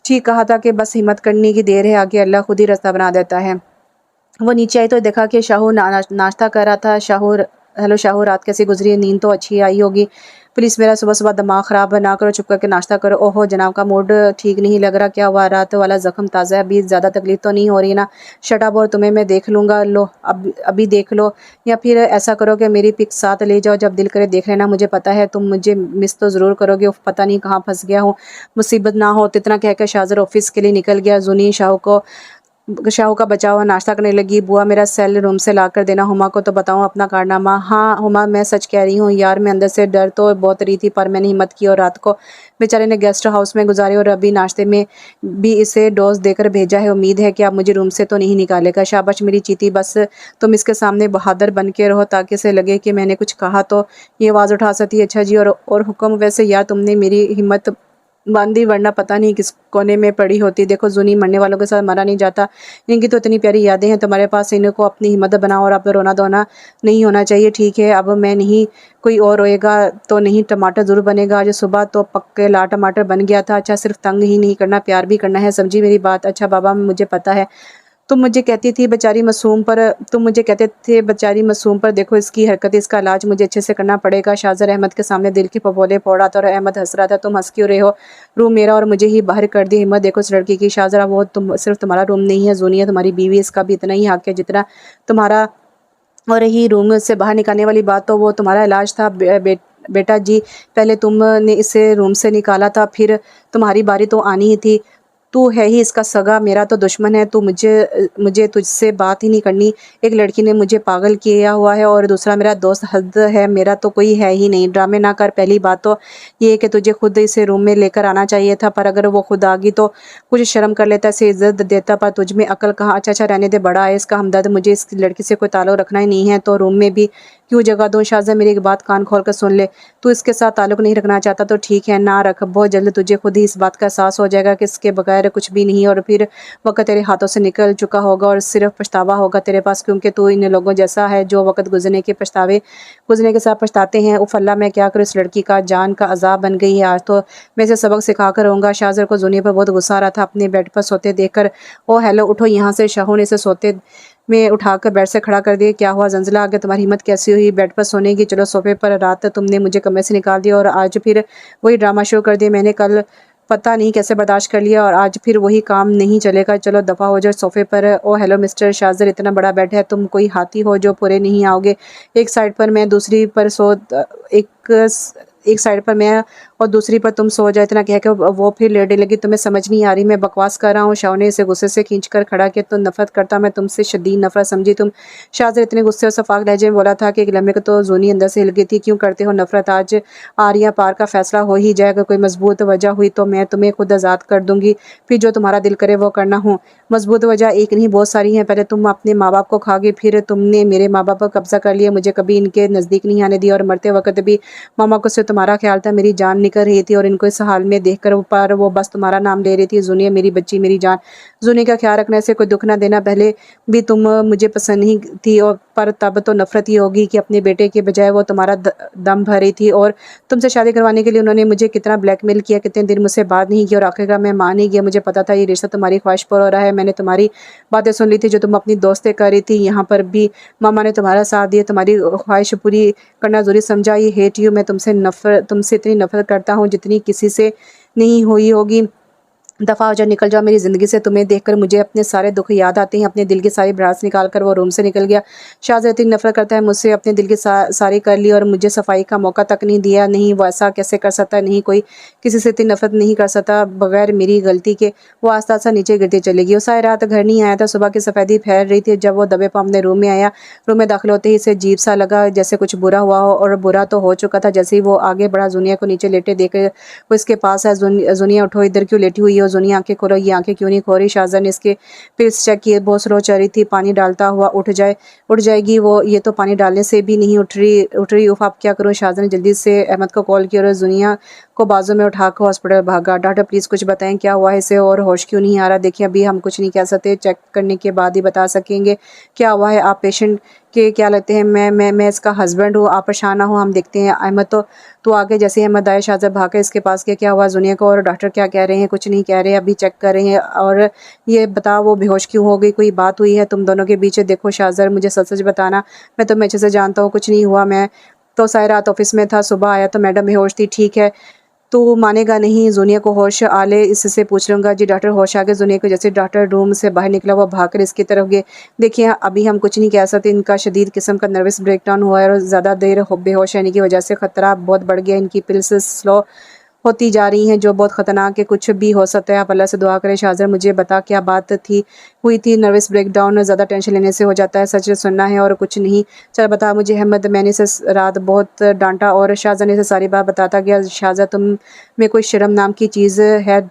ठीक कहा था कि बस हिम्मत करने की देर है, आगे अल्लाह खुद ही रास्ता बना देता है। वो नीचे आई तो देखा कि शाहू नाश्ता कर रहा था। हेलो शाहू, रात कैसी गुजरी है? नींद तो अच्छी आई होगी। प्लीज़ मेरा सुबह सुबह दिमाग ख़राब ना करो, चुप करके नाश्ता करो। ओहो जनाब का मूड ठीक नहीं लग रहा, क्या हुआ? रात वाला ज़ख्म ताज़ा है, अभी ज़्यादा तकलीफ तो नहीं हो रही ना? शट अप, और तुम्हें मैं देख लूँगा। लो अभी देख लो, या फिर ऐसा करो कि मेरी पिक साथ ले जाओ, जब दिल करे देख लेना। मुझे पता है तुम मुझे मिस तो ज़रूर करोगे। उफ, पता नहीं कहाँ फंस गया हूँ, मुसीबत ना हो। इतना कहकर शाहज़र ऑफिस के लिए निकल गया। जुनी शाहू का बचा हुआ नाश्ता करने लगी। बुआ मेरा सेल रूम से ला कर देना, हुमा को तो बताऊं अपना कारनामा। हाँ हुमा, मैं सच कह रही हूँ यार, मैं अंदर से डर तो बहुत रही थी पर मैंने हिम्मत की और रात को बेचारे ने गेस्ट हाउस में गुजारी और अभी नाश्ते में भी इसे डोज देकर भेजा है। उम्मीद है कि आप मुझे रूम से तो नहीं निकालेगा। शाबाश मेरी चीती, बस तुम इसके सामने बहादुर बन के रहो ताकि इसे लगे कि मैंने कुछ कहा तो ये आवाज़ उठा सकती है। अच्छा जी, और हुक्म। वैसे यार तुमने मेरी हिम्मत बांधी, वरना पता नहीं किस कोने में पड़ी होती। देखो जुनी, मरने वालों के साथ मरा नहीं जाता, इनकी तो इतनी प्यारी यादें हैं तुम्हारे पास, इनको अपनी हिम्मत बनाओ और अब रोना धोना नहीं होना चाहिए, ठीक है? अब मैं नहीं, कोई और रोएगा तो नहीं। टमाटर ज़रूर बनेगा आज सुबह, तो पक्के ला टमाटर बन गया था। अच्छा सिर्फ तंग ही नहीं करना, प्यार भी करना है, समझी मेरी बात? अच्छा बाबा, मुझे पता है। तुम मुझे कहते थे बेचारी मासूम पर देखो इसकी हरकत, इसका इलाज मुझे अच्छे से करना पड़ेगा। शाहज़र अहमद के सामने दिल के फफोले फोड़ रहा था और अहमद हंस रहा था। तुम हंस क्यों रहे हो? रूम मेरा और मुझे ही बाहर कर दी। हिम्मत देखो उस लड़की की। शाहज़रा, वो सिर्फ तुम्हारा रूम नहीं है, जुनिया तुम्हारी बीवी, इसका भी इतना ही हक है जितना तुम्हारा। और रही रूम से बाहर निकालने वाली बात, तो वो तुम्हारा इलाज था। बेटा जी, पहले तुमने इसे रूम से निकाला था, फिर तुम्हारी बारी तो आनी ही थी। तू है ही इसका सगा, मेरा तो दुश्मन है, तू मुझे तुझसे बात ही नहीं करनी। एक लड़की ने मुझे पागल किया हुआ है और दूसरा मेरा दोस्त, हद है, मेरा तो कोई है ही नहीं। ड्रामे ना कर। पहली बात तो ये है कि तुझे खुद इसे रूम में लेकर आना चाहिए था, पर अगर वो खुद आ गई तो कुछ शर्म कर लेता, इसे इज्जत देता, पर तुझ में अकल कहाँ। अच्छा रहने दे, बड़ा है इसका हमदर्द, मुझे इस लड़की से कोई ताल्लुक रखना ही नहीं है, तो रूम में भी क्यों जगह दूँ। शाहज़ा मेरी एक बात कान खोल कर सुन ले, तू इसके साथ ताल्लुक नहीं रखना चाहता तो ठीक है, ना रख। बहुत जल्द तुझे खुद ही इस बात का एहसास हो जाएगा कि इसके बगैर कुछ भी नहीं, और फिर वक्त तेरे हाथों से निकल चुका होगा और सिर्फ पछतावा होगा तेरे पास, क्योंकि तू इन लोगों जैसा है जो वक्त गुजरने के साथ पछताते हैं। उफ़ अल्लाह, मैं क्या करूँ, इस लड़की का जान का अजाब बन गई है। आज तो मैं इसे सबक सिखा कर रहूँगा। शाहज़र को जुनिया पर बहुत गुस्सा आ रहा था अपने बेड पर सोते देखकर। ओ हेलो, उठो यहाँ से। शाहू ने इसे सोते में उठाकर बेड से खड़ा कर दिया। क्या हुआ जंजला, आगे तुम्हारी हिम्मत कैसी हुई बेड पर सोने की। चलो सोफे पर, रात तुमने मुझे कमरे से निकाल दिया और आज फिर वही ड्रामा शुरू कर दिया। मैंने कल पता नहीं कैसे बर्दाश्त कर लिया और आज फिर वही काम नहीं चलेगा। चलो दफ़ा हो जाओ सोफे पर। ओ हेलो मिस्टर शाहज़र, इतना बड़ा बेड है, तुम कोई हाथी हो जो पूरे नहीं आओगे। एक साइड पर मैं, दूसरी पर एक साइड पर मैं और दूसरी पर तुम सो जाओ। इतना कह के वो फिर लेटने लगी। तुम्हें समझ नहीं आ रही मैं बकवास कर रहा हूँ। शाह ने इसे गुस्से से खींचकर खड़ा किया। तो नफरत करता मैं तुमसे, शदीद नफरत समझी तुम। शाहज़र इतने गुस्से और सफाक लहजे में बोला था कि एक लम्हे को तो जूनी अंदर से हिल गई थी। क्यों करते हो नफरत, आज आरिया पार का फैसला हो ही जाएगा। कोई मजबूत वजह हुई तो मैं तुम्हें खुद आज़ाद कर दूंगी, फिर जो तुम्हारा दिल करे वो करना हो। मजबूत वजह एक नहीं बहुत सारी हैं। पहले तुम अपने माँ बाप को खा गई, फिर तुमने मेरे माँ बाप पर कब्जा कर लिया, मुझे कभी इनके नज़दीक नहीं आने दिया, और मरते वक्त भी मामा को सिर्फ तुम्हारा ख्याल था। मेरी जान निकल रही थी और इनको इस हाल में देखकर वो बस तुम्हारा नाम ले रही थी। जुनिया मेरी बच्ची, मेरी जान। जुनी का ख्याल रखने से कोई दुख ना देना। पहले भी तुम मुझे पसंद नहीं थी, और पर तब तो नफरत ही होगी कि अपने बेटे के बजाय वो तुम्हारा दम भर रही थी, और तुमसे शादी करवाने के लिए उन्होंने मुझे कितना ब्लैकमेल किया, कितने दिन मुझसे बात नहीं की, और आखिरकार मैं मान ही गया। मुझे पता था ये रिश्ता तुम्हारी ख्वाहिश पर हो रहा है। मैंने तुम्हारी बातें सुन ली थी जो तुम अपनी दोस्तें कर रही थी। यहाँ पर भी मामा ने तुम्हारा साथ दिया, तुम्हारी ख्वाहिश पूरी करना जरूरी समझा। ये हेट यू, मैं तुमसे इतनी नफरत करता हूँ जितनी किसी से नहीं हुई होगी। दफ़ा हो जाओ, निकल जाओ मेरी ज़िंदगी से। तुम्हें देखकर मुझे अपने सारे दुख याद आते हैं। अपने दिल की सारी भड़ास निकाल कर वो रूम से निकल गया। शाहज़र इतनी नफरत करता है मुझसे, अपने दिल की सारी कर ली और मुझे सफाई का मौका तक नहीं दिया। नहीं, वो ऐसा कैसे कर सकता है, नहीं कोई किसी से इतनी नफरत नहीं कर सकता बगैर मेरी गलती के। वो आस्ता आस्ता नीचे गिरती चली गई। वो सारी रात घर नहीं आया था। सुबह की सफ़ेदी फैल रही थी जब वो दबे पाँव अपने रूम में आया। रूम में दाखिल होते ही इसे अजीब सा लगा, जैसे कुछ बुरा हुआ हो, और बुरा तो हो चुका था। जैसे ही वो आगे बढ़ा, जुनिया को नीचे लेटे देख वो इसके पास है। जुनिया उठो, इधर क्यों लेटी हुई हो। जुनिया आंखें खोलो, ये आंखें क्यों नहीं खो रही। शाहज़ाद ने इसके पिल्स चेक किए, बहुत स्लो चल रही थी। पानी डालता हुआ उठ जाएगी वो, ये तो पानी डालने से भी नहीं उठ रही। उफ, आप क्या करूँ। शाहज़ाद ने जल्दी से अहमद को कॉल किया और जुनिया को बाजू में उठाकर हॉस्पिटल भागा। डॉक्टर प्लीज़ कुछ बताएं, क्या हुआ है इसे, और होश क्यों नहीं आ रहा। देखिए अभी हम कुछ नहीं कह सकते, चेक करने के बाद ही बता सकेंगे क्या हुआ है। आप पेशेंट के क्या लगते हैं। मैं इसका हस्बैंड हूँ, आप परेशान ना हो, हम देखते हैं। अहमद तो आगे जैसे ही अहमद आए, शाहज़ाद भागा इसके पास के, क्या हुआ जुनिया को, और डॉक्टर क्या कह रहे हैं। कुछ नहीं कह रहे, अभी चेक कर रहे हैं। और ये बताओ वो बेहोश क्यों हो गई, कोई बात हुई है तुम दोनों के बीच। देखो शाहज़ाद, मुझे सच सच बताना, मैं तुम्हें अच्छे से जानता हूँ, कुछ नहीं हुआ। मैं तो सारी रात ऑफिस में था, सुबह आया तो मैडम बेहोश थी। ठीक है, तो मानेगा नहीं। जुनिया को होश आ ले, इससे पूछ लूँगा। जी डॉक्टर, होश आ गए जुनिया को। जैसे डॉक्टर रूम से बाहर निकला, वो भागकर इसकी तरफ गए। देखिए अभी हम कुछ नहीं कह सकते, इनका शदीद किस्म का नर्वस ब्रेकडाउन हुआ है और ज़्यादा देर बेहोश रहने की वजह से ख़तरा बहुत बढ़ गया। इनकी पिल्स स्लो होती जा रही हैं जो बहुत ख़तरनाक है, कुछ भी हो सकता है। आप अल्लाह से दुआ करें। शाहज़ाद, मुझे बता क्या बात हुई थी। नर्वस ब्रेकडाउन ज़्यादा टेंशन लेने से हो जाता है, सच सुनना है और कुछ नहीं। चल बता मुझे अहमद, मैंने इसे रात बहुत डांटा और शाहज़ाद ने इसे सारी बात बताता गया। शाहज़ाद, तुम में कोई शर्म नाम की चीज़ है,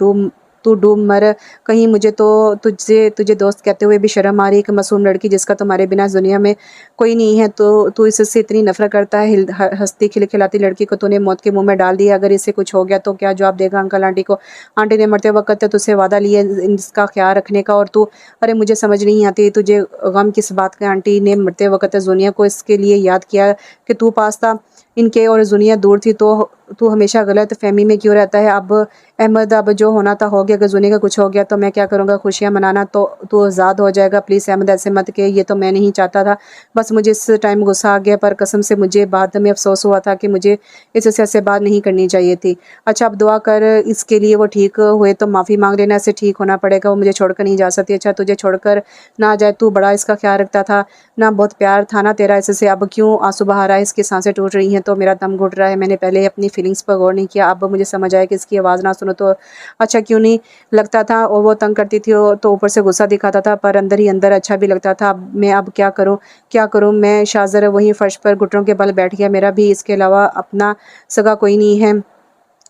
तू डूब मर कहीं। मुझे तो तुझे दोस्त कहते हुए भी शर्म आ रही। एक मासूम लड़की जिसका तुम्हारे बिना इस दुनिया में कोई नहीं है, तो तू इससे इतनी नफरत करता है। हंसती खिलखिलाती लड़की को तूने मौत के मुंह में डाल दिया। अगर इसे कुछ हो गया तो क्या जवाब देगा अंकल आंटी को। आंटी ने मरते वक्त तुझसे वादा लिया इसका ख्याल रखने का, और तू, अरे मुझे समझ नहीं आती तुझे गम किस बात का। आंटी ने मरते वक्त जुनिया को इसके लिए याद किया कि तू पास था इनके और जुनिया दूर थी, तो तू हमेशा गलत फहमी में क्यों रहता है। अब अहमद, अब जो होना था हो गया। अगर जुनिया का कुछ हो गया तो मैं क्या करूँगा। खुशियाँ मनाना तो तू आज़ाद हो जाएगा। प्लीज़ अहमद ऐसे मत के, ये तो मैं नहीं चाहता था, बस मुझे इस टाइम गुस्सा आ गया, पर कसम से मुझे बाद में अफसोस हुआ था कि मुझे इससे ऐसे बात नहीं करनी चाहिए थी। अच्छा अब दुआ कर इसके लिए, वो ठीक हुए तो माफ़ी मांग लेना, इससे ठीक होना पड़ेगा। वो मुझे छोड़कर नहीं जा सकती। अच्छा तुझे छोड़कर ना जाए, तू बड़ा इसका ख्याल रखता था ना, बहुत प्यार था ना तेरा इससे, अब क्यों आंसू बहा रहा है। इसकी सांसें टूट रही हैं। तो मेरा दम घुट रहा है, मैंने पहले अपनी फीलिंग्स पर गौर नहीं किया, अब मुझे समझ आया कि इसकी आवाज़ ना सुनो तो अच्छा क्यों नहीं लगता था। और वो तंग करती थी तो ऊपर से गुस्सा दिखाता था, पर अंदर ही अंदर अच्छा भी लगता था। अब क्या करूँ, क्या करूँ मैं। शाहज़र वहीं फ़र्श पर घुटनों के बल बैठ गया। मेरा भी इसके अलावा अपना सगा कोई नहीं है,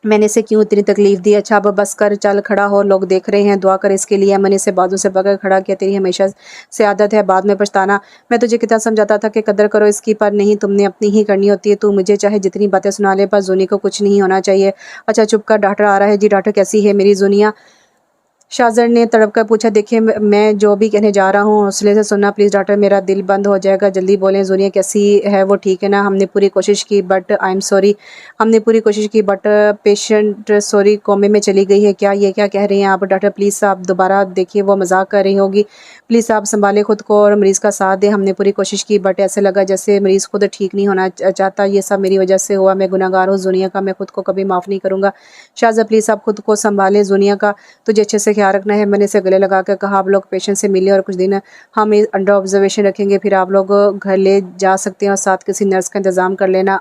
मैंने इसे क्यों इतनी तकलीफ़ दी। अच्छा अब बस कर, चल खड़ा हो, लोग देख रहे हैं, दुआ कर इसके लिए। मैंने इसे बाजू से पकड़ खड़ा किया। तेरी हमेशा से आदत है बाद में पछताना। मैं तुझे कितना समझाता था कि कदर करो इसकी, पर नहीं, तुमने अपनी ही करनी होती है। तू मुझे चाहे जितनी बातें सुना ले, पर जूनी को कुछ नहीं होना चाहिए। अच्छा चुप कर, डॉक्टर आ रहा है। जी डॉक्टर, कैसी है मेरी जूनिया? शाहज़र ने तड़प कर पूछा, देखिए मैं जो भी कहने जा रहा हूँ हौसले से सुनना प्लीज़ डॉक्टर, मेरा दिल बंद हो जाएगा, जल्दी बोलें। ज़ुनिया कैसी है वो, ठीक है ना? हमने पूरी कोशिश की बट आई एम सॉरी, हमने पूरी कोशिश की बट पेशेंट सॉरी कोमे में चली गई है। क्या ये क्या कह रही हैं आप डॉक्टर? प्लीज़ आप दोबारा देखिए, वो मजाक कर रही होगी, प्लीज़ आप संभालें खुद को और मरीज़ का साथ दें। हमने पूरी कोशिश की बट ऐसे लगा जैसे मरीज़ खुद ठीक नहीं होना चाहता। ये सब मेरी वजह से हुआ, मैं गुनहगार हूँ ज़ुनिया का, मैं खुद को कभी माफ़ नहीं करूँगा। शाहज़र प्लीज़ आप खुद को संभालें, ज़ुनिया का तुझे अच्छे से ख्याल रखना है। मैंने इसे गले लगा कर कहा, आप लोग पेशेंट से मिलिए और कुछ दिन हम अंडर ऑब्जर्वेशन रखेंगे, फिर आप लोग घर ले जा सकते हैं और साथ किसी नर्स का इंतज़ाम कर लेना।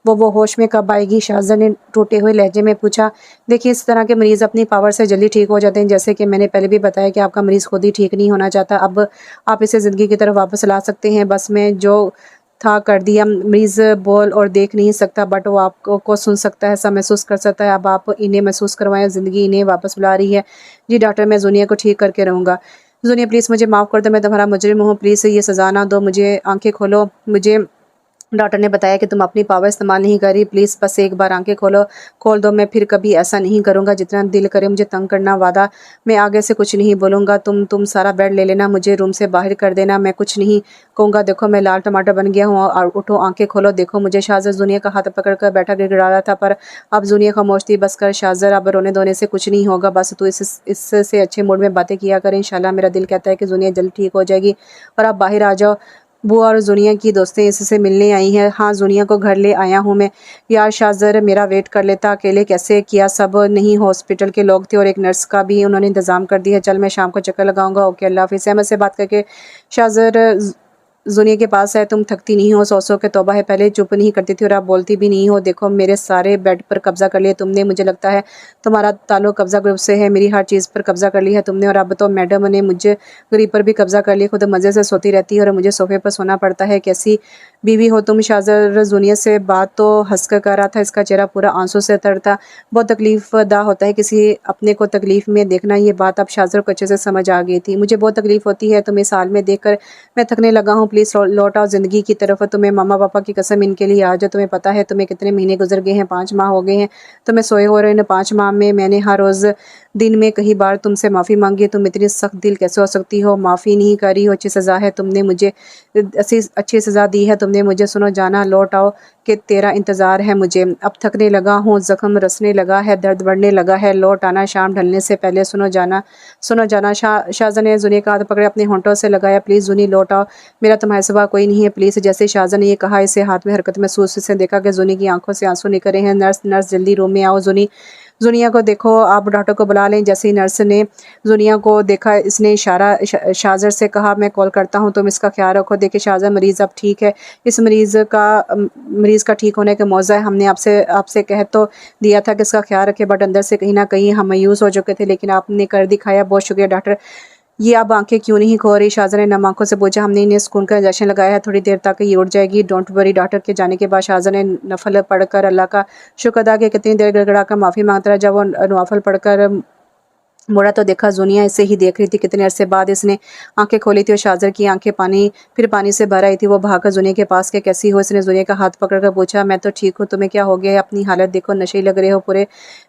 वो होश में कब आएगी? शाहज़र ने टूटे हुए लहजे में पूछा। देखिए इस तरह के मरीज़ अपनी पावर से जल्दी ठीक हो जाते हैं, जैसे कि मैंने पहले भी बताया कि आपका मरीज़ खुद ही ठीक नहीं होना चाहता। अब आप इसे ज़िंदगी की तरफ वापस ला सकते हैं। बस मैं जो था कर दिया। मरीज़ बोल और देख नहीं सकता बट वो आपको को सुन सकता है, सब महसूस कर सकता है। अब आप इन्हें महसूस करवाएं, ज़िंदगी इन्हें वापस बुला रही है। जी डॉक्टर, मैं ज़ुनिया को ठीक करके रहूँगा। ज़ुनिया प्लीज़ मुझे माफ़ कर दो, मैं तुम्हारा मुजरिम हूँ, प्लीज़ ये सज़ा ना दो मुझे, आँखें खोलो। मुझे डॉक्टर ने बताया कि तुम अपनी पावर इस्तेमाल नहीं कर रही, प्लीज़ बस एक बार आंखें खोल दो। मैं फिर कभी ऐसा नहीं करूँगा, जितना दिल करे मुझे तंग करना, वादा। मैं आगे से कुछ नहीं बोलूँगा। तुम सारा बेड ले लेना, मुझे रूम से बाहर कर देना, मैं कुछ नहीं कहूँगा। देखो मैं लाल टमाटर बन गया हूँ और उठो, आंखें खोलो, देखो मुझे। शाहज़र जुनिया का हाथ पकड़ कर बैठा गिड़गिड़ा रहा था, पर अब जुनिया खामोश थी। बस कर शाहज़र, अब रोने धोने से कुछ नहीं होगा, बस तू इससे अच्छे मूड में बातें किया कर। इंशाल्लाह मेरा दिल कहता है कि जुनिया जल्द ठीक हो जाएगी। और आप बाहर आ जाओ, बुआ और ज़ुनिया की दोस्तें इससे मिलने आई हैं। हाँ ज़ुनिया को घर ले आया हूँ मैं। यार शाहज़र मेरा वेट कर लेता, अकेले कैसे किया सब? नहीं, हॉस्पिटल के लोग थे और एक नर्स का भी उन्होंने इंतज़ाम कर दिया। चल मैं शाम को चक्कर लगाऊंगा। ओके अल्लाह हाफ़िज़। अहमद से बात करके शाहज़र ज़ुनिया के पास है, तुम थकती नहीं हो? सौ के तौबा है, पहले चुप नहीं करती थी और आप बोलती भी नहीं हो। देखो मेरे सारे बेड पर कब्ज़ा कर लिया तुमने, मुझे लगता है तुम्हारा ताल्लुक कब्ज़ा ग्रुप से है। मेरी हर चीज़ पर कब्ज़ा कर लिया है तुमने, और अब तो मैडम ने मुझे गरीब पर भी कब्ज़ा कर लिया। खुद मज़े से सोती रहती है और मुझे सोफ़े पर सोना पड़ता है। कैसी बीवी हो तुम? शाहज़र ज़ुनिया से बात तो हंस कर रहा था, इसका चेहरा पूरा आंसू से तर था। बहुत तकलीफ़ दा होता है किसी अपने को तकलीफ़ में देखना। ये बात अब शाहज़र को अच्छे से समझ आ गई थी। मुझे बहुत तकलीफ़ होती है तुम्हें इस हाल में देखकर, मैं थकने लगा हूँ, प्लीज़ लौट आओ ज़िंदगी की तरफ। तुम्हें मम्मा पापा की कसम इनके लिए आ जाओ। तुम्हें पता है तुम्हें कितने महीने गुजर गए हैं? 5 माह हो गए हैं तुम्हें सोए हो रहे। इन 5 माह में मैंने हर रोज़ दिन में कई बार तुमसे माफ़ी मांगी है। तुम इतनी सख्त दिल कैसे हो सकती हो? माफ़ी नहीं कर रही हो, अच्छी सज़ा है तुमने मुझे, अच्छी सज़ा दी है तुमने मुझे। सुनो जाना, लौट आओ कि तेरा इंतज़ार है मुझे। अब थकने लगा हूँ, ज़ख्म रसने लगा है, दर्द बढ़ने लगा है, लौट आना शाम ढलने से पहले। सुनो जाना। शाहज़र ने ज़ुनी का हाथ पकड़े अपने होंठों से लगाया। प्लीज़ ज़ुनी लौट आओ, मेरा तुम्हारे सिवा कोई नहीं है, प्लीज़। जैसे शाहज़र ने ये कहा, इसे हाथ में हरकत महसूस, इसने देखा कि ज़ुनी की आंखों से आंसू निकल रहे हैं। नर्स जल्दी रूम में आओ। ज़ुनिया को देखो, आप डॉक्टर को बुला लें। जैसे ही नर्स ने ज़ुनिया को देखा, इसने इशारा शाहज़र से कहा, मैं कॉल करता हूँ, तुम इसका ख्याल रखो। देखिए शाहज़र मरीज़ अब ठीक है, इस मरीज़ का ठीक होने का मौज़ा है। हमने आपसे आपसे कह तो दिया था कि इसका ख्याल रखें, बट अंदर से कहीं ना कहीं हम मायूस हो चुके थे, लेकिन आपने कर दिखाया। बहुत शुक्रिया डॉक्टर। ये अब आंखें क्यों नहीं खो रही? शाहज़र ने नम आंखों से पूछा। हमने इन्हें सुकून का इंजेक्शन लगाया है, थोड़ी देर तक ये उठ जाएगी, डोंट वरी। डॉक्टर के जाने के बाद शाहज़र ने नफल पढ़कर अल्लाह का शुक्र अदा किया। कितनी देर गड़गड़ा कर माफ़ी मांगता रहा। जब वो नवाफल पढ़कर मुड़ा तो देखा ज़ुनिया इसे ही देख रही थी। कितने अरसे बाद इसने आंखें खोली थी और शाहज़र की आंखें पानी से भर आई थी। वो भागकर ज़ुनिया के पास के, कैसी हो? इसने ज़ुनिया का हाथ पकड़कर पूछा। मैं तो ठीक हूँ, तुम्हें क्या हो गया है? अपनी हालत देखो, नशे लग रहे हो पूरे,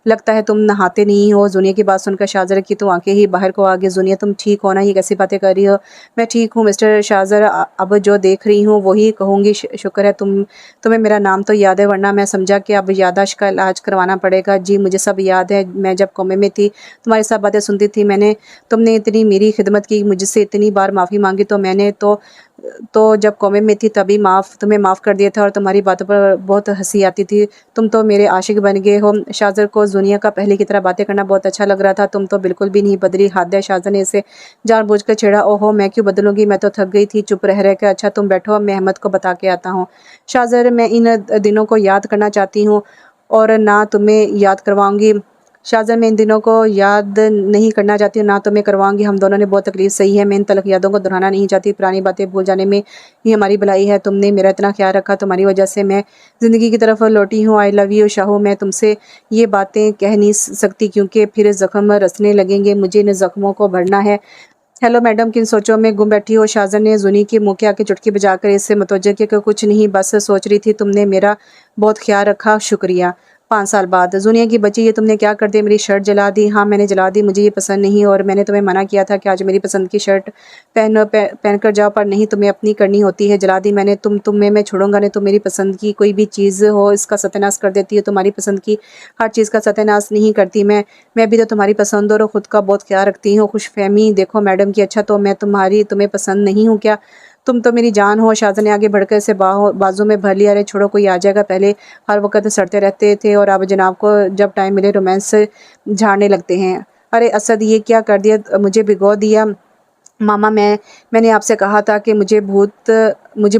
लगता है तुम नहाते नहीं हो। ज़ुनिया की बात सुनकर शाहज़र की तो आंखें ही बाहर को आ गई। ज़ुनिया तुम ठीक हो ना? ये कैसी बातें कर रही हो? मैं ठीक हूँ मिस्टर शाहज़र, अब जो देख रही हूँ वही कहूँगी। शुक्र है तुम्हें मेरा नाम तो याद है, वरना मैं समझा कि अब याददाश्त का इलाज करवाना पड़ेगा। जी मुझे सब याद है, मैं जब कोमे में थी तुम्हारी सब बातें सुनती थी। मैंने तुमने इतनी मेरी खिदमत की, मुझसे इतनी बार माफ़ी मांगी, तो मैंने तो जब कौमे में थी तभी तुम्हें माफ़ कर दिया था और तुम्हारी बातों पर बहुत हंसी आती थी। तुम तो मेरे आशिक बन गए हो। शाहज़र को दुनिया का पहले की तरह बातें करना बहुत अच्छा लग रहा था। तुम तो बिल्कुल भी नहीं बदली। हाथ शाहज़र ने इसे जानबूझकर छेड़ा। ओहो, मैं क्यों बदलूंगी, मैं तो थक गई थी चुप रह कर। अच्छा तुम बैठो, मैं अहमद को बता के आता हूँ। शाहज़र, मैं इन दिनों को याद करना चाहती हूँ और ना तुम्हें याद करवाऊंगी। शाहज़र, मैं इन दिनों को याद नहीं करना चाहती हूँ, ना तुम्हें करवाऊंगी। हम दोनों ने बहुत तकलीफ सही है। मैं इन तलख यादों को दोहराना नहीं चाहती। पुरानी बातें भूल जाने में ही हमारी भलाई है। तुमने मेरा इतना ख्याल रखा, तुम्हारी वजह से मैं ज़िंदगी की तरफ लौटी हूँ। I love you Shahu. मैं तुमसे ये बातें कह नहीं सकती क्योंकि फिर ज़ख्म रसने लगेंगे। मुझे इन ज़ख्मों को भरना है। हेलो मैडम, किन सोचों में गुम बैठी हो? शाहज़र ने जुनी के मुँह के आके चुटकी बजाकर इससे मुतवज्जह किया कि कुछ नहीं, बस सोच रही थी। तुमने मेरा बहुत ख्याल रखा, शुक्रिया। 5 साल बाद। जुनिया की बच्ची, ये तुमने क्या कर दिया? मेरी शर्ट जला दी। हाँ, मैंने जला दी। मुझे ये पसंद नहीं और मैंने तुम्हें मना किया था कि आज मेरी पसंद की शर्ट पहन कर जाओ, पर नहीं, तुम्हें अपनी करनी होती है। जला दी मैंने। तुम्हें मैं छोड़ूंगा नहीं। तुम मेरी पसंद की कोई भी चीज़ हो इसका सत्यानाश कर देती हो। तुम्हारी पसंद की हर चीज़ का सत्यानाश नहीं करती मैं भी तो तुम्हारी पसंद और खुद का बहुत ख्याल रखती हूँ। खुशफहमी देखो मैडम की। अच्छा तो मैं तुम्हें पसंद नहीं हूँ क्या? तुम तो मेरी जान हो। शाहज़र ने आगे बढ़कर इसे बाजू में भर लिया। अरे छोड़ो, कोई आ जाएगा। पहले हर वक्त सड़ते रहते थे और अब जनाब को जब टाइम मिले रोमांस झाड़ने लगते हैं। अरे असद, ये क्या कर दिया? मुझे भिगो दिया। मामा, मैंने आपसे कहा था कि मुझे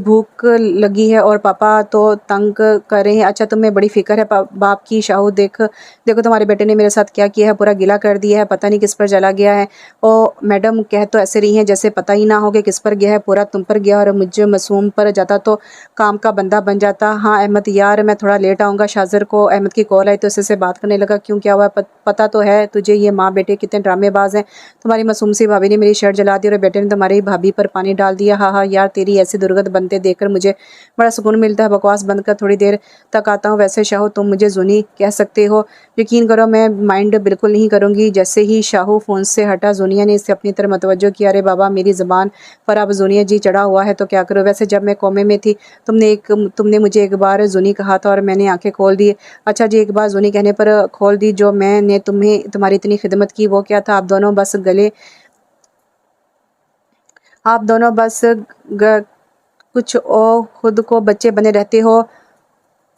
भूख लगी है और पापा तो तंग कर रहे हैं। अच्छा तुम्हें बड़ी फ़िक्र है बाप की। शाहू, देखो तुम्हारे बेटे ने मेरे साथ क्या किया है। पूरा गिला कर दिया है। पता नहीं किस पर जला गया है। ओ मैडम, कह तो ऐसे रही हैं जैसे पता ही ना हो कि किस पर गया है। पूरा तुम पर गया और मुझे मासूम पर जाता तो काम का बंदा बन जाता। हाँ अहमद यार, मैं थोड़ा लेट आऊँगा। शाहज़र को अहमद की कॉल आई तो इससे बात करने लगा। क्यों, क्या हुआ? पता तो है तुझे ये माँ बेटे कितने ड्रामेबाज हैं। तुम्हारी मासूम सी भाभी ने मेरी शर्ट जला दी और बेटे ने तुम्हारी भाभी पर पानी डाल दिया। हाँ हाँ यार, तेरी ऐसी दुर्गत बनते देखकर मुझे बड़ा सुकून मिलता है। बकवास बंद कर, थोड़ी देर तक आता हूँ। वैसे शाहू, तुम मुझे जुनी कह सकते हो। यकीन करो, मैं माइंड बिल्कुल नहीं करूँगी। जैसे ही शाहू फ़ोन से हटा, जुनिया ने इसे अपनी तरफ मतवज्जो किया। अरे बाबा, मेरी ज़बान पर अब जुनिया जी चढ़ा हुआ है तो क्या करो। वैसे जब मैं कौमे में थी तुमने मुझे एक बार जुनी कहा था और मैंने आंखें खोल दी। अच्छा जी, एक बार जुनी कहने पर खोल दी। जो मैंने तुम्हारी इतनी खिदमत की वो क्या था? आप दोनों बस ग, कुछ और खुद को बच्चे बने रहते हो।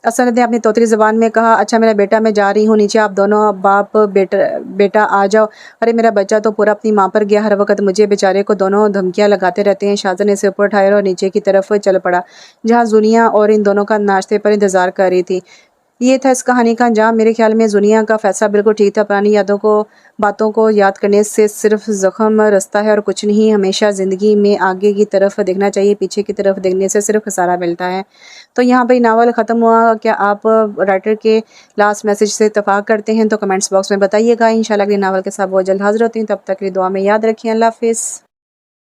असद ने अपनी तोतली ज़बान में कहा। अच्छा मेरा बेटा, मैं जा रही हूँ नीचे। आप दोनों बाप बेटा आ जाओ। अरे मेरा बच्चा तो पूरा अपनी माँ पर गया। हर वक्त मुझे बेचारे को दोनों धमकियाँ लगाते रहते हैं। शाहज़र ने इसे ऊपर उठाया और नीचे की तरफ चल पड़ा, जहाँ जुनिया और इन दोनों का नाश्ते पर इंतज़ार कर रही थी। ये था इस कहानी का अंजाम। मेरे ख्याल में दुनिया का फैसला बिल्कुल ठीक था। पुरानी बातों को याद करने से सिर्फ ज़ख्म रसता है और कुछ नहीं। हमेशा ज़िंदगी में आगे की तरफ देखना चाहिए, पीछे की तरफ देखने से सिर्फ खसारा मिलता है। तो यहाँ पर नावल ख़त्म हुआ। क्या आप राइटर के लास्ट मैसेज से इत्तेफाक करते हैं? तो कमेंट्स बॉक्स में बताइएगा। इंशाल्लाह अगले नावल के साथ बहुत जल्द हाज़िर होती हूँ। तब तक के लिए दुआ में याद रखिए। अल्लाह हाफ़िज़।